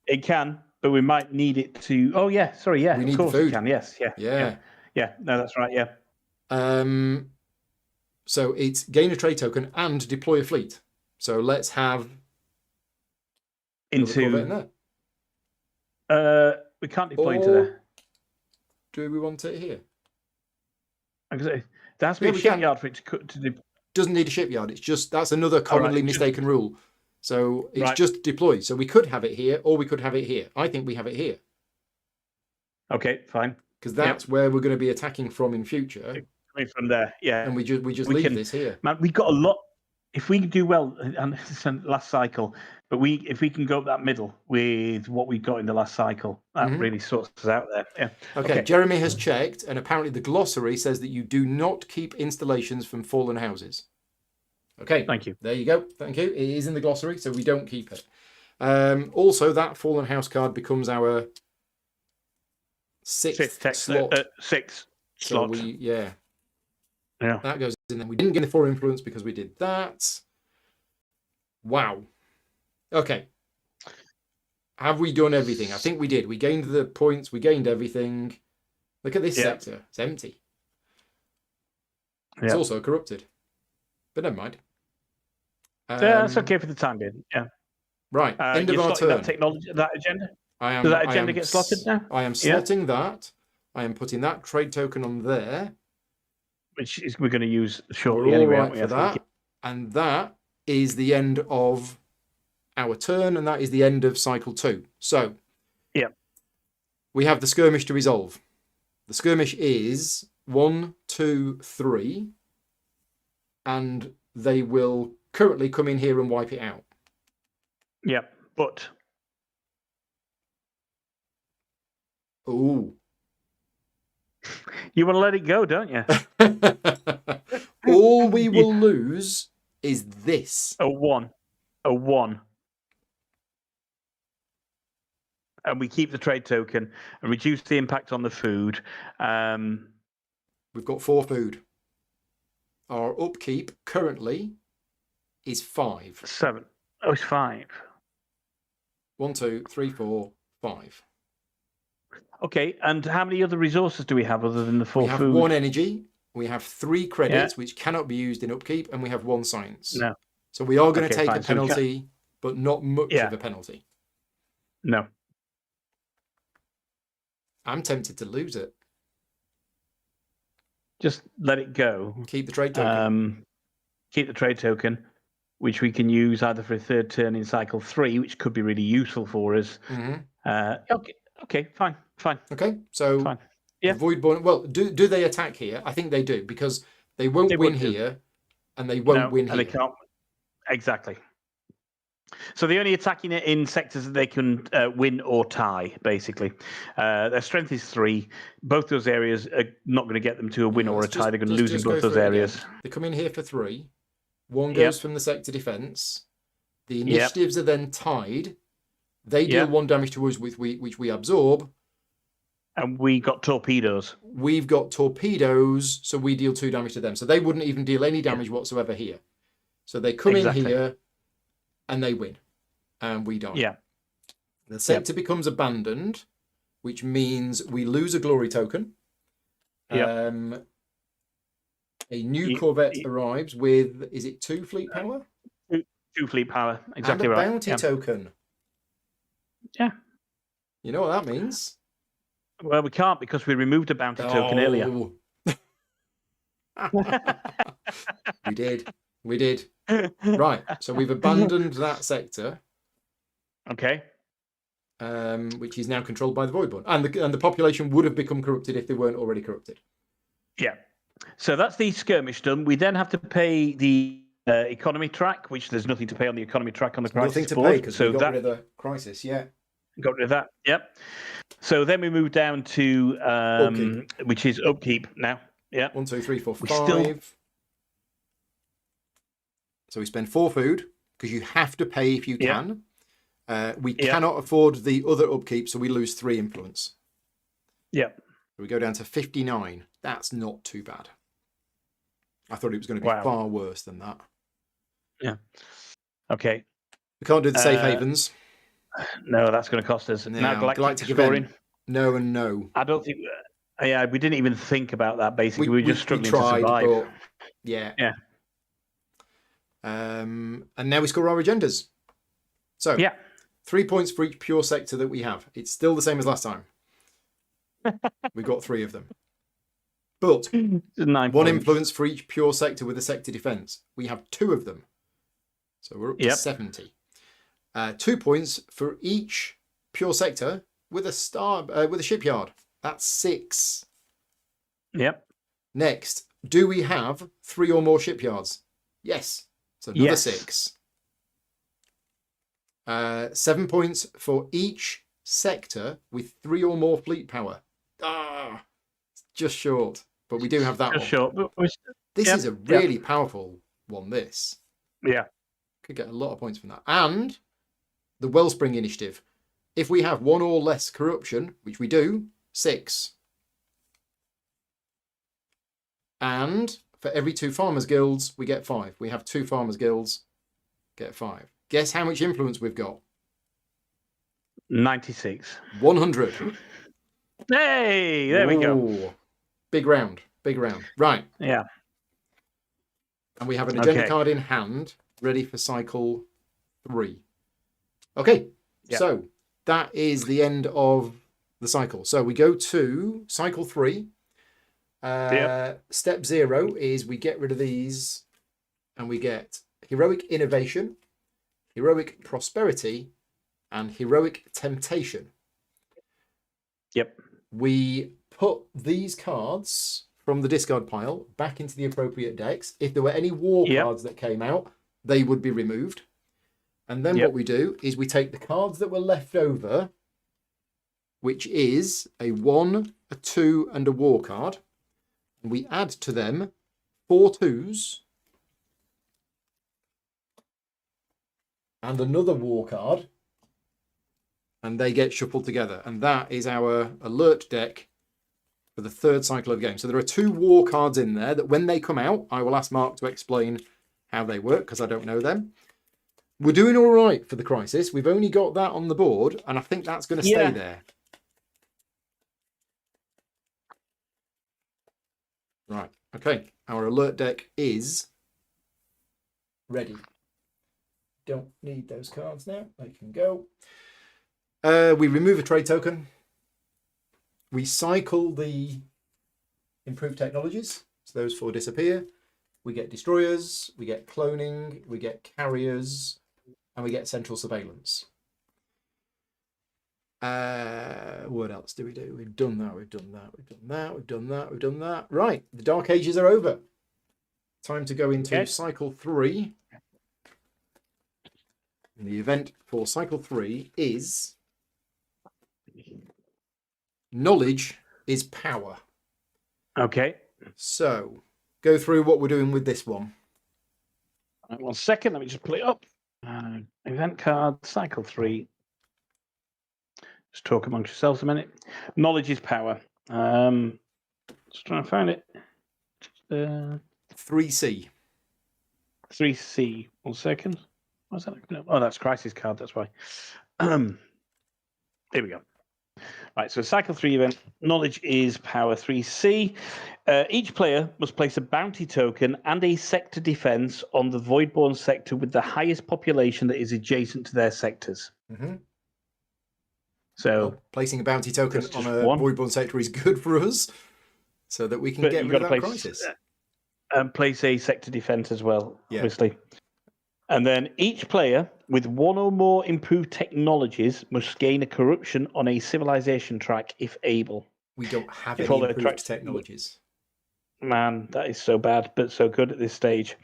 It can, but we might need it to. Oh yeah, sorry, yeah. We need of course food. It can. Yes, yeah. No, that's right. Yeah. So it's gain a trade token and deploy a fleet. So let's have into. We can't deploy into there. Do we want it here? There has to be a shipyard for it to doesn't need a shipyard. It's just that's another commonly mistaken rule. So it's just deploy. So we could have it here, or we could have it here. I think we have it here. Okay, fine. Because that's where we're going to be attacking from in future. Coming from there, yeah. And we just leave this here. Man, we got a lot. If we do well, and this is last cycle, but if we can go up that middle with what we got in the last cycle, that really sorts us out there. Yeah. Okay. Jeremy has checked, and apparently the glossary says that you do not keep installations from fallen houses. Okay. Thank you. There you go. Thank you. It is in the glossary, so we don't keep it. Also, that fallen house card becomes our 6th slot. 6th slot. So yeah. That goes in there. We didn't get the 4 influence because we did that. Wow. Okay. Have we done everything? I think we did. We gained the points. We gained everything. Look at this sector. It's empty. It's also corrupted. But never mind. That's okay for the time being. Yeah. Right. End of our turn. That technology, that agenda. Does that agenda get slotted now? I am slotting that. I am putting that trade token on there. Which we're going to use shortly anyway. Right for that. And that is the end of our turn, and that is the end of cycle 2. So we have the skirmish to resolve. The skirmish is 1, 2, 3. And they will currently come in here and wipe it out. Yeah, but... Ooh. You want to let it go, don't you? All we will lose is this. A 1. A 1. And we keep the trade token and reduce the impact on the food. We've got 4 food. Our upkeep currently is 5. 7. Oh, it's 5. 1, 2, 3, 4, 5. Okay, and how many other resources do we have other than the 4 We have food? 1 energy, we have 3 credits, which cannot be used in upkeep, and we have 1 science. No. So we are going to Okay, take fine. a So we penalty, but not much of a penalty. No. I'm tempted to lose it. Just let it go. Keep the trade token. Keep the trade token, which we can use either for a 3rd turn in cycle 3, which could be really useful for us. Okay, fine. Okay, so fine. Yeah. Voidborn. Well, do they attack here? I think they do, because they won't win here, and they won't win here. And they can't. Exactly. So they're only attacking it in sectors that they can win or tie, basically. Their strength is 3. Both those areas are not going to get them to a win or a tie. They're going to lose in both those areas. They come in here for 3. 1 goes from the sector defense. The initiatives are then tied. They deal 1 damage to us, which we absorb. And we got torpedoes. We've got torpedoes, so we deal 2 damage to them. So they wouldn't even deal any damage whatsoever here. So they come in here, and they win, and we die. Yeah. The sector becomes abandoned, which means we lose a glory token. A new corvette arrives with, is it 2 fleet power? 2 fleet power, exactly and a right. Bounty token. Yeah. You know what that means? Well, we can't because we removed a bounty token earlier. We did. Right, so we've abandoned that sector. Okay. Which is now controlled by the Voidborn. And the population would have become corrupted if they weren't already corrupted. Yeah. So that's the skirmish done. We then have to pay the economy track, which there's nothing to pay on the economy track on the crisis nothing to board. pay because we got rid of the crisis, Got rid of that, yep. So then we move down to, which is upkeep now. Yeah. 1, 2, 3, 4, 5. So we spend 4 food, because you have to pay if you can. We cannot afford the other upkeep, so we lose 3 influence. Yeah. We go down to 59. That's not too bad. I thought it was going to be far worse than that. Yeah. Okay. We can't do the safe havens. No, that's going to cost us. Now galactic scoring. No and no. I don't think... we didn't even think about that, basically. We were just struggling to survive. But yeah. And now we score our agendas. So, 3 points for each pure sector that we have. It's still the same as last time. We've got 3 of them. But 1 influence for each pure sector with a sector defense. We have 2 of them. So we're up to 70. 2 points for each pure sector with a shipyard. That's 6. Yep. Next, do we have 3 or more shipyards? Yes. So another 6. 7 points for each sector with 3 or more fleet power. Just short. But we do have that just one. Short. This is a really powerful one, this. Yeah. Could get a lot of points from that. And the Wellspring Initiative. If we have 1 or less corruption, which we do, 6. And for every 2 Farmers Guilds, we get 5. We have 2 Farmers Guilds, get 5. Guess how much influence we've got? 96. 100. Hey, there we go. Big round. Right. Yeah. And we have an agenda card in hand, ready for cycle 3. Okay. Yep. So that is the end of the cycle. So we go to cycle 3. Step 0 is we get rid of these and we get Heroic Innovation, Heroic Prosperity, and Heroic Temptation. Yep. We put these cards from the discard pile back into the appropriate decks. If there were any war cards that came out, they would be removed. And then what we do is we take the cards that were left over, which is a 1, a 2, and a war card, and we add to them 4 2s and another war card. And they get shuffled together. And that is our alert deck for the third cycle of the game. So there are 2 war cards in there that when they come out, I will ask Mark to explain how they work, because I don't know them. We're doing all right for the crisis. We've only got that on the board, and I think that's going to stay there. Right. Okay. Our alert deck is ready. Don't need those cards now. They can go. We remove a trade token. We cycle the improved technologies. So those 4 disappear. We get destroyers. We get cloning. We get carriers. And we get central surveillance. What else do we do? We've done that. We've done that. We've done that. We've done that. We've done that. Right. The Dark Ages are over. Time to go into cycle 3. And the event for cycle 3 is knowledge is power. Okay. So go through what we're doing with this one. Right, 1 second. Let me just pull it up. Event card, cycle 3. Just talk amongst yourselves a minute. Knowledge is power. Just trying to find it. 3C. 3C. 1 second. What's that? Oh, that's crisis card. That's why. Here we go. Right, so cycle 3 event, knowledge is power 3C. Each player must place a bounty token and a sector defense on the Voidborn sector with the highest population that is adjacent to their sectors. Mm-hmm. So placing a bounty token on a Voidborn sector is good for us, so that we can get rid of that crisis. And place a sector defense as well, obviously. And then each player with 1 or more improved technologies must gain a corruption on a civilization track if able. We don't have any improved technologies. Man, that is so bad, but so good at this stage.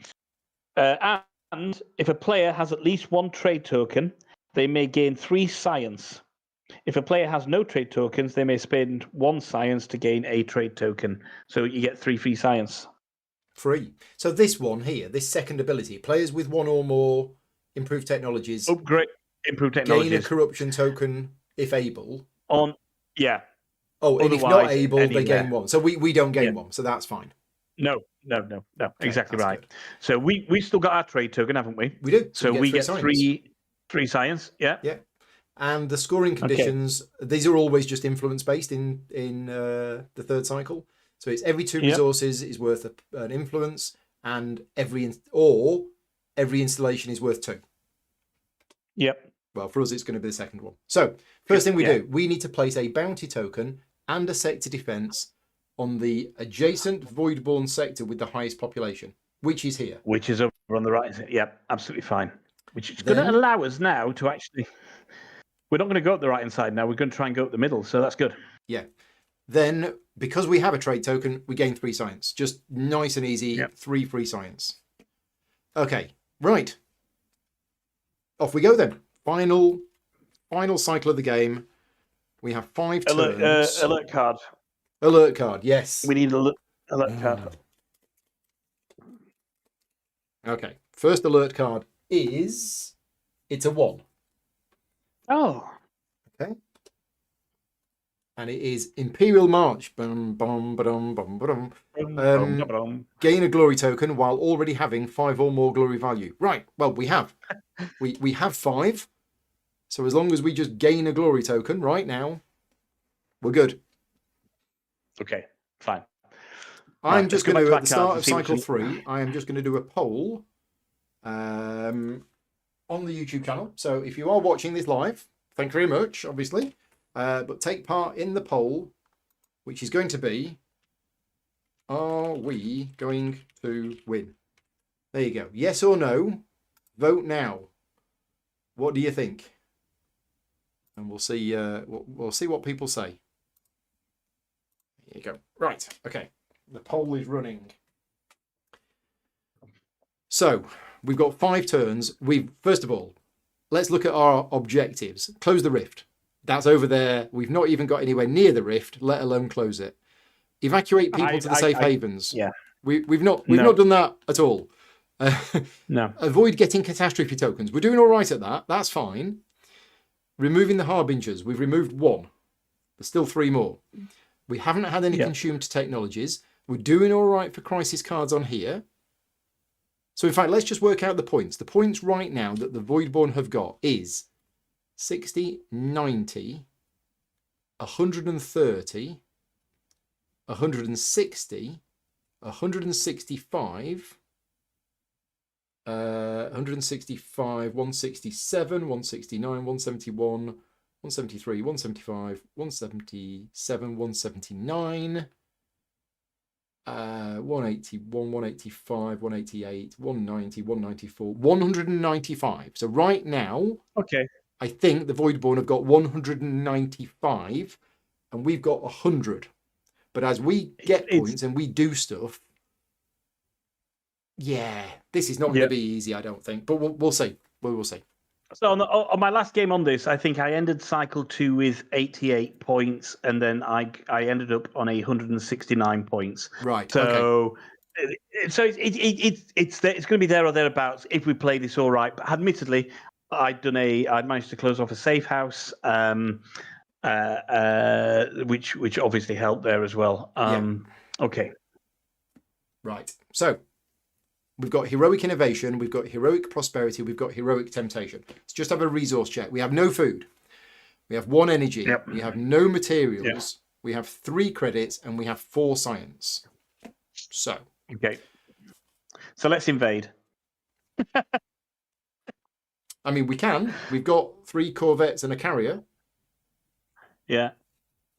And if a player has at least 1 trade token, they may gain 3 science. If a player has no trade tokens, they may spend 1 science to gain a trade token. So you get 3 free science. Free. So this one here, this second ability, players with 1 or more improved technologies upgrade improved technologies gain a corruption token if able. Oh, and if not able, they gain 1. So we don't gain 1, so that's fine. No. Okay, exactly right. Good. So we still got our trade token, haven't we? We do. So we get 3 science. Yeah. And the scoring conditions, these are always just influence based in the third cycle. So it's every 2 resources is worth an influence, and every installation is worth 2. Yep. Well, for us, it's going to be the second one. So first thing we do, we need to place a bounty token and a sector defense on the adjacent Voidborn sector with the highest population, which is here. Which is over on the right. Yep, absolutely fine. Which is going to allow us now to actually... We're not going to go up the right-hand side now. We're going to try and go up the middle, so that's good. Yeah. Then, because we have a trade token, we gain 3 science. Just nice and easy, 3 free science. Okay, right. Off we go then. Final cycle of the game. We have 5 turns. Alert card. Alert card, yes. We need an alert card. Okay, first alert card is... It's a 1. Oh. Okay. And it is Imperial March. Bum, bum, ba-dum, bum, ba-dum. Gain a glory token while already having 5 or more glory value. Right. Well, we have. we have 5. So as long as we just gain a glory token right now, we're good. Okay, fine. I'm just going to, at the start of cycle 3, I am just going to do a poll on the YouTube channel. So if you are watching this live, thank you very much, obviously. But take part in the poll, which is going to be, are we going to win? There you go. Yes or no? Vote now. What do you think? And we'll see. We'll see what people say. There you go. Right. Okay. The poll is running. So we've got 5 turns. First of all, let's look at our objectives. Close the rift. That's over there. We've not even got anywhere near the rift, let alone close it. Evacuate people to the safe havens. Yeah. We've not done that at all. No. Avoid getting catastrophe tokens. We're doing all right at that. That's fine. Removing the harbingers. We've removed one. There's still 3 more. We haven't had any consumed technologies. We're doing all right for crisis cards on here. So in fact, let's just work out the points. The points right now that the Voidborn have got is 60, 90, 130, 160, 165, 165, 167, 169, 171, 173, 175, 177, 179, 181, 185, 188, 190, 194, 195. So right now, okay, I think the Voidborn have got 195 and we've got 100. But as we get points and we do stuff, yeah, this is not going to be easy, I don't think. But we'll see. We'll see. So on my last game on this, I think I ended cycle 2 with 88 points, and then I ended up on 169 points. Right. So, so it's going to be there or thereabouts if we play this all right. But admittedly, I'd managed to close off a safe house, which obviously helped there as well. Okay. Right. So we've got heroic innovation, we've got heroic prosperity, we've got heroic temptation. Let's just have a resource check. We have no food. We have 1 energy. We have no materials. We have 3 credits, and we have 4 science. So. Okay. So let's invade. I mean, we can. We've got 3 corvettes and a carrier. Yeah.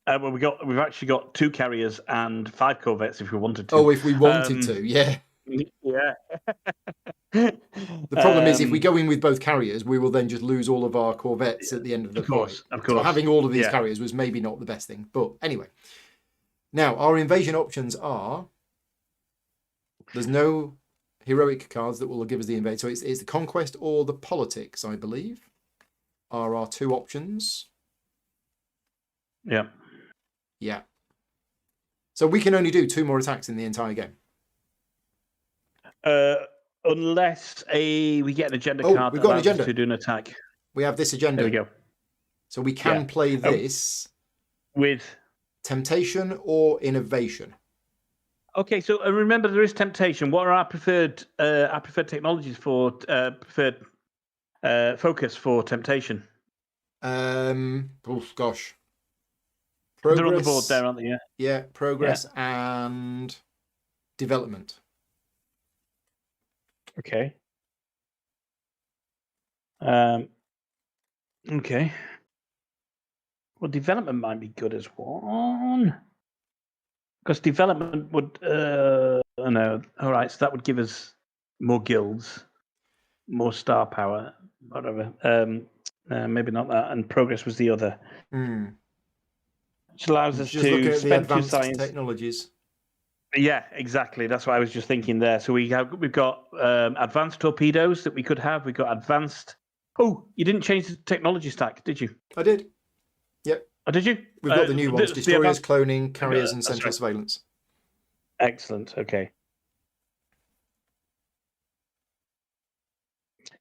Well, we've actually got 2 carriers and 5 corvettes if we wanted to. Oh, if we wanted to, yeah. Yeah. The problem is if we go in with both carriers, we will then just lose all of our corvettes at the end of the fight. Of course. So having all of these carriers was maybe not the best thing. But anyway. Now, our invasion options are... There's no heroic cards that will give us the invade. So it's the conquest or the politics, I believe, are our 2 options. Yeah. Yeah. So we can only do 2 more attacks in the entire game. Unless we get an agenda card we've got an agenda to do an attack. We have this agenda. There we go. So we can play this with temptation or innovation. Okay, so remember there is temptation. What are our preferred technologies for preferred focus for temptation? Oh gosh. Progress, they're on the board there, aren't they? Yeah, progress and development. Okay. Okay. Well, development might be good as one. Because development would... I know. All right, so that would give us more guilds, more star power, whatever. Maybe not that. And progress was the other. Which allows us to spend 2 science technologies. Yeah, exactly. That's what I was just thinking there. So we've got advanced torpedoes that we could have. We've got advanced... Oh, you didn't change the technology stack, did you? I did. Yep. Oh, did you? We've got the new ones. Destroyers, cloning, carriers, and central surveillance. Excellent. Okay.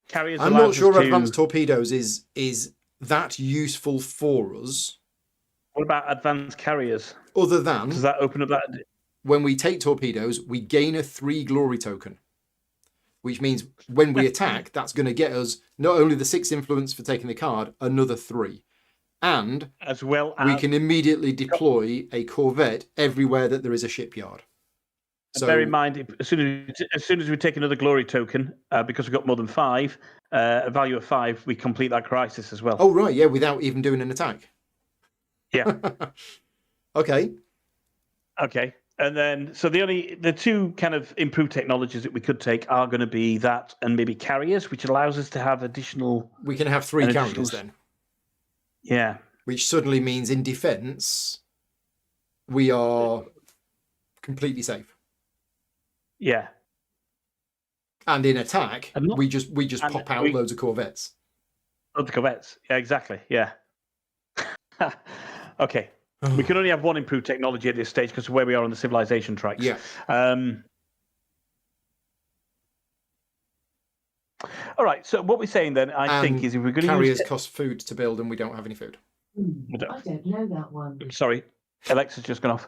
Carriers. I'm not sure advanced torpedoes is that useful for us. What about advanced carriers? Other than... Does that open up that... When we take torpedoes, we gain a 3 glory token, which means when we attack, that's going to get us not only the 6 influence for taking the card, another 3. And as well as... we can immediately deploy a corvette everywhere that there is a shipyard. So bear in mind, as soon as we take another glory token, because we've got more than 5, a value of 5, we complete that crisis as well. Oh, right, yeah, without even doing an attack. Yeah. Okay. And then, so the 2 kind of improved technologies that we could take are going to be that and maybe carriers, which allows us to have additional... We can have 3 carriers then. Yeah. Which suddenly means in defense, we are completely safe. Yeah. And in attack, we just pop out loads of corvettes. Loads of corvettes. Yeah, exactly. Yeah. Okay. We can only have 1 improved technology at this stage because of where we are on the civilization tracks. Yeah. All right. So what we're saying then, I think, is if we're going to carriers use cost food to build, and we don't have any food. I don't know that one. I'm sorry, Alexa's just gone off.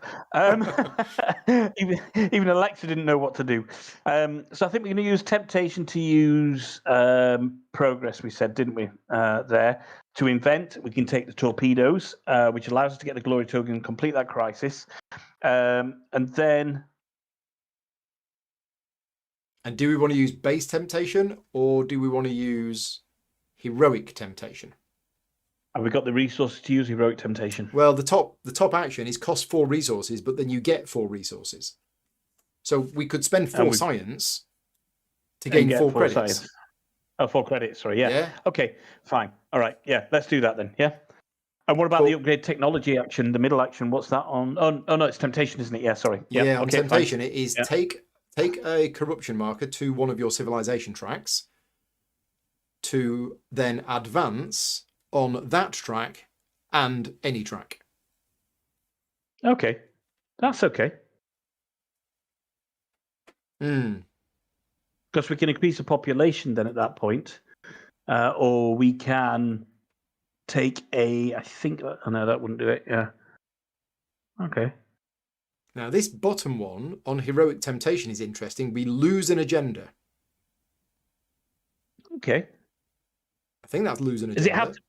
Even Alexa didn't know what to do. So I think we're going to use temptation to use progress. We said, didn't we? There to invent, we can take the torpedoes, which allows us to get the glory token and complete that crisis, and then. And do we want to use base temptation, or do we want to use heroic temptation? Have we got the resources to use heroic temptation? Well, the top action is cost 4 resources, but then you get 4 resources. So we could spend 4 science to gain 4 credits. Science. Oh, 4 credits, sorry, yeah. Okay, fine. All right, yeah, let's do that then, yeah? And what about the upgrade technology action, the middle action? What's that on? Oh no, it's temptation, isn't it? Yeah, sorry. Yeah, on temptation, fine. It is take a corruption marker to one of your civilization tracks to then advance on that track and any track. Okay, that's okay. Because we can increase the population then at that point, or we can take I think, oh no, that wouldn't do it, yeah. Okay. Now this bottom one on heroic temptation is interesting. We lose an agenda. Okay. I think that's lose an agenda. Does it have to...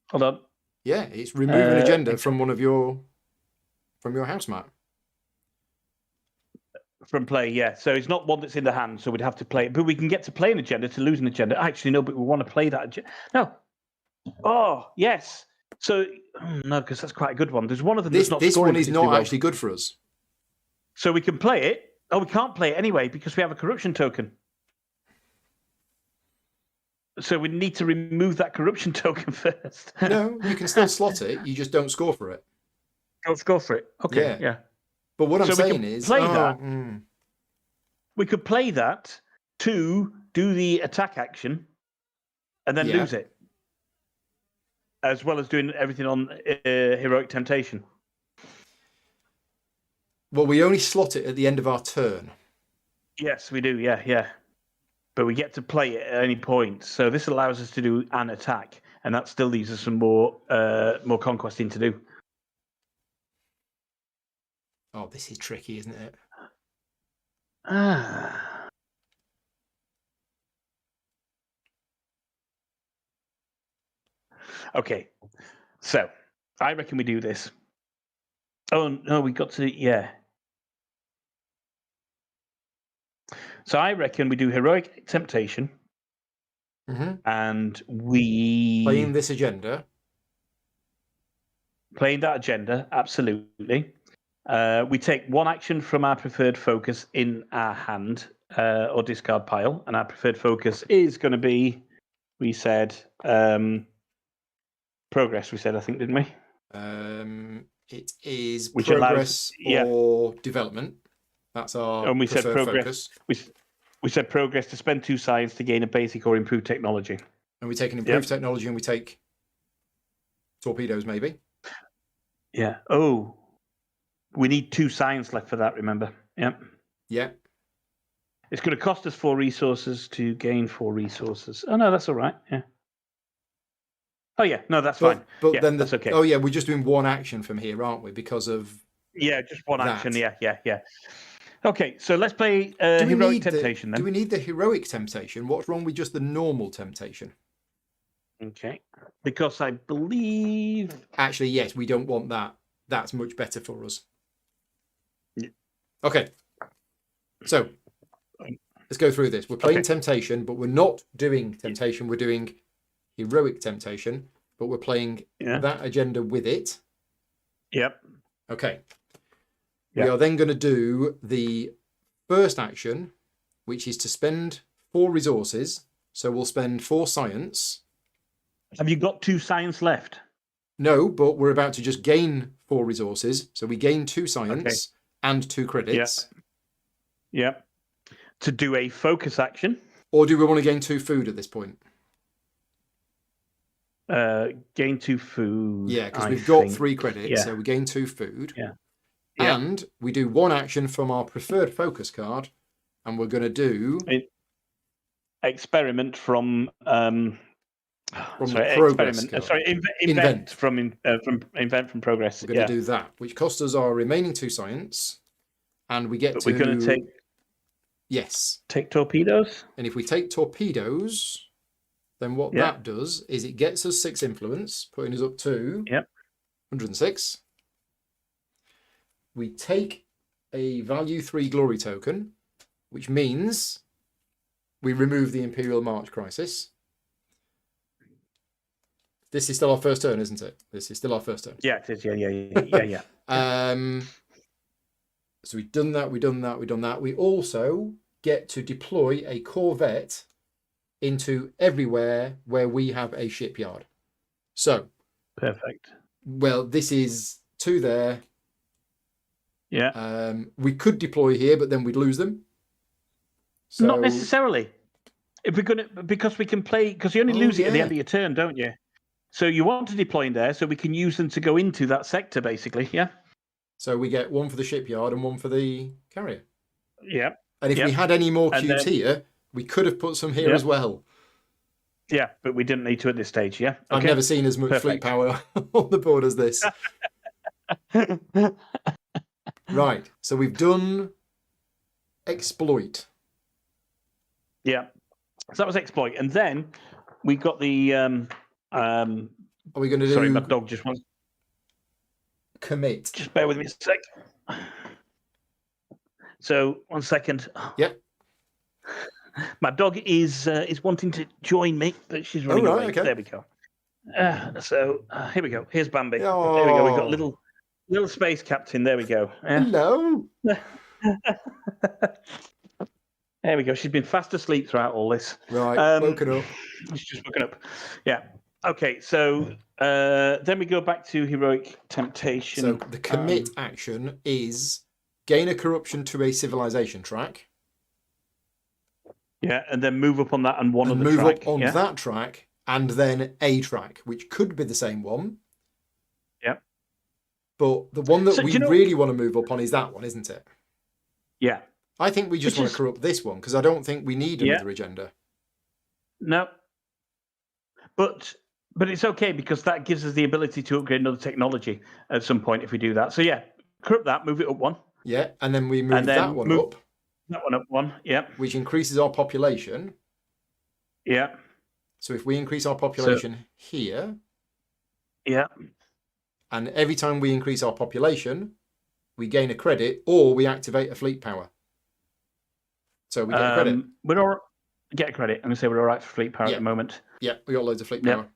Hold on. Yeah, it's remove an agenda from one of your house map. From play, yeah. So it's not one that's in the hand, so we'd have to play it. But we can get to play an agenda to lose an agenda. Actually, no, but we want to play that agenda. No. Oh, yes. So, no, because that's quite a good one. There's one of them that's not this scoring one is not actually good for us. So we can play it. Oh, we can't play it anyway because we have a corruption token. So we need to remove that corruption token first. No, you can still slot it. You just don't score for it. Don't score for it. Okay, yeah. But what I'm saying is... play that. We could play that to do the attack action and then lose it. As well as doing everything on heroic temptation. Well, we only slot it at the end of our turn. Yes, we do. Yeah. But we get to play it at any point. So this allows us to do an attack, and that still leaves us some more conquesting to do. Oh, this is tricky, isn't it? Okay, so I reckon we do this. Oh no, we got to So I reckon we do heroic temptation, and we playing this agenda. Playing that agenda, absolutely. We take one action from our preferred focus in our hand or discard pile, and our preferred focus is going to be, we said, progress. We said, I think, didn't we? It is which progress or development. That's our and we preferred said progress. Focus. We said progress to spend 2 science to gain a basic or improved technology. And we take an improved technology, and we take torpedoes, maybe. Yeah. Oh, we need 2 science left for that. Remember? Yeah. Yeah. It's going to cost us 4 resources to gain 4 resources. Oh no, that's all right. Yeah. Oh yeah, no, that's fine. But then that's okay. Oh yeah, we're just doing one action from here, aren't we? Because of just one action. Yeah. Okay, so let's play heroic temptation then. Do we need the heroic temptation? What's wrong with just the normal temptation? Okay, because I believe actually yes, we don't want that. That's much better for us. Yeah. Okay, so let's go through this. We're playing temptation, but we're not doing temptation. We're doing heroic temptation, but we're playing that agenda with it. Yep. Okay. We are then going to do the first action, which is to spend 4 resources. So we'll spend 4 science. Have you got 2 science left? No, but we're about to just gain 4 resources. So we gain 2 science and 2 credits. Yep. To do a focus action. Or do we want to gain 2 food at this point? Gain 2 food. Yeah, because we've got 3 credits, so we gain 2 food. Yeah. And we do 1 action from our preferred focus card, and we're going to do experiment from From sorry, progress experiment. card. Invent from invent from progress. We're going to do that, which costs us our remaining 2 science, and we get But to. we're going to take take torpedoes. And if we take torpedoes, then what that does is it gets us 6 influence, putting us up to 106. We take a value 3 glory token, which means we remove the Imperial March crisis. This is still our first turn, isn't it? This is still our first turn. Yeah, it is. Yeah. So we've done that, we've done that. We also get to deploy a corvette into everywhere where we have a shipyard. So. Perfect. Well, this is 2 there. Yeah. We could deploy here, but then we'd lose them. So... Not necessarily. If we're gonna, because we can play, because you only lose it at the end of your turn, don't you? So you want to deploy in there, so we can use them to go into that sector, basically. Yeah. So we get 1 for the shipyard and 1 for the carrier. Yeah. And if we had any more cubes here, we could have put some here as well. Yeah, but we didn't need to at this stage. Yeah. Okay. I've never seen as much fleet power on the board as this. Right. So we've done exploit. Yeah. So that was exploit, and then we got the. Are we going to do? Sorry, my dog just wants. Commit. Just bear with me a sec. So 1 second. Yep. My dog is wanting to join me, but she's running away. Okay. There we go. So here we go. Here's Bambi. Oh. There we go. We've got little space captain. There we go. Hello. There we go. She's been fast asleep throughout all this. Right. Woken up. She's just woken up. Yeah. Okay. So then we go back to heroic temptation. So the commit action is gain a corruption to a civilization track. Yeah, and then move up on that and one and other move track. up on that track and then a track, which could be the same one. Yeah. But the one that we really want to move up on is that one, isn't it? Yeah. I think we just want to corrupt this one because I don't think we need another agenda. No. But it's okay because that gives us the ability to upgrade another technology at some point if we do that. So yeah, corrupt that, move it up 1. Yeah, and then we move that one up. That one up 1, yeah. Which increases our population. Yeah. So if we increase our population here. Yeah. And every time we increase our population, we gain a credit or we activate a fleet power. So we get a credit. Get a credit. I'm going to say we're all right for fleet power at the moment. Yeah, we got loads of fleet power.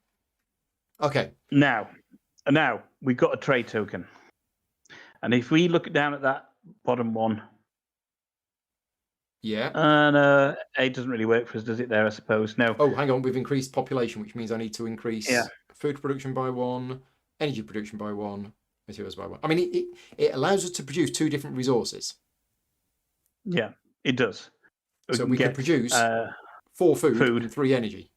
Okay. Now we've got a trade token. And if we look down at that bottom one. Yeah. And it doesn't really work for us, does it there, I suppose? No. Oh, hang on. We've increased population, which means I need to increase food production by 1, energy production by 1, materials by 1. I mean, it allows us to produce 2 different resources. Yeah, it does. So we can produce 4 food and 3 energy.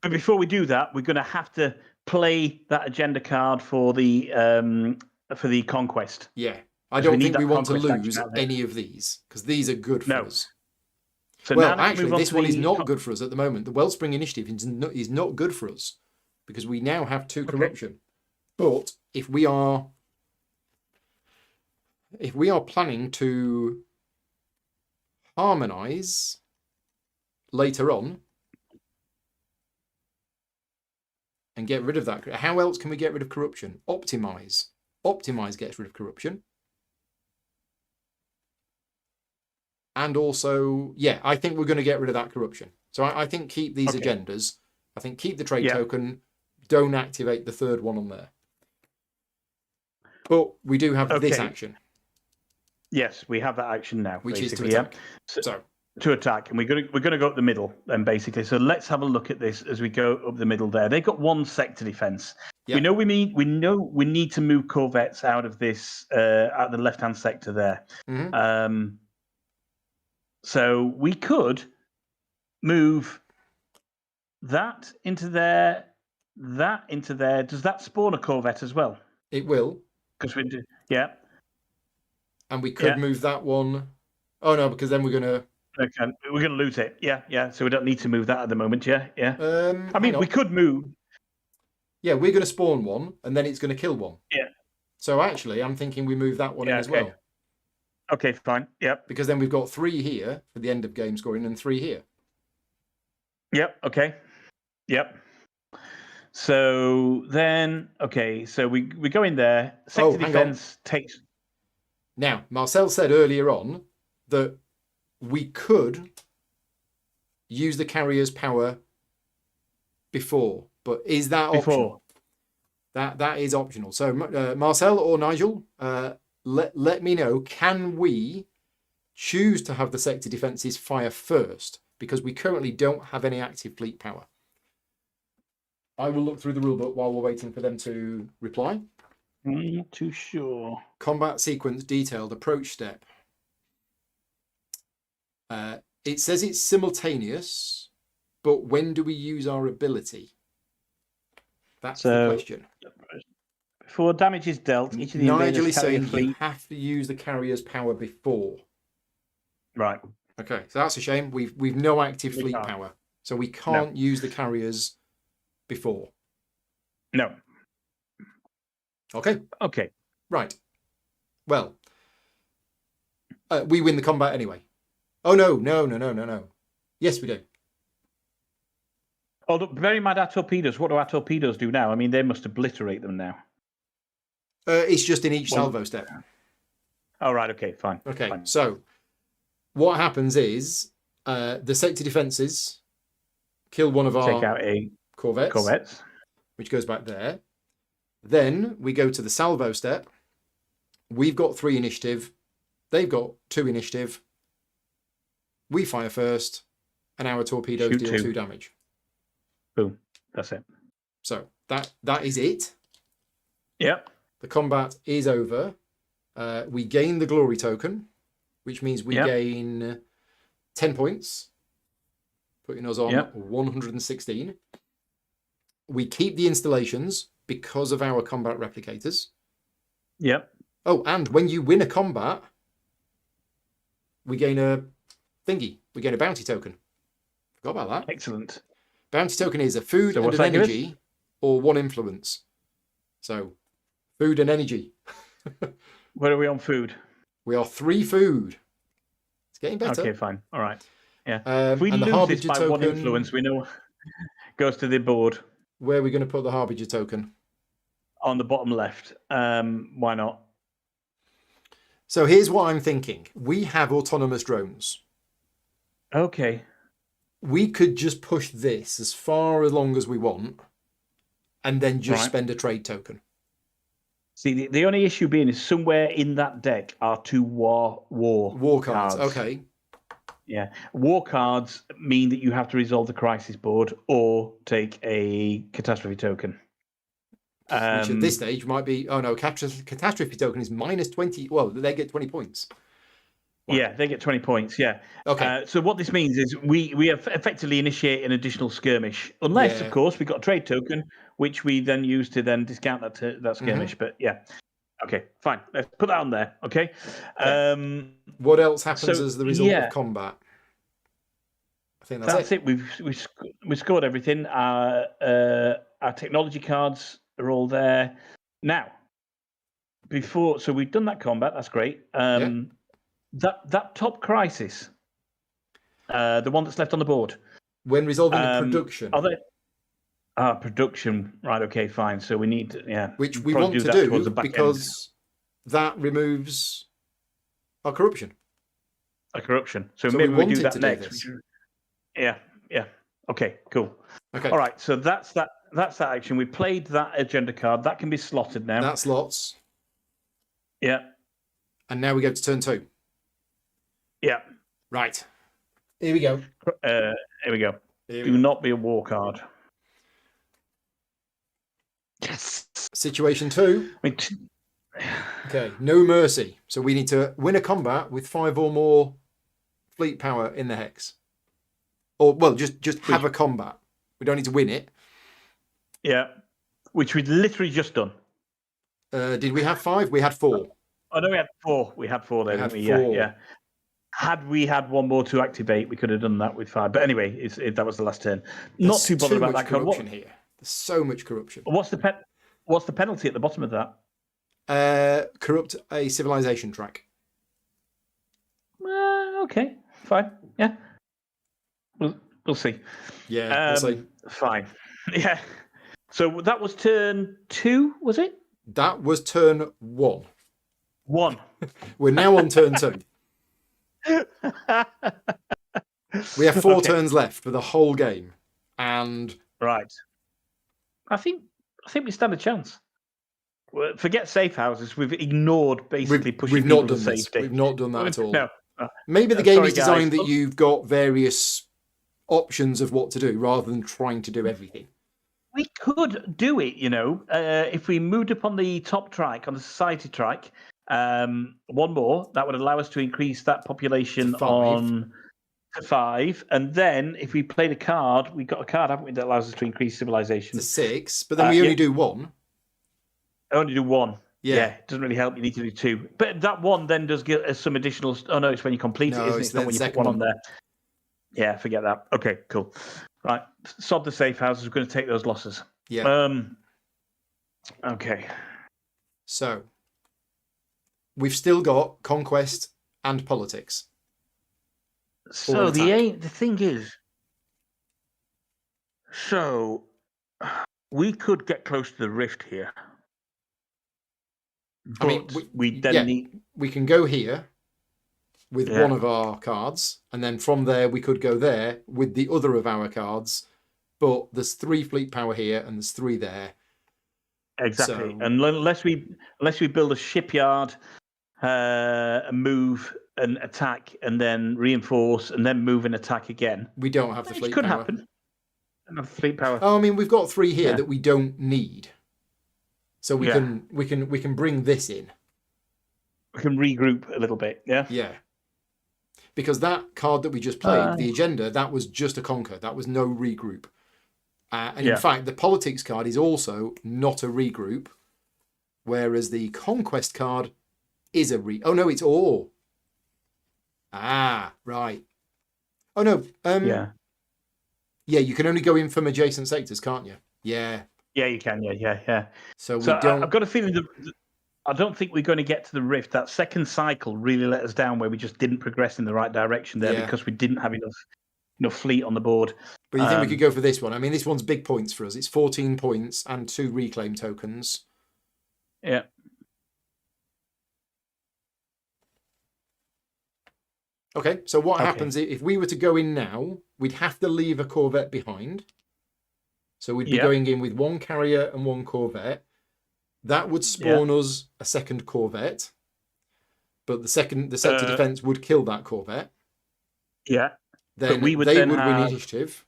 But before we do that, we're going to have to play that agenda card for the conquest. Yeah. I don't think we want to lose any of these because these are good for us. So well, actually, this one is not good for us at the moment. The Wellspring Initiative is not good for us because we now have 2 corruption. But if we are planning to harmonize later on and get rid of that, how else can we get rid of corruption? Optimize. Optimize gets rid of corruption. And also, I think we're going to get rid of that corruption. So I think keep these agendas. I think keep the trade token. Don't activate the 3rd one on there. But we do have this action. Yes, we have that action now. Which is to attack. So to attack, and we're going to go up the middle then, basically. So let's have a look at this as we go up the middle there. They've got 1 sector defense. Yep. We know we need to move corvettes out of this out of the left-hand sector there. Mm-hmm. So we could move that into there, that into there. Does that spawn a corvette as well? It will. Because we do, yeah. And we could move that one. Oh no, because then we're gonna. Okay. We're going to lose it. Yeah. So we don't need to move that at the moment. Yeah. I mean, hang we on. could move. Yeah, we're going to spawn one, and then it's going to kill one. Yeah. So actually, I'm thinking we move that one in as well. Okay, fine. Yep. Because then we've got 3 here for the end of game scoring and 3 here. Yep. Okay. Yep. So then, okay, so we go in there. Sector defense takes. Now, Marcel said earlier on that we could use the carrier's power before, but is that optional? That is optional. So Marcel or Nigel, let me know, can we choose to have the sector defenses fire first? Because we currently don't have any active fleet power. I will look through the rulebook while we're waiting for them to reply. I'm not too sure. Combat sequence detailed approach step. It says it's simultaneous, but when do we use our ability? That's the question. Before damage is dealt, each of the Nigel is saying fleet... you have to use the carrier's power before. Right. Okay, so that's a shame. We've no active fleet power, so we can't use the carriers before. No. Okay. Right. Well, we win the combat anyway. Oh, no. Yes, we do. Oh, look, bear in mind our torpedoes. What do our torpedoes do now? I mean, they must obliterate them now. It's just in each salvo step. Oh, right. Okay, fine. Okay, fine. So what happens is the sector defenses kill one of our take out a corvettes, which goes back there. Then we go to the salvo step. We've got 3 initiative. They've got 2 initiative. We fire first, and our torpedoes deal 2 damage. Boom. That's it. So that is it. Yep. The combat is over. We gain the glory token, which means we gain 10 points, putting us on 116. We keep the installations because of our combat replicators. Yep. Oh, and when you win a combat, we gain a thingy. We gain a bounty token. Forgot about that. Excellent. Bounty token is a food and an energy or 1 influence. So, food and energy. Where are we on food? We are 3 food. It's getting better. Okay, fine. All right. Yeah. If we lose this by token, 1 influence, we know goes to the board. Where are we going to put the Harbinger token? On the bottom left. Why not? So here's what I'm thinking. We have autonomous drones. Okay. We could just push this as far along as we want and then just spend a trade token. See, the only issue being is somewhere in that deck are 2 war cards. Okay. Yeah. War cards mean that you have to resolve the crisis board or take a catastrophe token. Which at this stage might be... Oh, no, catastrophe token is minus 20... Well, they get 20 points. Wow. Yeah, they get 20 points, yeah. Okay. So what this means is we have effectively initiate an additional skirmish. Unless, of course, we've got a trade token, which we then use to then discount that skirmish. But, yeah. Okay, fine. Let's put that on there, okay? What else happens as the result of combat? I think that's it. We scored everything. Our technology cards are all there. Now, so we've done that combat. That's great. That top crisis, the one that's left on the board. When resolving the production. Production. Right, okay, fine. So we need to, which we want to do because that removes our corruption. So maybe we do that next. Yeah. Okay, cool. Okay. All right, so that's that action. We played that agenda card. That can be slotted now. That slots. Yeah. And now we go to turn 2. Yeah. Right. Here we go. Do not be a war card. Yes. Situation 2. Okay. No mercy. So we need to win a combat with 5 or more fleet power in the hex. Or, well, just have a combat. We don't need to win it. Yeah. Which we'd literally just done. Did we have 5? We had 4. Oh, no, we had 4. We had 4 there, didn't we? Yeah. Had we had one more to activate, we could have done that with 5. But anyway, that was the last turn. Not There's too bothered about much that card. corruption here. There's so much corruption. What's the penalty at the bottom of that? Corrupt a civilization track. Okay, fine. Yeah, we'll see. Yeah, we'll see. Fine. Yeah. So that was turn 2, was it? That was turn 1. 1. We're now on turn 2. We have 4 turns left for the whole game, and right. I think we stand a chance. Forget safe houses. We've ignored basically pushing we've people not to done this. safety. We've not done that at all. No. Maybe the game Sorry, is designed guys. that you've got various options of what to do rather than trying to do everything. We could do it, if we moved up on the top track, on the society track, one more, that would allow us to increase that population To 5. on to 5. And then if we played a card, we've got a card, haven't we, that allows us to increase civilization. To 6, but then we only do 1. Only do 1. Yeah. It doesn't really help. You need to do 2. But that 1 then does give us some additional. Oh, no, it's when you complete it, isn't it? It's not when you put 1 on there. Yeah, forget that. Okay, cool. Right. Sod the safe houses. We're going to take those losses. Yeah. Okay. So, we've still got conquest and politics. So the thing is, so we could get close to the rift here. But we can go here with one of our cards, and then from there we could go there with the other of our cards. But there's 3 fleet power here, and there's 3 there. Exactly. So, and unless we build a shipyard, move and attack, and then reinforce, and then move and attack again, we don't have the fleet power. Could power. happen. Don't have fleet power. Oh, I mean, we've got 3 here that we don't need. So we can bring this in. We can regroup a little bit, yeah? Yeah. Because that card that we just played, the agenda, that was just a conquer. That was no regroup. In fact, the politics card is also not a regroup, whereas the conquest card is a Oh, no, it's all. Ah, right. Oh, no. Yeah, you can only go in from adjacent sectors, can't you? Yeah. Yeah, you can. Yeah. So we don't. I've got a feeling I don't think we're going to get to the rift. That second cycle really let us down, where we just didn't progress in the right direction there because we didn't have enough fleet on the board. But you think we could go for this one? I mean, this one's big points for us. It's 14 points and 2 reclaim tokens. Yeah. Okay, so what happens if we were to go in now? We'd have to leave a corvette behind. So we'd be going in with 1 carrier and 1 corvette. That would spawn us a second corvette. But the sector defense would kill that corvette. Yeah. Then but we would they then would have... win initiative.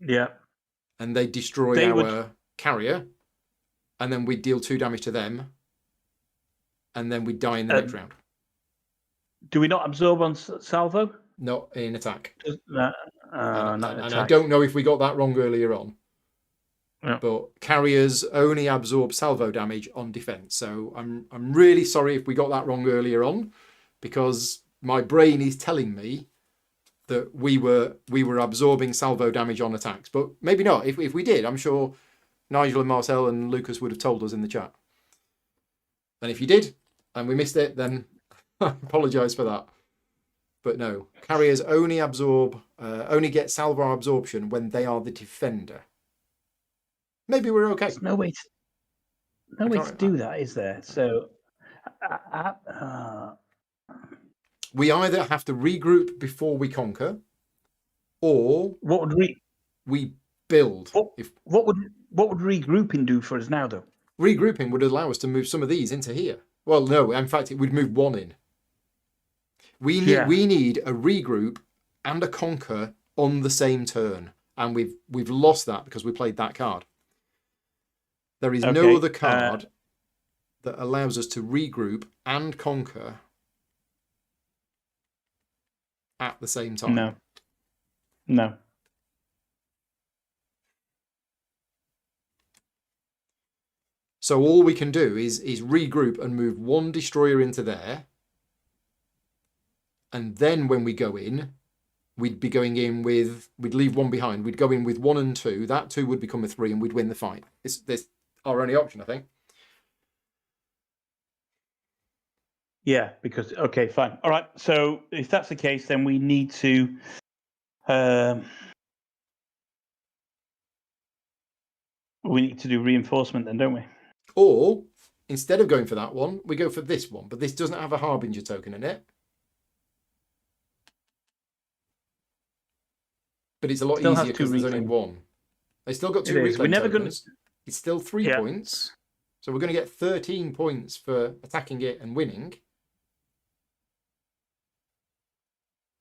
Yeah. And they'd destroy our carrier. And then we'd deal 2 damage to them. And then we'd die in the next round. Do we not absorb on salvo? Not in attack. Not in and attack. I don't know if we got that wrong earlier on. Yeah. But carriers only absorb salvo damage on defense. So I'm really sorry if we got that wrong earlier on, because my brain is telling me that we were absorbing salvo damage on attacks. But maybe not. If we did, I'm sure Nigel and Marcel and Lucas would have told us in the chat. And if you did, and we missed it, then I apologise for that. But no, carriers only get salvo absorption when they are the defender. Maybe we're okay. There's no way to do that, is there? So we either have to regroup before we conquer, or what would we build? What would regrouping do for us now, though? Regrouping would allow us to move some of these into here. Well, no, in fact, it would move 1 in. We need a regroup and a conquer on the same turn, and we've lost that because we played that card. There is no other card that allows us to regroup and conquer at the same time. No. So all we can do is regroup and move 1 destroyer into there. And then when we go in, we'd be going in with, we'd leave one behind. We'd go in with 1 and 2. That 2 would become a 3 and we'd win the fight. This our only option, I think. Yeah, because okay, fine. All right. So if that's the case, then we need to do reinforcement then, don't we? Or instead of going for that one, we go for this one, but this doesn't have a Harbinger token in it. But it's a lot Still has easier because there's only reclaim. one. They still got 2 It is. reclaim We're never tokens. It's still 3 Yeah. points. So we're going to get 13 points for attacking it and winning.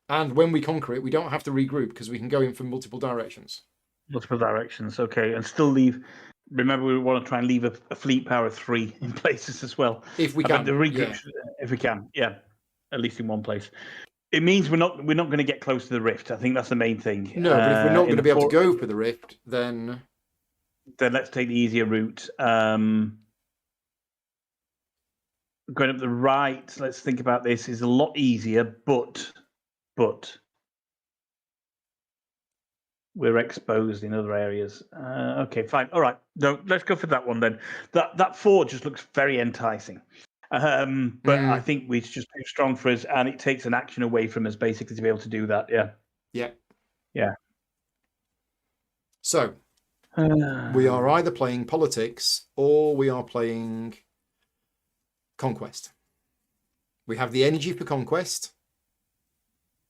And when we conquer it, we don't have to regroup because we can go in from multiple directions. Multiple directions, okay, and still leave. Remember, we want to try and leave a fleet power of 3 in places as well. If we can, the regroup, yeah. if we can, yeah, at least in one place. It means we're not going to get close to the rift. I think that's the main thing. No, but if we're not going to be able to go for the rift, then let's take the easier route. Going up the right, let's think about this, is a lot easier, but we're exposed in other areas. Okay, fine. All right. No, let's go for that one then. That 4 just looks very enticing. But I think it's just too strong for us, and it takes an action away from us basically to be able to do that. Yeah. Yeah. Yeah. So we are either playing politics or we are playing conquest. We have the energy for conquest,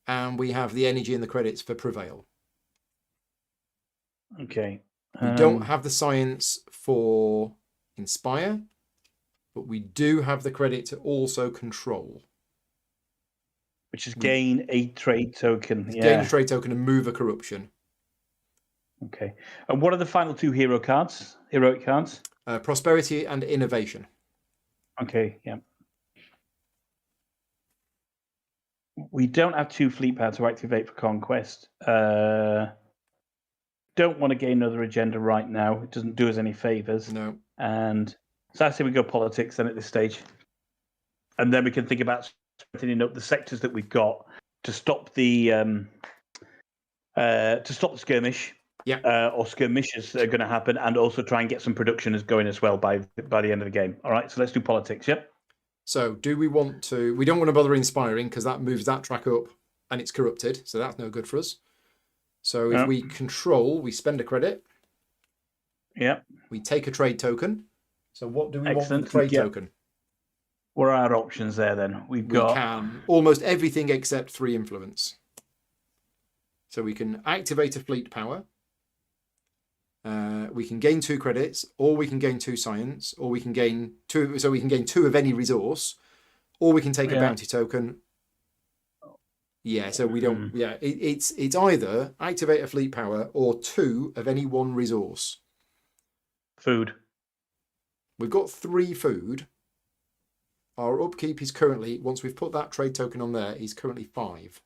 and we have the energy and the credits for prevail. Okay. We don't have the science for inspire, but we do have the credit to also control. Which is gain a trade token. Yeah. Gain a trade token and move a corruption. Okay. And what are the final 2 heroic cards? Prosperity and innovation. Okay, yeah. We don't have 2 fleet power to activate for conquest. Don't want to gain another agenda right now. It doesn't do us any favors. No. And so I say we go politics then at this stage. And then we can think about strengthening up the sectors that we've got to stop the skirmish. Yeah. Or skirmishes that are going to happen, and also try and get some production going as well by the end of the game. All right, so let's do politics. Yep. So do we want to? We don't want to bother inspiring because that moves that track up, and it's corrupted, so that's no good for us. So if we control, we spend a credit. Yep. We take a trade token. So what do we want for the trade token? What are our options there then? We can almost everything except 3 influence. So we can activate a fleet power. We can gain 2 credits, or we can gain 2 science, or we can gain 2. So we can gain 2 of any resource, or we can take a bounty token. Yeah, so we don't. Yeah, it's either activate a fleet power or 2 of any one resource. Food. We've got 3 food. Our upkeep is currently, once we've put that trade token on there, is currently 5.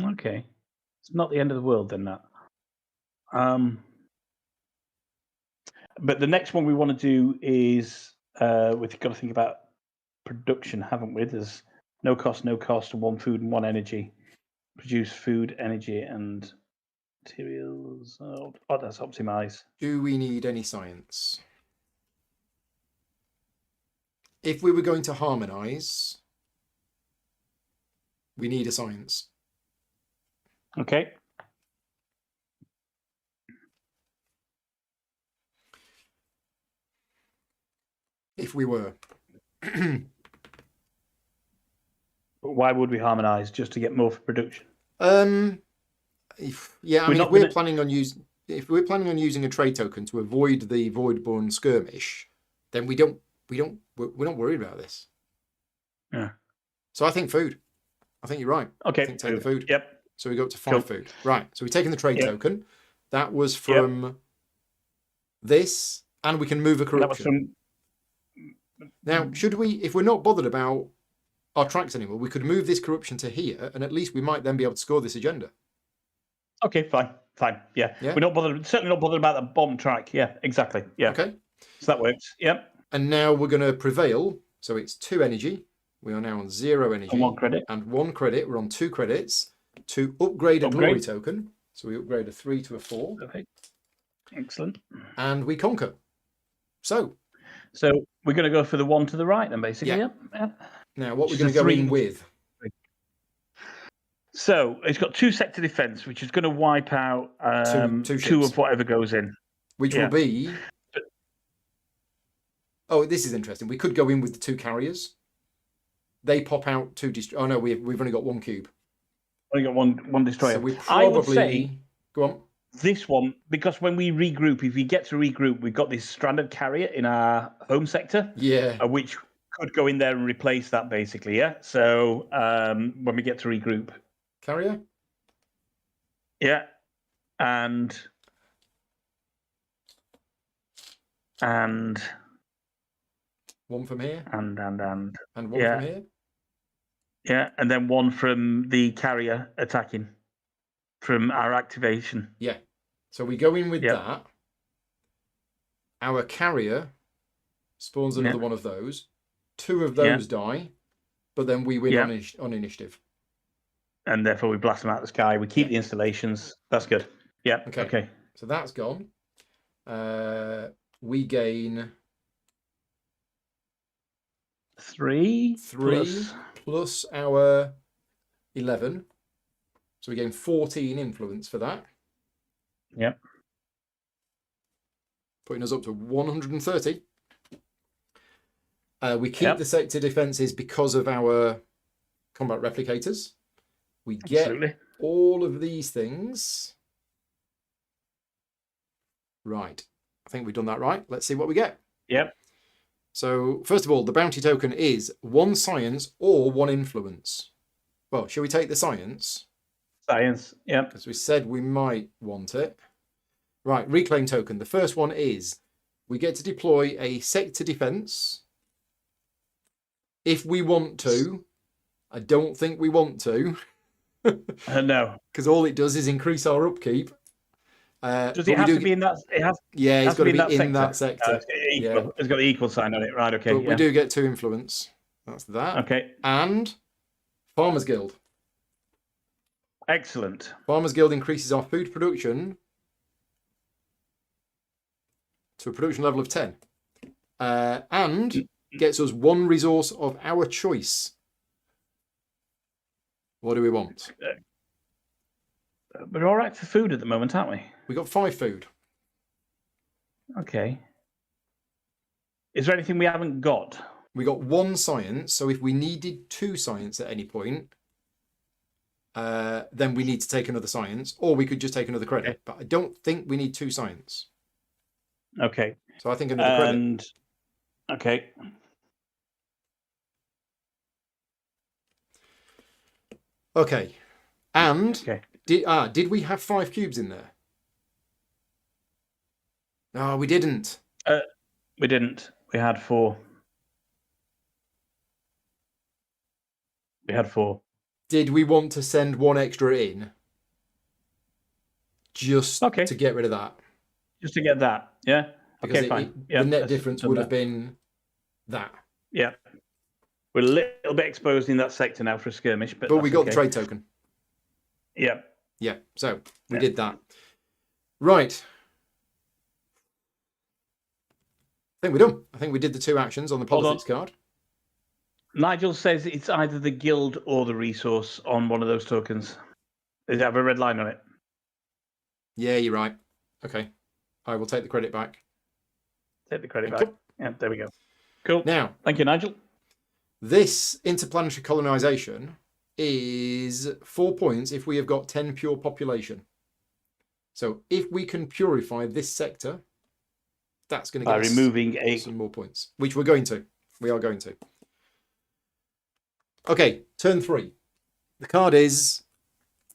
Okay, it's not the end of the world then. That. But the next one we want to do is we've got to think about production, haven't we? There's no cost, 1 food and 1 energy. Produce food, energy, and materials. Oh, that's optimize. Do we need any science? If we were going to harmonize, we need a science. Okay. If we were. Why would we harmonize? Just to get more for production? If we're planning on using a trade token to avoid the Voidborn skirmish, then we're not worried about this. Yeah. So I think food. I think you're right. Okay. I think take the food. Yep. So we go up to 5 food. Right. So we've taken the trade token. That was from this, and we can move a corruption. Now, should we, if we're not bothered about our tracks anymore, we could move this corruption to here, and at least we might then be able to score this agenda. Okay, fine. Yeah. We're not bothered. Certainly not bothered about the bomb track. Yeah, exactly. Yeah. Okay. So that works. Yep. And now we're going to prevail. So it's 2 energy, We are now on 0 energy. And 1 credit. And 1 credit. We're on 2 credits to upgrade a glory token. So we upgrade a 3 to a 4. Perfect. Excellent. And we conquer. So we're going to go for the 1 to the right then, basically. Yeah. Yeah. Now, what we're going to go in with? So it's got 2 sector defense, which is going to wipe out two of whatever goes in. Which will be... Oh, this is interesting. We could go in with the 2 carriers. They pop out 2 destroyers. Oh, no, we've only got 1 cube. Only got one destroyer. So we probably... I would say... Go on. This one, because when we regroup, if we get to regroup, we've got this stranded carrier in our home sector. Yeah. Which could go in there and replace that, basically, yeah? So when we get to regroup. Carrier? Yeah. And 1 from here. And 1 from here. Yeah, and then 1 from the carrier attacking from our activation. Yeah. So we go in with that. Our carrier spawns another one of those. 2 of those die, but then we win on initiative. And therefore we blast them out of the sky. We keep the installations. That's good. Yeah. Okay. So that's gone. We gain 3 plus our 11. So we gain 14 influence for that. Yep. Putting us up to 130. We keep the sector defenses because of our combat replicators. We get all of these things. Right. I think we've done that right. Let's see what we get. Yep. So, first of all, the bounty token is 1 science or 1 influence. Well, shall we take the science? Science, yep. As we said, we might want it. Right, reclaim token. The first one is we get to deploy a sector defense. If we want to. I don't think we want to. No. Because all it does is increase our upkeep. Does it have to be in that? Yeah, it's got to be in that sector. It's got the equal sign on it, right? Okay. But we do get 2 influence. That's that. Okay. And Farmers Guild. Excellent. Farmers Guild increases our food production to a production level of 10. And gets us 1 resource of our choice. What do we want? We're all right for food at the moment, aren't we? We got 5 food. Okay. Is there anything we haven't got? We got 1 science, so if we needed 2 science at any point, then we need to take another science, or we could just take another credit. Okay. But I don't think we need 2 science. Okay. So I think another credit. Okay. Okay. And did we have 5 cubes in there? No, we didn't. We didn't. We had 4. We had 4. Did we want to send 1 extra in? Just to get rid of that? Just to get that, yeah? Because okay, fine. The net difference would have been that. Yeah. We're a little bit exposed in that sector now for a skirmish. But we got the trade token. Yeah. Yeah, so we did that. Right. I think we're done. I think we did the 2 actions on the politics card. Nigel says it's either the guild or the resource on one of those tokens. Does it have a red line on it? Yeah, you're right. Okay. I will take the credit back. Take the credit back. Yeah, there we go. Cool. Now, thank you, Nigel. This interplanetary colonization is 4 points if we have got 10 pure population. So if we can purify this sector, that's going to get us some more points, which we're going to. We are going to. Okay, turn 3. The card is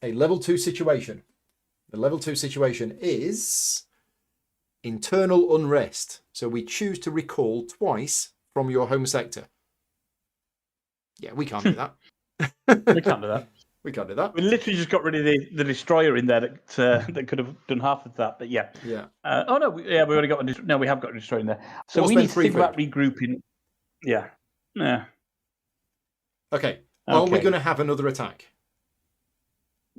a level 2 situation. The level 2 situation is internal unrest. So we choose to recall twice from your home sector. Yeah, we can't do that. We can't do that. We can't do that. We literally just got rid of the destroyer in there that could have done half of that. But yeah. Yeah. Oh no, we already got we have got a destroyer in there. So we need to think about regrouping. Yeah. Yeah. Okay. Are we Okay. going to have another attack?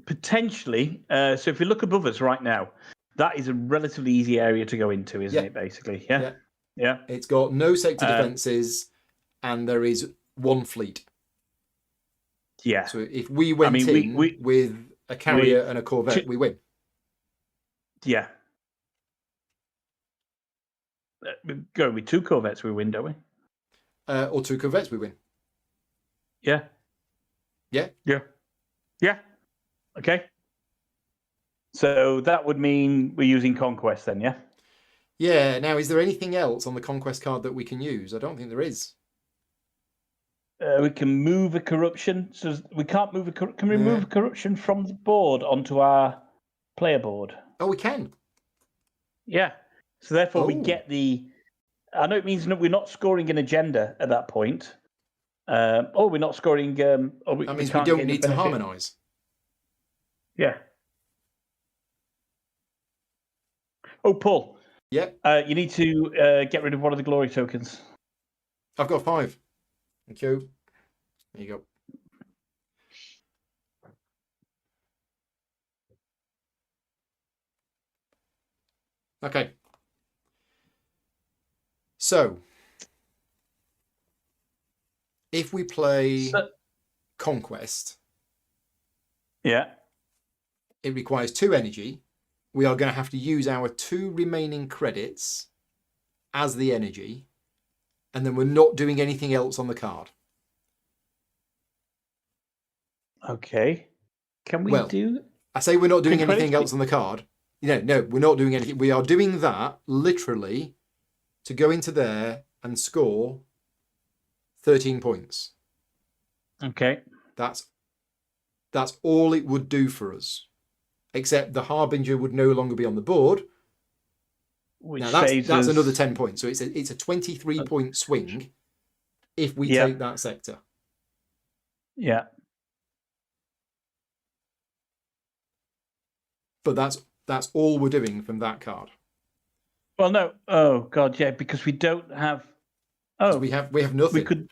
Potentially. So if we look above us right now, that is a relatively easy area to go into, isn't Yeah. it, basically? Yeah. Yeah. Yeah. It's got no sector Um, defenses, and there is one fleet. Yeah. So if we went we with a carrier and a with corvette, we win. yeah. Go with 2 corvettes, we win, don't we? Or 2 corvettes, we win. Yeah. Yeah. Yeah. Yeah. Okay. So that would mean we're using Conquest then, yeah? Yeah. Now, is there anything else on the conquest card that we can use? I don't think there is. We can move a corruption. So we can't move a can we Yeah. move a corruption from the board onto our player board? Oh, we can. Yeah. So therefore we Oh. get the I know it means that we're not scoring an agenda at that point. We're not scoring That means we can't don't gain the need to benefit. harmonise. Yeah. Oh, Paul. Yeah. You need to get rid of one of the glory tokens. I've got 5. Thank you. There you go. Okay. So, if we play Conquest, Yeah. it requires 2 energy. We are going to have to use our 2 remaining credits as the energy, and then we're not doing anything else on the card. Okay. Can we Well, do? I say we're not doing Can anything credits else on the card. No, we're not doing anything. We are doing that literally to go into there and score 13 points. Okay. That's all it would do for us. Except the Harbinger would no longer be on the board. Which Now that's saves another us 10 points. So it's a 23-point swing if we Yeah. take that sector. Yeah. But that's all we're doing from that card. Well, no. Oh God, yeah, because we don't have. Oh, We have nothing.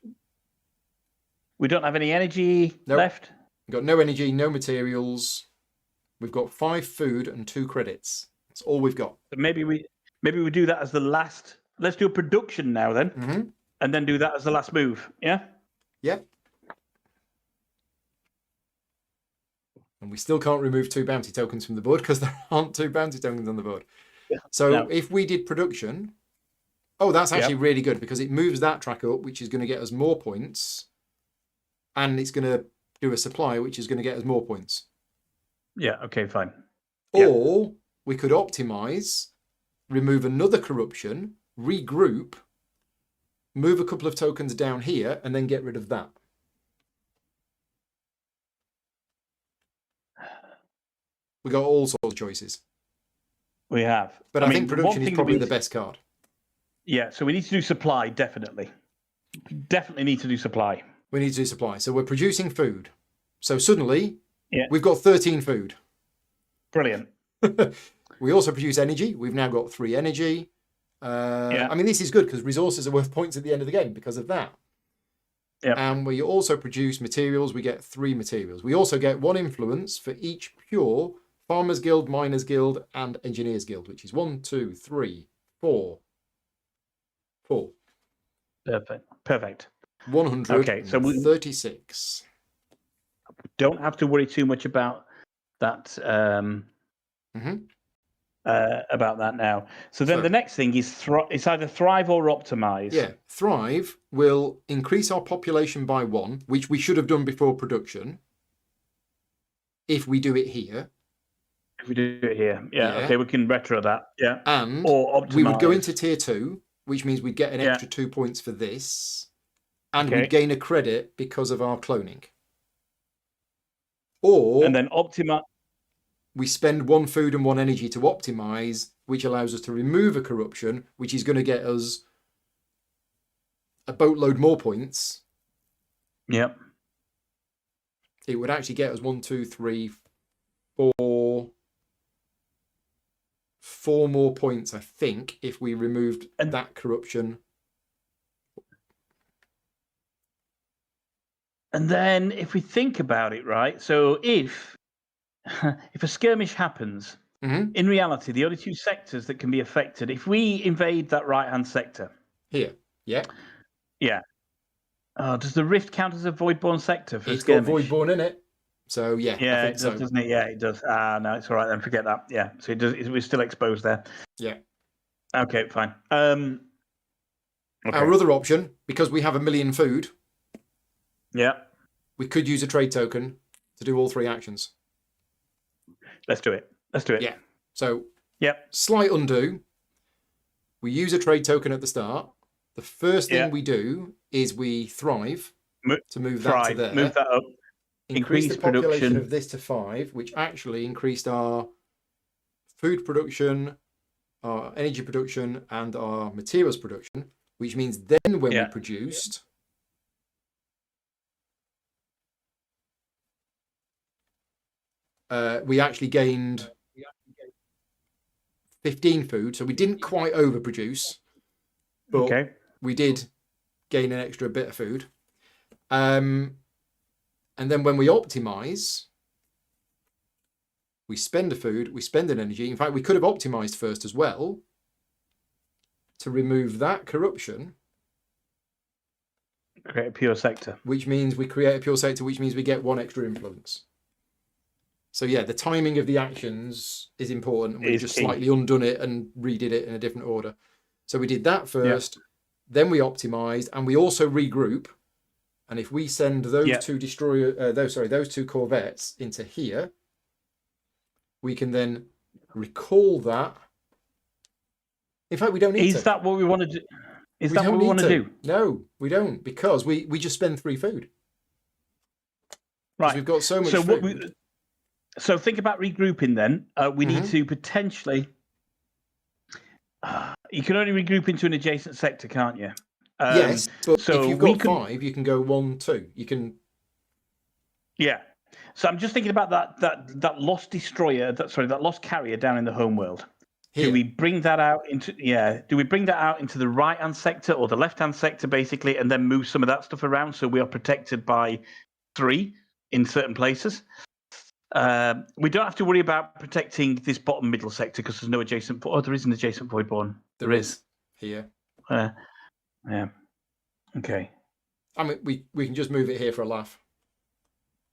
We don't have any energy Nope. left. We've got no energy, no materials. We've got 5 food and 2 credits. That's all we've got. So maybe we do that as the last. Let's do a production now then, Mm-hmm. and then do that as the last move. Yeah. Yep. And we still can't remove 2 bounty tokens from the board because there aren't 2 bounty tokens on the board. Yeah. So No. if we did production, that's actually really good because it moves that track up, which is going to get us more points. And it's going to do a supply, which is going to get us more points. Yeah. Okay. Fine. Or we could optimize, remove another corruption, regroup, move a couple of tokens down here, and then get rid of that. We got all sorts of choices. We have. But I think production is probably the best card. Yeah. So we need to do supply definitely. We definitely need to do supply. We need to do supply. So we're producing food. So suddenly, Yeah. we've got 13 food. Brilliant. We also produce energy. We've now got 3 energy. I mean, this is good because resources are worth points at the end of the game because of that. Yeah. And we also produce materials. We get 3 materials. We also get 1 influence for each pure Farmers Guild, Miners Guild, and Engineers Guild, which is 1, 2, 3, 4. 4. Perfect. 136. Don't have to worry too much about that. About that now. So then the next thing is it's either thrive or optimize. Yeah, thrive will increase our population by 1, which we should have done before production. If we do it here. If we do it here, okay, we can retro that. Yeah, and or optimize. We would go into tier 2, which means we'd get an extra 2 points for this, and we'd gain a credit because of our cloning. Or and then optimize. We spend 1 food and 1 energy to optimize, which allows us to remove a corruption, which is going to get us a boatload more points. Yep. It would actually get us 1, 2, 3, 4 more points, I think, if we removed that corruption. And then if we think about it, right? So if a skirmish happens, Mhm. in reality, the only two sectors that can be affected, if we invade that right-hand sector, Here. Yeah. yeah. Does the rift count as a voidborn sector for It's got skirmish? Voidborn in it. So, yeah, I Yeah, think it does, so. doesn't it? Yeah, it does. No, it's all right then. Forget that. Yeah, so it does. We're still exposed there. Yeah. Okay, fine. Okay. Our other option, because we have 1 million food, Yeah, we could use a trade token to do all 3 actions. let's do it. Let's do it. Yeah. So, Yep. slight undo. We use a trade token at the start. The first thing Yeah. we do is we thrive to move that to Thrive. there. Move that up. Increase the Increase population production. of this to 5, which actually increased our food production, our energy production, and our materials production, which means then when we produced, we actually gained 15 food. So we didn't quite overproduce, but we did gain an extra bit of food. And then when we optimize, we spend a food, we spend an energy. In fact, we could have optimized first as well to remove that corruption. Create a pure sector. Which means we create a pure sector, which means we get 1 extra influence. So yeah, the timing of the actions is important. And we've just slightly undone it and redid it in a different order. So we did that first, then we optimized, and we also regroup. And if we send those those 2 corvettes into here, we can then recall that. In fact, we don't need to. Is that what we want to do? Is that what we want to do? No, we don't, because we just spend 3 food. Right. We've got so much food. So think about regrouping then. We need to potentially... you can only regroup into an adjacent sector, can't you? Yes, but if you've got 5, you can go 1, 2. You can... Yeah. So I'm just thinking about that lost destroyer, that lost carrier down in the homeworld. Here. Do we bring that out into the right-hand sector or the left-hand sector, basically, and then move some of that stuff around so we are protected by 3 in certain places? We don't have to worry about protecting this bottom middle sector because there's no adjacent. Oh, there is an adjacent voidborn. There is here. Yeah. Okay. I mean, we can just move it here for a laugh.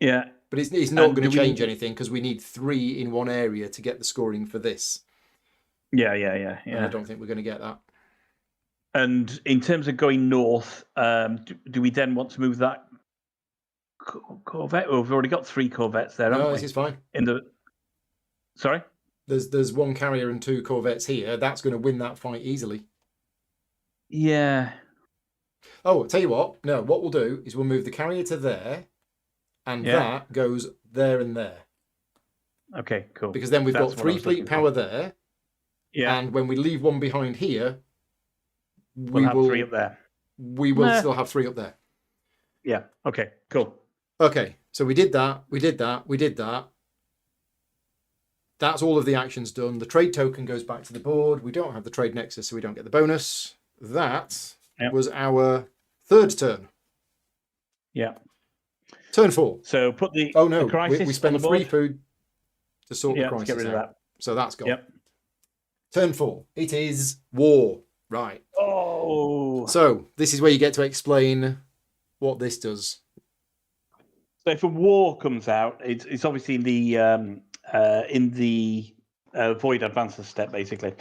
Yeah. But it's not going to change anything because we need 3 in one area to get the scoring for this. Yeah. And I don't think we're going to get that. And in terms of going north, do we then want to move that corvette? Oh, we've already got 3 corvettes there, haven't we? No, this is fine. Sorry? There's 1 carrier and 2 corvettes here. That's going to win that fight easily. Yeah. Oh, I'll tell you what. No, what we'll do is we'll move the carrier to there, and that goes there and there. Okay, cool. Because then we've got 3 fleet power there. Yeah. And when we leave 1 behind here, we'll have 3 up there. We will still have 3 up there. Yeah. Okay, cool. Okay, so we did that. We did that. That's all of the actions done. The trade token goes back to the board. We don't have the trade nexus, so we don't get the bonus. That was our 3rd turn. Yeah. Turn 4. So put the crisis we spend 3 food to sort the crisis get rid of out. that. So that's gone. Yep. Turn 4. It is war. Right. Oh. So this is where you get to explain what this does. So if a war comes out, it's obviously in the void advances step, basically.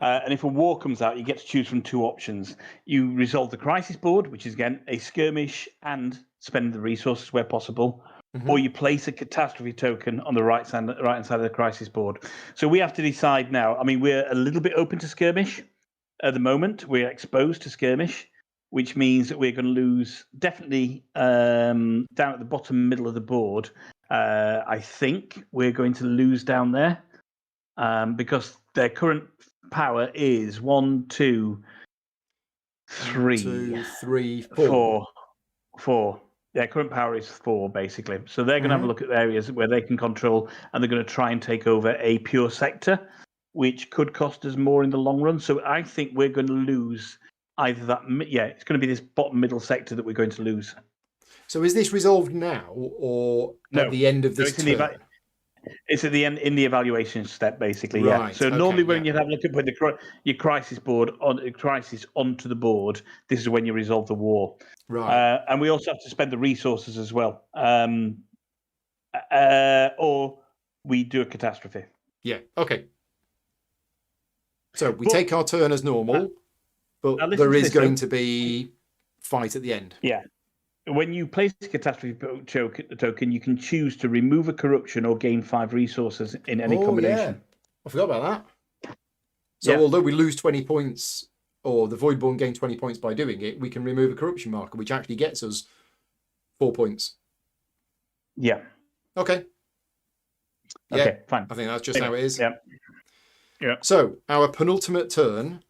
And if a war comes out, you get to choose from 2 options. You resolve the crisis board, which is, again, a skirmish and spend the resources where possible. Or you place a catastrophe token on the right-hand side of the crisis board. So we have to decide now. I mean, we're a little bit open to skirmish at the moment. We're exposed to skirmish, which means that we're going to lose definitely down at the bottom middle of the board. I think we're going to lose down there because their current power is 1, 2, 3. 2, 3, 4. 4. Their current power is 4, basically. So they're going to have a look at areas where they can control, and they're going to try and take over a pure sector, which could cost us more in the long run. So I think we're going to lose either that. Yeah, it's going to be this bottom middle sector that we're going to lose. So is this resolved now or No. at the end of So this it's in the turn? It's at the end in the evaluation step, basically. Yeah. Right, So okay, normally when yeah. you have a look at your crisis board on crisis onto the board, this is when you resolve the war. Right. And we also have to spend the resources as well, or we do a catastrophe. Yeah, okay. So we But- take our turn as normal, now but listen there to is this, going though. to be fight at the end. Yeah. When you place a catastrophe token, you can choose to remove a corruption or gain 5 resources in any combination. Yeah. I forgot about that. So Yeah. although we lose 20 points, or the Voidborn gain 20 points by doing it, we can remove a corruption marker, which actually gets us 4 points. Yeah. Okay. Yeah, Okay, fine. I think that's just how it is. Yeah. Yeah. So our penultimate turn,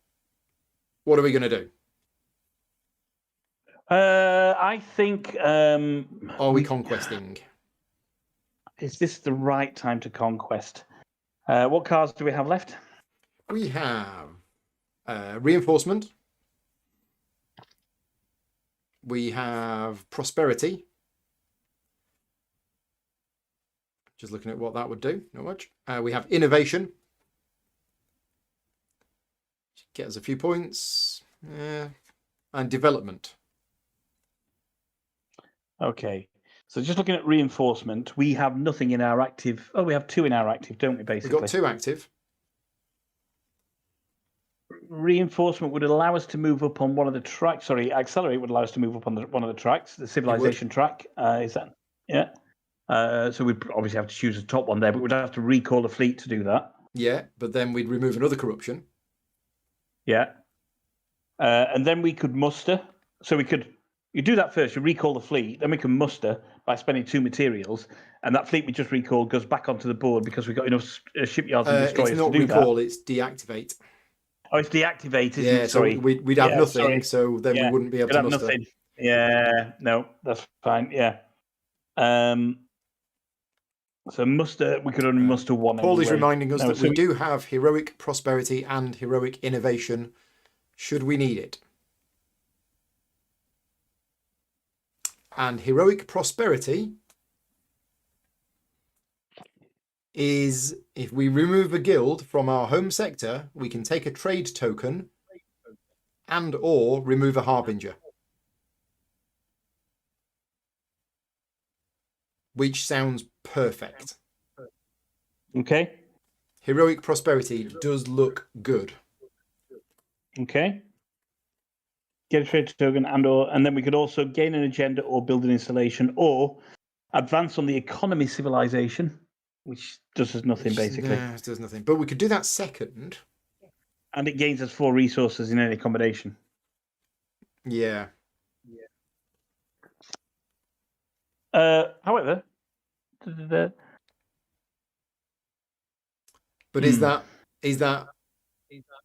what are we going to do? I think. Are we conquesting? Is this the right time to conquest? What cards do we have left? We have reinforcement. We have prosperity. Just looking at what that would do, not much. We have innovation. Get us a few points. And development. Okay. So just looking at reinforcement, we have nothing in our active. Oh, we have 2 in our active, don't we, basically? We've got 2 active. Reinforcement would allow us to move up on one of the tracks. Sorry, accelerate would allow us to move up on one of the tracks, the civilization track. Is that? Yeah. So we'd obviously have to choose the top one there, but we'd have to recall the fleet to do that. Yeah, but then we'd remove another corruption. Yeah. And then we could muster. So you do that first, you recall the fleet, then we can muster by spending 2 materials, and that fleet we just recalled goes back onto the board because we've got enough shipyards and destroyers it's not to do recall, that. it's deactivate. Oh, it's deactivate, isn't Yeah, it? Sorry. so we'd have nothing, sorry. so then we wouldn't be able We'd to have muster. nothing. Yeah, no, that's fine. Yeah. So muster, we could only muster 1. Paul is anyway. reminding us No, that so we do have heroic prosperity and heroic innovation, should we need it. And heroic prosperity is if we remove a guild from our home sector, we can take a trade token and or remove a harbinger. Which sounds perfect. Okay. Heroic prosperity does look good. Okay. Get a trade token and then we could also gain an agenda or build an installation or advance on the economy civilization, which does us nothing basically. No, it does nothing. But we could do that second. And it gains us 4 resources in any combination. Yeah. However, but is that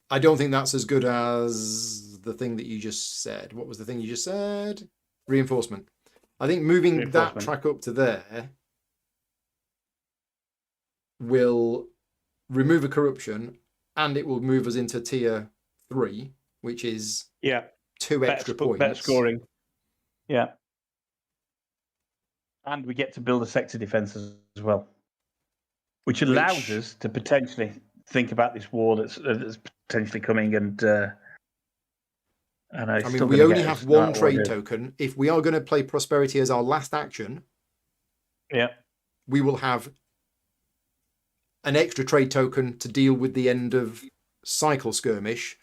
I don't think that's as good as the thing that you just said. What was the thing you just said? Reinforcement. I think moving that track up to there will remove a corruption and it will move us into tier 3, which is 2 extra points. Better scoring. Yeah. And we get to build a sector defense as well, which allows us to potentially think about this war that's potentially coming. And I mean, we only have 1 trade token. If we are going to play prosperity as our last action, we will have an extra trade token to deal with the end of cycle skirmish.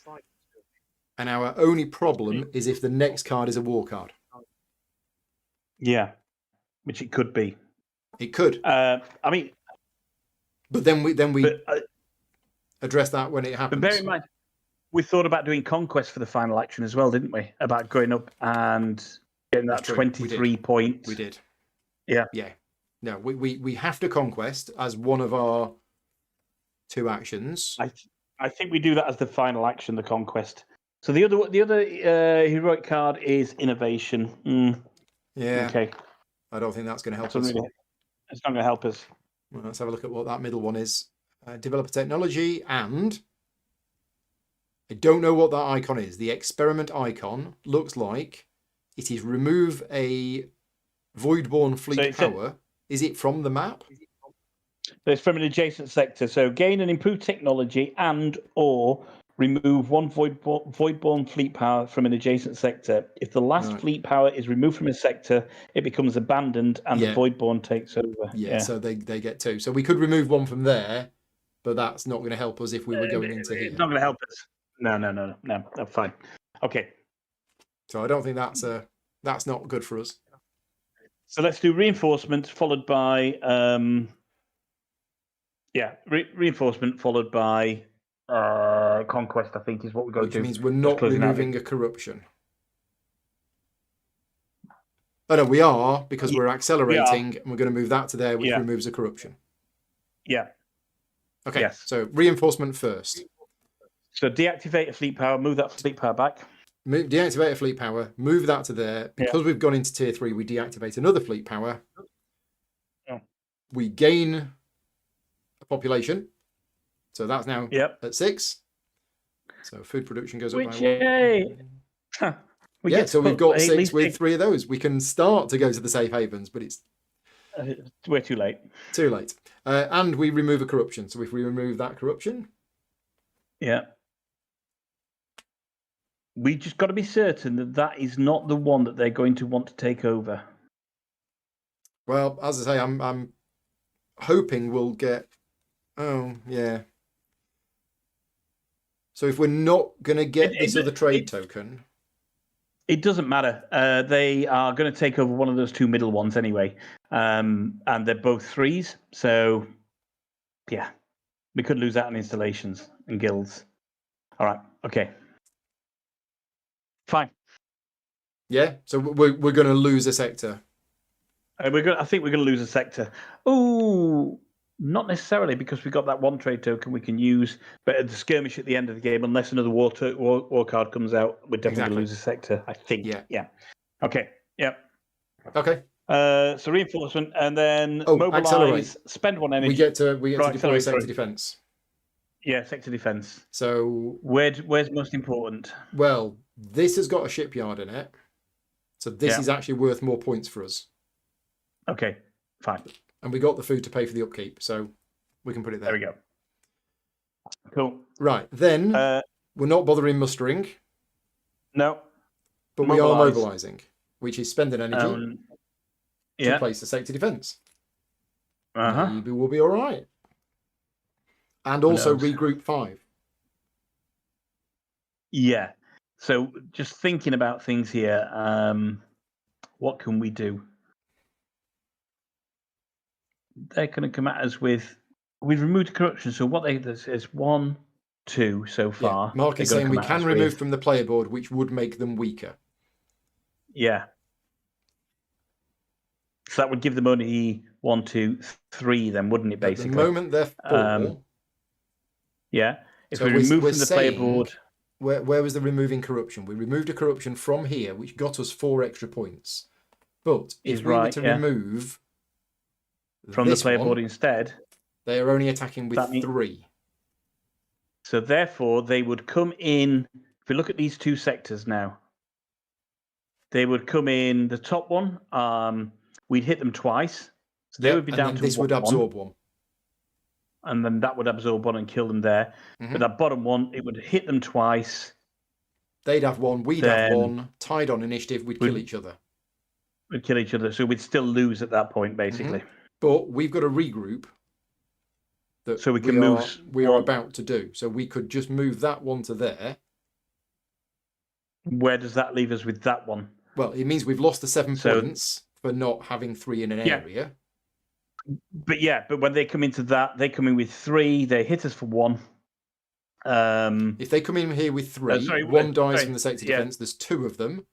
And our only problem is if the next card is a war card. Yeah. Which it could be. It could. I mean, but then we address that when it happens. But bear in mind, we thought about doing conquest for the final action as well, didn't we? About going up and getting that 23 points. We did. Yeah. Yeah. No, we have to conquest as one of our 2 actions. I think we do that as the final action, the conquest. So the other heroic card is innovation. Yeah. Okay. I don't think that's going to help us. Really, it's not going to help us. Well, let's have a look at what that middle one is. Develop a technology, and I don't know what that icon is. The experiment icon looks like it is remove a Voidborn fleet it said- power. Is it from the map? It's from an adjacent sector. So gain and improve technology and or remove one voidborn fleet power from an adjacent sector. If the last Right. fleet power is removed from a sector, it becomes abandoned and Yeah. the voidborn takes over. Yeah, so they get 2. So we could remove one from there, but that's not going to help us if we were going into here. It's not going to help us. No, fine. Okay. So I don't think that's not good for us. So let's do reinforcement followed by reinforcement followed by conquest. I think is what we're going Which to do. means we're not removing a corruption. Oh no, we are because we're accelerating, and we're going to move that to there, which removes a corruption. Yeah. Okay. Yes. So reinforcement first. So deactivate a fleet power. Move that fleet power back. Deactivate a fleet power. Move that to there. Because we've gone into tier 3, we deactivate another fleet power. Oh. We gain a population. So that's now at 6. So food production goes up by 1. Yay! So we've got 6 with 3 of those. We can start to go to the safe havens, but it's we're too late. Too late. And we remove a corruption. So if we remove that corruption, we just got to be certain that that is not the one that they're going to want to take over. Well, as I say, I'm hoping we'll get. Oh yeah. So if we're not going to get this other trade token. It doesn't matter. They are going to take over one of those 2 middle ones anyway. And they're both 3s. So, yeah. We could lose out on installations and guilds. All right. Okay. Fine. Yeah. So we're going to lose a sector. I think we're going to lose a sector. Oh, not necessarily, because we got that 1 trade token we can use. But at the skirmish at the end of the game, unless another war card comes out, we're definitely going to lose a sector, I think. Yeah. Okay. Yeah. Okay. So reinforcement, and then mobilize. Accelerate. Spend 1 energy. We get to deploy sector defense. Yeah, sector defense. So where's most important? Well, this has got a shipyard in it, so this is actually worth more points for us. Okay, fine. And we got the food to pay for the upkeep, so we can put it there. There we go. Cool. Right, then we're not bothering mustering. No. But we are mobilizing, which is spending energy to place a sector defense. Maybe we'll be all right. And also regroup 5. Yeah. So just thinking about things here, what can we do? They're going to come at us with. We've removed corruption, so what there's 1, 2 so far. Yeah. Mark is saying we can remove from the player board, which would make them weaker. Yeah. So that would give them only 1, 2, 3, then, wouldn't it? Basically, at the moment they're 4. Yeah. If we remove from the player board, where was the removing corruption? We removed a corruption from here, which got us 4 extra points. But if we were to remove from the player board instead, they are only attacking with 3. So therefore, they would come in. If we look at these 2 sectors now, they would come in the top one. We'd hit them twice, so they would be down to 1. This would absorb 1. And then that would absorb 1 and kill them there. But that bottom one, it would hit them twice. They'd have 1, we'd have 1. Tied on initiative, we'd kill each other. We'd kill each other, so we'd still lose at that point, basically. But we've got a regroup that so we can move. We are about to do. So we could just move that one to there. Where does that leave us with that one? Well, it means we've lost the 7 points for not having 3 in an area. But when they come into that, they come in with 3. They hit us for 1. If they come in here with 3, 1 dies from the sector defense. There's 2 of them.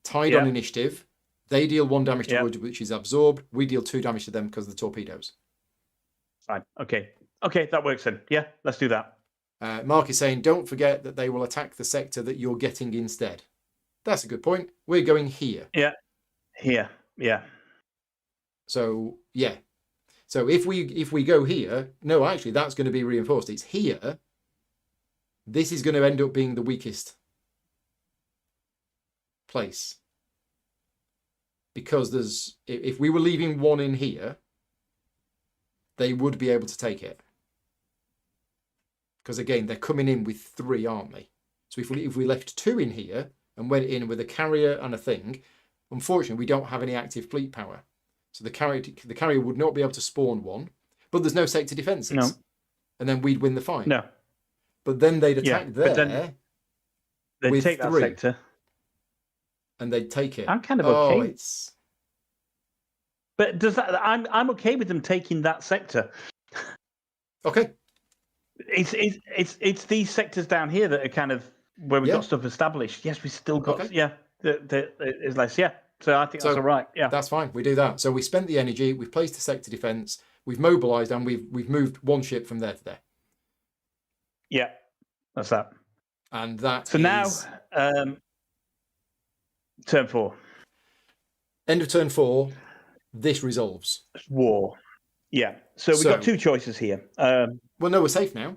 Tied on initiative. They deal 1 damage to wood, which is absorbed. We deal 2 damage to them because of the torpedoes. Fine. Okay, that works then. Yeah, let's do that. Mark is saying, don't forget that they will attack the sector that you're getting instead. That's a good point. We're going here. Yeah. Here. Yeah. So, yeah. So if we go here, no, actually, that's going to be reinforced. It's here. This is going to end up being the weakest place. because if we were leaving one in here, they would be able to take it. Because again, they're coming in with 3, aren't they? So if we left 2 in here and went in with a carrier and a thing, unfortunately, we don't have any active fleet power. So the carrier would not be able to spawn 1, but there's no sector defences. No. And then we'd win the fight. No. But then they'd attack there. But then they'd with take that 3. sector. And they'd take it. I'm kind of okay. Oh, it's... But does that? I'm okay with them taking that sector. Okay. It's these sectors down here that are kind of where we've got stuff established. Yes, we still got it's less. Yeah, so I think that's all right. Yeah, that's fine. We do that. So we spent the energy. We've placed the sector defense. We've mobilized and we've moved 1 ship from there to there. Yeah, that's that. And that. So now, turn 4. End of turn 4. This resolves. War. Yeah. So we've got 2 choices here. Well, no, we're safe now.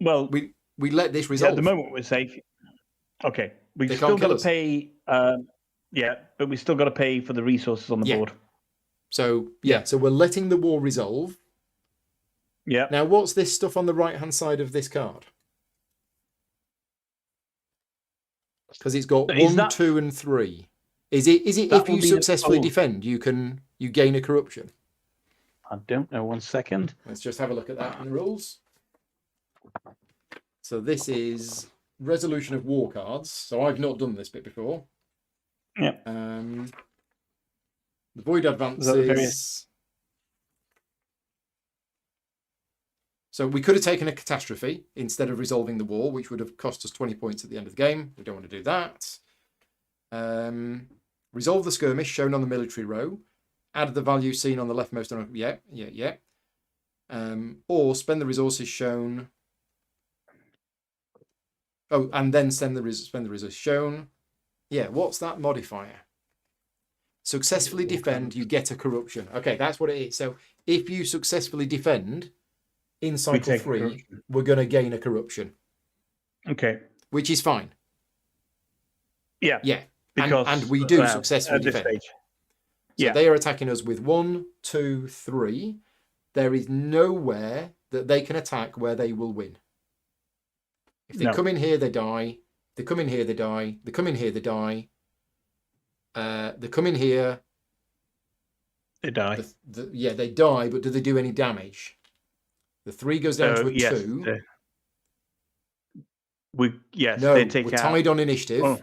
Well, we let this resolve. At the moment, we're safe. Okay. We've They still can't got kill to pay. But we still got to pay for the resources on the board. So so we're letting the war resolve. Yeah. Now, what's this stuff on the right-hand side of this card? Because it's got 1, 2, and 3. Is it if you successfully defend, you gain a corruption? I don't know. 1 second. Let's just have a look at that in the rules. So this is resolution of war cards. So I've not done this bit before. Yeah. The void advances. So we could have taken a catastrophe instead of resolving the war, which would have cost us 20 points at the end of the game. We don't want to do that. Resolve the skirmish shown on the military row. Add the value seen on the leftmost. Or spend the resources shown. Oh, and then spend the resources shown. Yeah, what's that modifier? Successfully defend, you get a corruption. Okay, that's what it is. So if you successfully defend in cycle 3, we're going to gain a corruption. Okay. Which is fine. Yeah. Yeah. Because and we do successfully defend. Stage. So they are attacking us with 1, 2, 3. There is nowhere that they can attack where they will win. If they come in here, they die. They come in here, they die. They come in here, they die. They come in here. They die. They die, but do they do any damage? The 3 goes down to a 2. They take we're tied on initiative. Oh.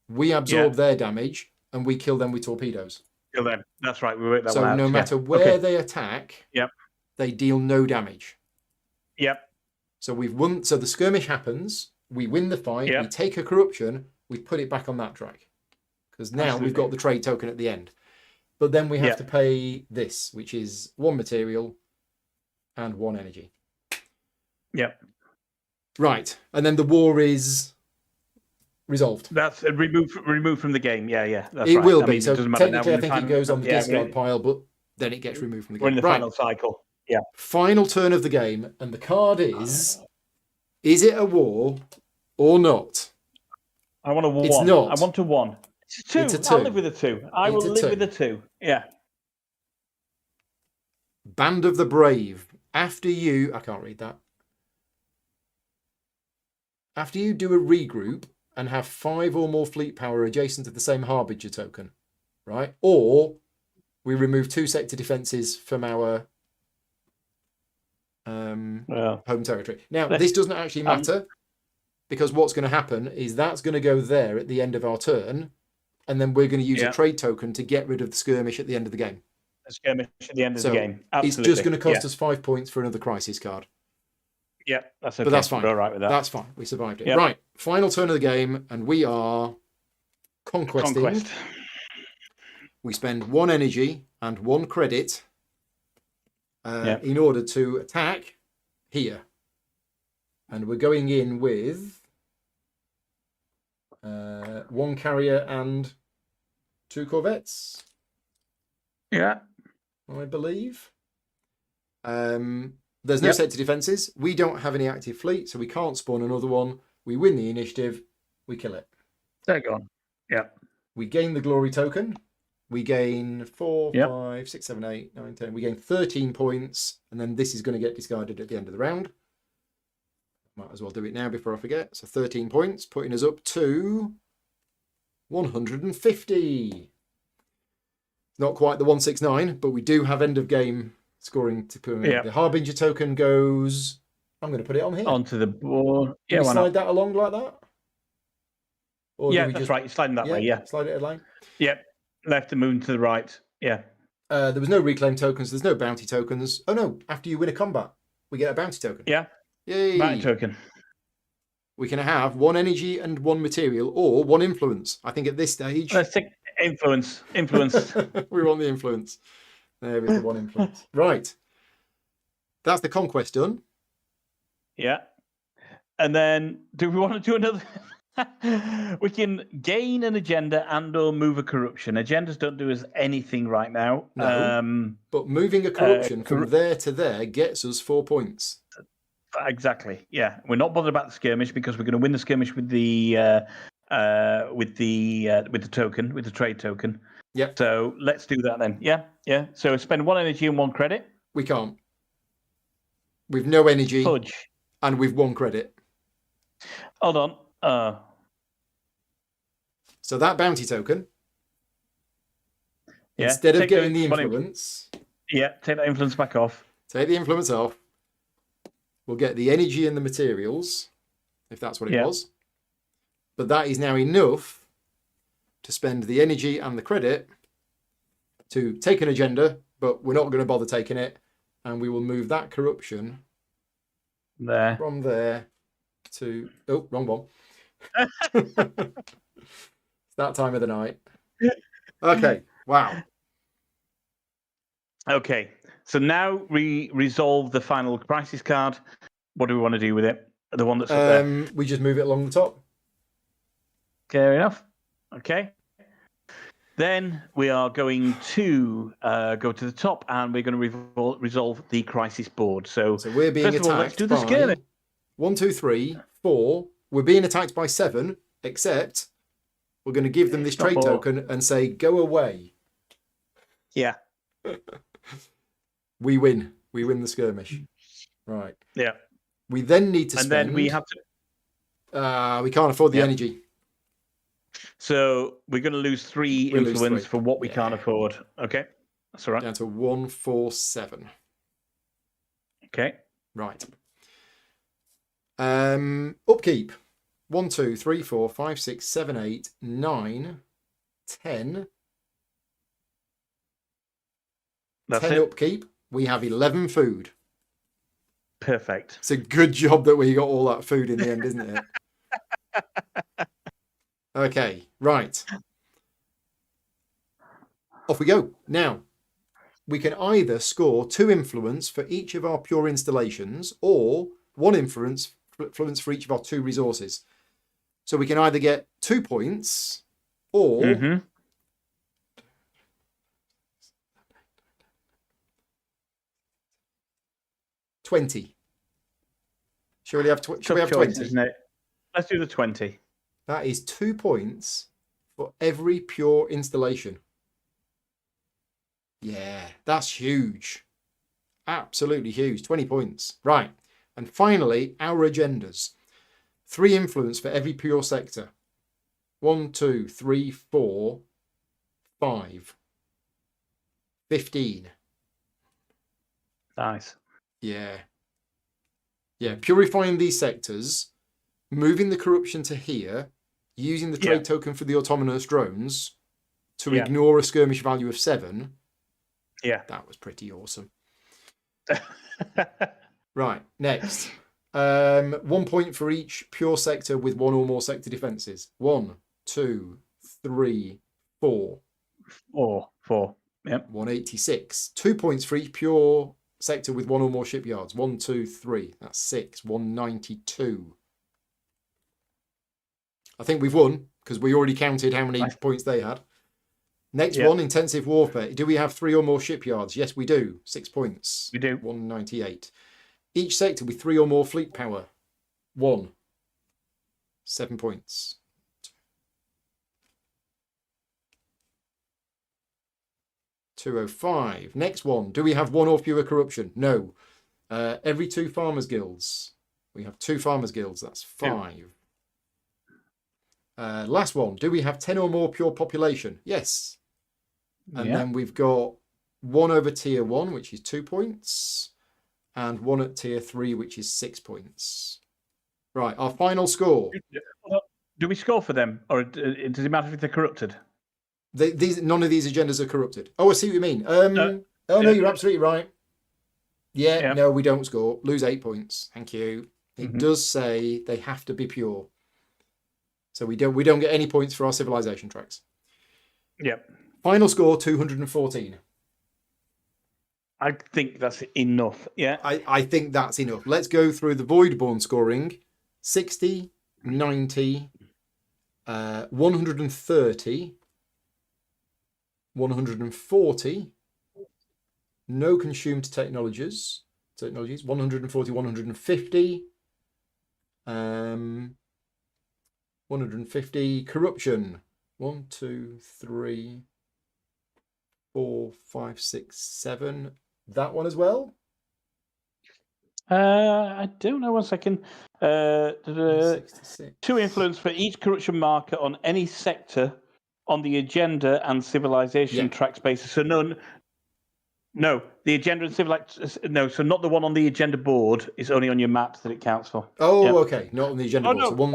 We absorb their damage, and we kill them with torpedoes. Kill them. That's right. We work that so one out. No matter where they attack, they deal no damage. Yep. So we've won. So the skirmish happens. We win the fight. We take a corruption. We put it back on that track because now we've got the trade token at the end. But then we have to pay this, which is 1 material and 1 energy. Yep. Right, and then the war is resolved. That's removed from the game. Yeah. That's it right. will I be. mean, So technically, I think it goes on the discard pile, pile, but then it gets removed from the game. We're in the final cycle. Yeah. Final turn of the game, and the card is it a war or not? I want a 1. It's not. I want a 1. It's a 2. It's a 2. I'll live with a 2. I will live with a 2. Yeah. Band of the Brave. After you... I can't read that. After you do a regroup and have 5 or more fleet power adjacent to the same Harbinger token, right? Or we remove 2 sector defences from our home territory. Now, this doesn't actually matter because what's going to happen is that's going to go there at the end of our turn, and then we're going to use a trade token to get rid of the skirmish at the end of the game. A skirmish at the end of the game. Absolutely. It's just going to cost us 5 points for another crisis card. Yeah, that's okay. But that's fine. We're all right with that. That's fine. We survived it. Yep. Right, final turn of the game, and we are conquesting. Conquest. We spend 1 energy and 1 credit in order to attack here. And we're going in with 1 carrier and 2 corvettes. Yeah. I believe. There's no sector defences. We don't have any active fleet, so we can't spawn another one. We win the initiative. We kill it. They're gone. Yeah. We gain the glory token. We gain 4, Yep. 5, 6, 7, 8, 9, 10. We gain 13 points, and then this is going to get discarded at the end of the round. Might as well do it now before I forget. So 13 points, putting us up to 150. Not quite the 169, but we do have end of game scoring to put. Yep. The Harbinger token goes. I'm going to put it on here. Onto the board. Do Yeah, we why slide not? that along like that? Or Yeah, do we that's just, right. You're sliding that way, yeah. Slide it a line. Yep. Left the moon to the right. Yeah. There was no reclaim tokens. There's no bounty tokens. Oh no! After you win a combat, we get a bounty token. Yeah. Yay! Bounty token. We can have 1 energy and 1 material, or 1 influence. I think at this stage, Let's take influence. Influence. we want the influence. There is the 1 influence. Right. That's the conquest done. Yeah. And then, do we want to do another? We can gain an agenda and or move a corruption. Agendas don't do us anything right now. No. But moving a corruption from there to there gets us 4 points. Exactly. Yeah. We're not bothered about the skirmish because we're going to win the skirmish with the token, with the trade token. Yep. So let's do that then. Yeah. Yeah. So spend 1 energy and 1 credit. We can't. We've no energy. Fudge. And we've 1 credit. Hold on. So that bounty token, yeah, instead of getting the influence, take that influence back off. Take the influence off. We'll get the energy and the materials, if that's what it was. But that is now enough to spend the energy and the credit to take an agenda, but we're not going to bother taking it. And we will move that corruption there from there to... Oh, wrong one. It's that time of the night. Okay. Wow. Okay. So now we resolve the final crisis card. What do we want to do with it? The one that's up there. We just move it along the top. Fair enough. Okay. Then we are going to go to the top and we're going to resolve the crisis board. So we're being attacked. Let's do the skirmish. 1, 2, 3, 4. We're being attacked by 7, except we're going to give them this trade token and say, go away. Yeah. We win. We win the skirmish. Right. Yeah. We then need to spend... And then we have to... we can't afford the energy. So we're going to lose 3 influence for what we can't afford. Okay. That's all right. Down to 1, 4, 7. Okay. Right. Upkeep. 1, 2, 3, 4, 5, 6, 7, 8, 9, 10. That's 10 it. upkeep. We have 11 food. Perfect. It's a good job that we got all that food in the end, isn't it? Okay, right. Off we go. Now, we can either score 2 influence for each of our pure installations or 1 influence for each of our 2 resources. So we can either get 2 points or 20. Should we have 20? Isn't it? Let's do the 20. That is 2 points for every pure installation. Yeah, that's huge. Absolutely huge. 20 points. Right. And finally, our agendas. 3 influence for every pure sector. 1, 2, 3, 4, 5. 15. Nice. Yeah. Yeah, purifying these sectors, moving the corruption to here, using the trade token for the autonomous drones to ignore a skirmish value of 7. Yeah. That was pretty awesome. Right, next. 1 point for each pure sector with 1 or more sector defenses. 1, 2, 3, 4. 4. Yep. 186. 2 points for each pure sector with 1 or more shipyards. 1, 2, 3. That's 6. 192. I think we've won because we already counted how many points they had. Next one, intensive warfare. Do we have 3 or more shipyards? Yes, we do. 6 points. We do. 198. Each sector with 3 or more fleet power. 1. 7 points. 205. Next one. Do we have one or fewer corruption? No. Every 2 farmers guilds. We have 2 farmers guilds. That's 5. Last one. Do we have 10 or more pure population? Yes. And then we've got 1 over tier 1, which is 2 points, and 1 at tier 3, which is 6 points. Right, our final score. Do we score for them, or does it matter if they're corrupted? None of these agendas are corrupted. Oh, I see what you mean. No, you're absolutely right. Yeah, no, we don't score. Lose 8 points. Thank you. It does say they have to be pure. So we don't get any points for our civilization tracks. Yep. Final score 214. I think that's enough. Yeah. I think that's enough. Let's go through the Voidborn scoring. 60, 90, 130, 140. No consumed technologies. 140, 150. 150. Corruption. 1, 2, 3, 4, 5, 6, 7. That one as well? I don't know. 1 second. 66. 2 influence for each corruption marker on any sector on the agenda and civilization tracks basis. So no, the agenda and civilization. No, so not the one on the agenda board. It's only on your maps that it counts for. Oh, okay, not on the agenda board.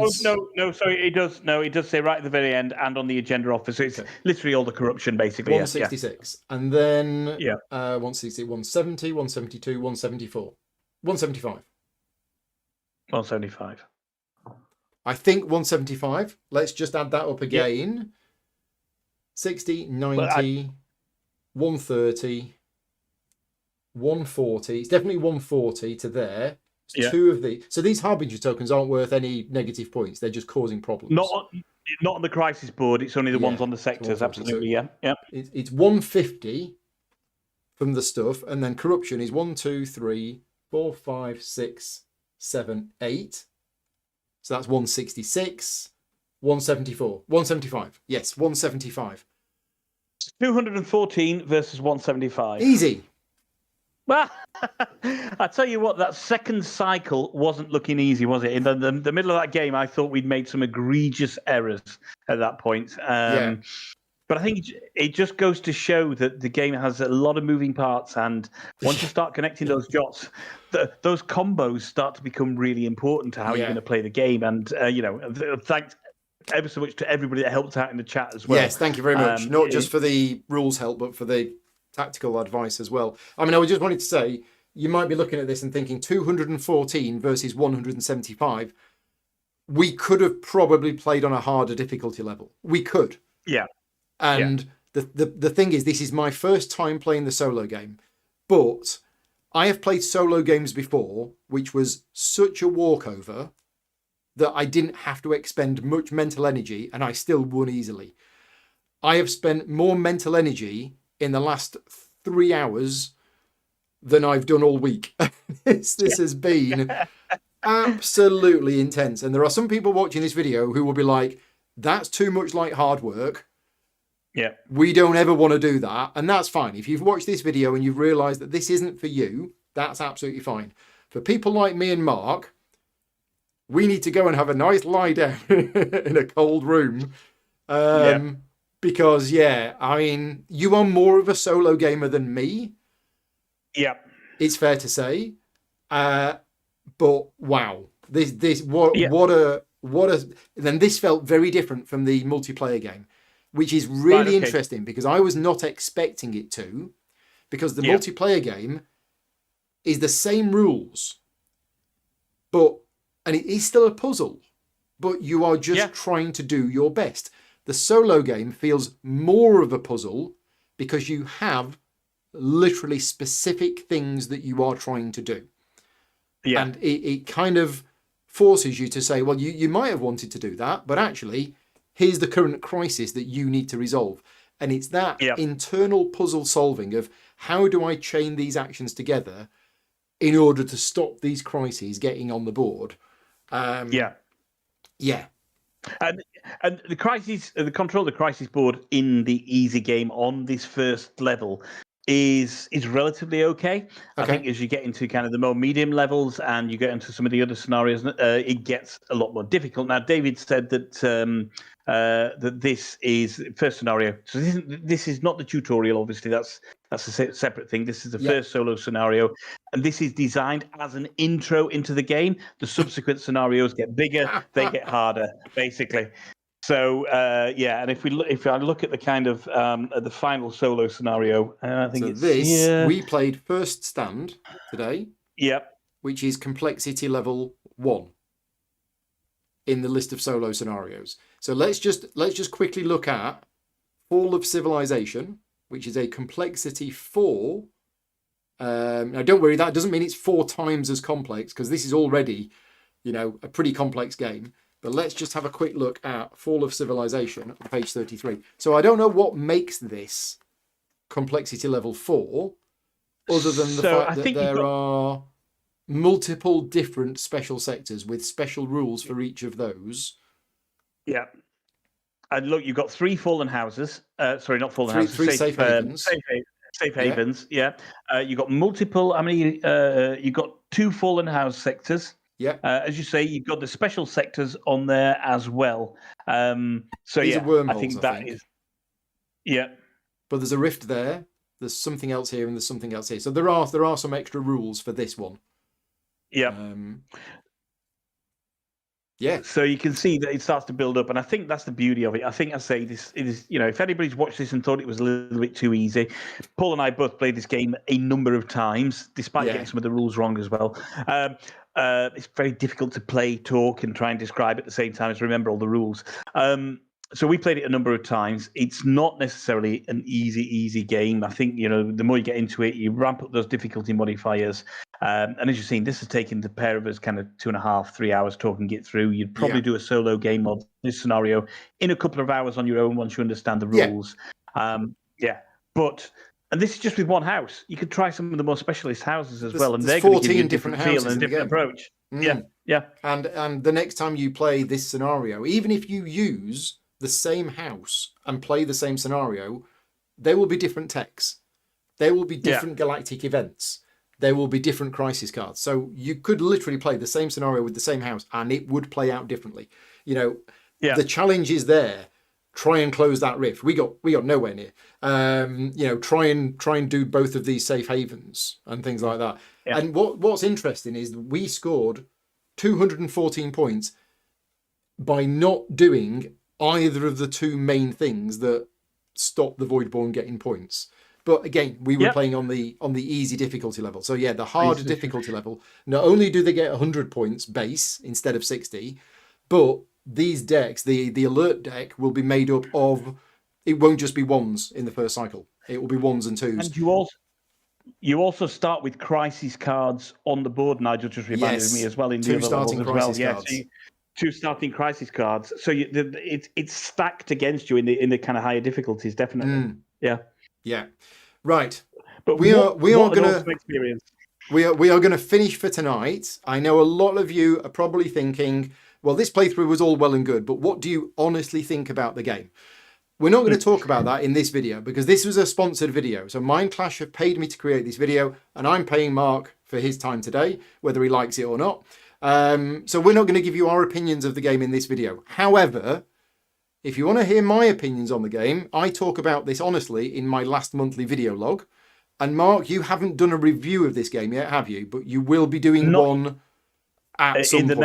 No. Sorry, it does. No, it does say right at the very end and on the agenda office. So it's literally all the corruption, basically. 166, and then 160, 170, 172, 174, 175. 175. I think 175. Let's just add that up again. 60, 90, 130. 140. It's definitely 140 to there. It's 2 of these. So these Harbinger tokens aren't worth any negative points. They're just causing problems. Not on the crisis board. It's only the ones on the sectors. Absolutely, so it's 150 from the stuff, and then corruption is 1, 2, 3, 4, 5, 6, 7, 8. So that's 166, 174, 175. Yes, 175. 214 versus 175. Easy. Well, I tell you what, that second cycle wasn't looking easy, was it? In the middle of that game, I thought we'd made some egregious errors at that point. But I think it just goes to show that the game has a lot of moving parts, and once you start connecting those dots, those combos start to become really important to how you're going to play the game. And thanks ever so much to everybody that helped out in the chat as well. Yes, thank you very much. Not just for the rules help, but for the tactical advice as well. I mean, I just wanted to say, you might be looking at this and thinking 214 versus 175. We could have probably played on a harder difficulty level. We could. Yeah. And the thing is, this is my first time playing the solo game, but I have played solo games before, which was such a walkover that I didn't have to expend much mental energy, and I still won easily. I have spent more mental energy in the last 3 hours than I've done all week. This has been absolutely intense. And there are some people watching this video who will be like, that's too much like hard work. Yeah. We don't ever want to do that. And that's fine. If you've watched this video and you've realized that this isn't for you, that's absolutely fine. For people like me and Mark, we need to go and have a nice lie down in a cold room. Because, I mean, you are more of a solo gamer than me. Yeah. It's fair to say. But wow. What a then this felt very different from the multiplayer game, which is really interesting because I was not expecting it to, because the multiplayer game is the same rules, and it is still a puzzle, but you are just trying to do your best. The solo game feels more of a puzzle because you have literally specific things that you are trying to do. Yeah. And it kind of forces you to say, well, you might have wanted to do that, but actually, here's the current crisis that you need to resolve. And it's that internal puzzle solving of how do I chain these actions together in order to stop these crises getting on the board. And the control of the crisis board in the easy game on this first level is relatively okay. I think as you get into kind of the more medium levels and you get into some of the other scenarios, it gets a lot more difficult. Now, David said that that this is first scenario. So this is not the tutorial. Obviously, that's a separate thing. This is the first solo scenario, and this is designed as an intro into the game. The subsequent scenarios get bigger, they get harder, basically. So and if I look at the kind of the final solo scenario, I think it's here. We played first stand today. Yep. Which is complexity level 1 in the list of solo scenarios. So let's just quickly look at Fall of Civilization, which is a complexity 4. Now, don't worry, that doesn't mean it's 4 times as complex, because this is already, a pretty complex game. But let's just have a quick look at Fall of Civilization on page 33. So I don't know what makes this complexity level 4, other than the fact that there are multiple different special sectors with special rules for each of those. Yeah. And look, you've got 3 fallen houses. Sorry, not fallen houses. 3 safe havens. Safe havens, yeah. You've got multiple, you've got 2 fallen house sectors. Yeah. As you say, you've got the special sectors on there as well. These are wormholes, I think that is. Yeah. But there's a rift there. There's something else here, and there's something else here. So there are some extra rules for this one. Yeah. So you can see that it starts to build up, and I think that's the beauty of it. I think I say this is, if anybody's watched this and thought it was a little bit too easy, Paul and I both played this game a number of times, despite getting some of the rules wrong as well. It's very difficult to play, talk, and try and describe at the same time as remember all the rules. So we played it a number of times. It's not necessarily an easy game. I think, the more you get into it, you ramp up those difficulty modifiers. And as you've seen, this has taken the pair of us kind of 2.5, 3 hours talking it through. You'd probably do a solo game of this scenario in a couple of hours on your own once you understand the rules. And this is just with one house. You could try some of the more specialist houses as well, and they're going to give you a different feel and a different approach. Yeah. And the next time you play this scenario, even if you use the same house and play the same scenario, there will be different techs. There will be different galactic events. There will be different crisis cards. So you could literally play the same scenario with the same house and it would play out differently. The challenge is there. Try and close that rift. We got nowhere near. Try and do both of these safe havens and things like that. Yeah. And what's interesting is we scored 214 points by not doing either of the 2 main things that stop the Voidborn getting points. But again, we were playing on the easy difficulty level. So the harder difficulty level, not only do they get 100 points base instead of 60, but these decks, the alert deck, will be made up of, it won't just be 1s in the first cycle. It will be 1s and 2s. And you also start with crisis cards on the board, Nigel just reminded me as well in the other levels as well. Cards. So 2 starting crisis cards. So it's stacked against you in the kind of higher difficulties, definitely. Yeah. Right. But we are going to finish for tonight. I know a lot of you are probably thinking, well, this playthrough was all well and good, but what do you honestly think about the game? We're not going to talk about that in this video because this was a sponsored video. So Mindclash have paid me to create this video, and I'm paying Mark for his time today, whether he likes it or not. So we're not going to give you our opinions of the game in this video. However, if you want to hear my opinions on the game, I talk about this honestly in my last monthly video log. And Mark, you haven't done a review of this game yet, have you? But you will be doing one at some point. In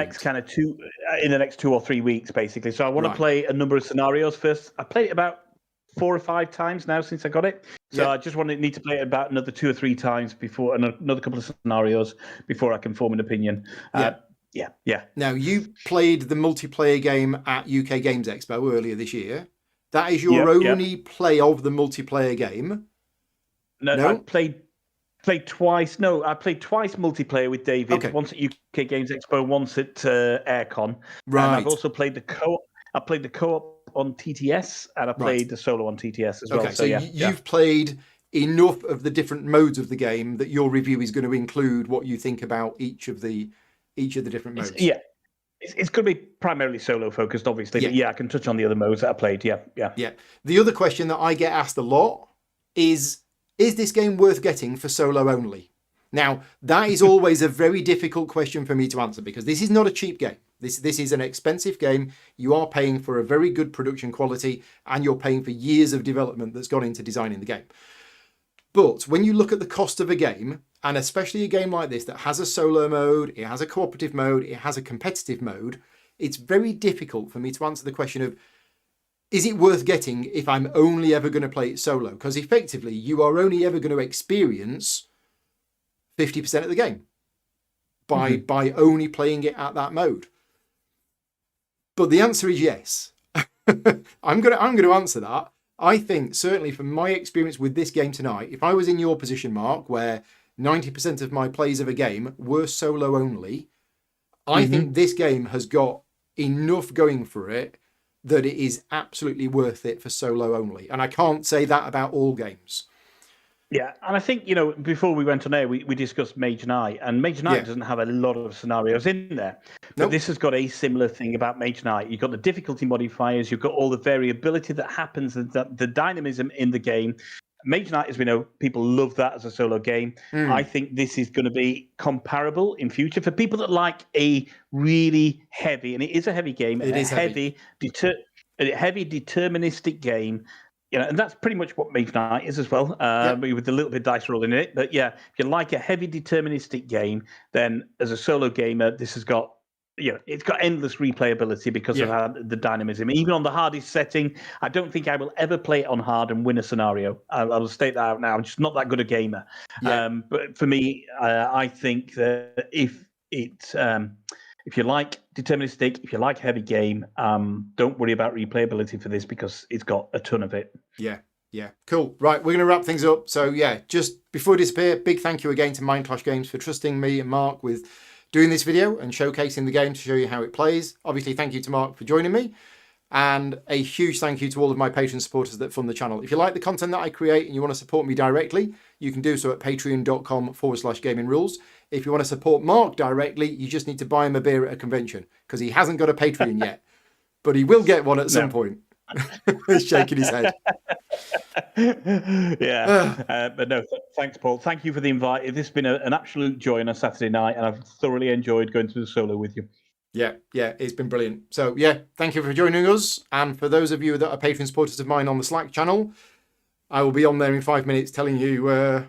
the next 2 or 3 weeks, basically. So I want to play a number of scenarios first. I played it about 4 or 5 times now since I got it. So I just need to play it about another 2 or 3 times before, and another couple of scenarios before I can form an opinion. Now, you played the multiplayer game at UK Games Expo earlier this year. That is your only play of the multiplayer game? No? I played twice. No, I played twice multiplayer with David. Okay. Once at UK Games Expo, once at Aircon. Right. And I've also played the co-op. I played the co-op on TTS, and I played the solo on TTS as well. So you've played enough of the different modes of the game that your review is going to include what you think about each of the different modes. It's going to be primarily solo focused, obviously. Yeah. But yeah, I can touch on the other modes that I played. Yeah. Yeah. The other question that I get asked a lot is this game worth getting for solo only? Now, that is always a very difficult question for me to answer because this is not a cheap game. This is an expensive game. You are paying for a very good production quality and you're paying for years of development that's gone into designing the game. But when you look at the cost of a game, and especially a game like this that has a solo mode, it has a cooperative mode, it has a competitive mode, it's very difficult for me to answer the question of, is it worth getting if I'm only ever going to play it solo? Because effectively, you are only ever going to experience 50% of the game by only playing it at that mode. But the answer is yes. I'm going to answer that. I think certainly from my experience with this game tonight, if I was in your position, Mark, where 90% of my plays of a game were solo only, I think this game has got enough going for it that it is absolutely worth it for solo only. And I can't say that about all games. Yeah, and I think, before we went on air, we discussed Mage Knight, and Mage Knight doesn't have a lot of scenarios in there. But this has got a similar thing about Mage Knight. You've got the difficulty modifiers, you've got all the variability that happens, the dynamism in the game. Mage Knight, as we know, people love that as a solo game. I think this is going to be comparable in future for people that like a really heavy, and it is a heavy game, It is heavy deterministic game. And that's pretty much what Mage Knight is as well, with a little bit of dice rolling in it. But yeah, if you like a heavy deterministic game, then as a solo gamer, this has got, it's got endless replayability because of the dynamism. Even on the hardest setting, I don't think I will ever play it on hard and win a scenario. I'll state that out now. I'm just not that good a gamer. But for me, I think that if you like deterministic, if you like heavy game, don't worry about replayability for this because it's got a ton of it. Yeah. Cool. Right, we're going to wrap things up. So yeah, just before we disappear, big thank you again to Mindclash Games for trusting me and Mark with doing this video and showcasing the game to show you how it plays. Obviously, thank you to Mark for joining me. And a huge thank you to all of my Patreon supporters that fund the channel. If you like the content that I create and you want to support me directly, you can do so at patreon.com/gaming rules. If you want to support Mark directly, you just need to buy him a beer at a convention because he hasn't got a Patreon yet, but he will get one at some point. He's shaking his head. But no, thanks, Paul. Thank you for the invite. This has been an absolute joy on a Saturday night, and I've thoroughly enjoyed going through the solo with you. Yeah, it's been brilliant. So yeah, thank you for joining us. And for those of you that are Patreon supporters of mine on the Slack channel, I will be on there in 5 minutes telling you,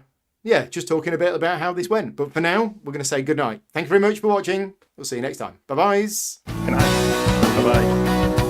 just talking a bit about how this went. But for now, we're going to say good night. Thank you very much for watching. We'll see you next time. Bye-bye. Good night. Bye-bye.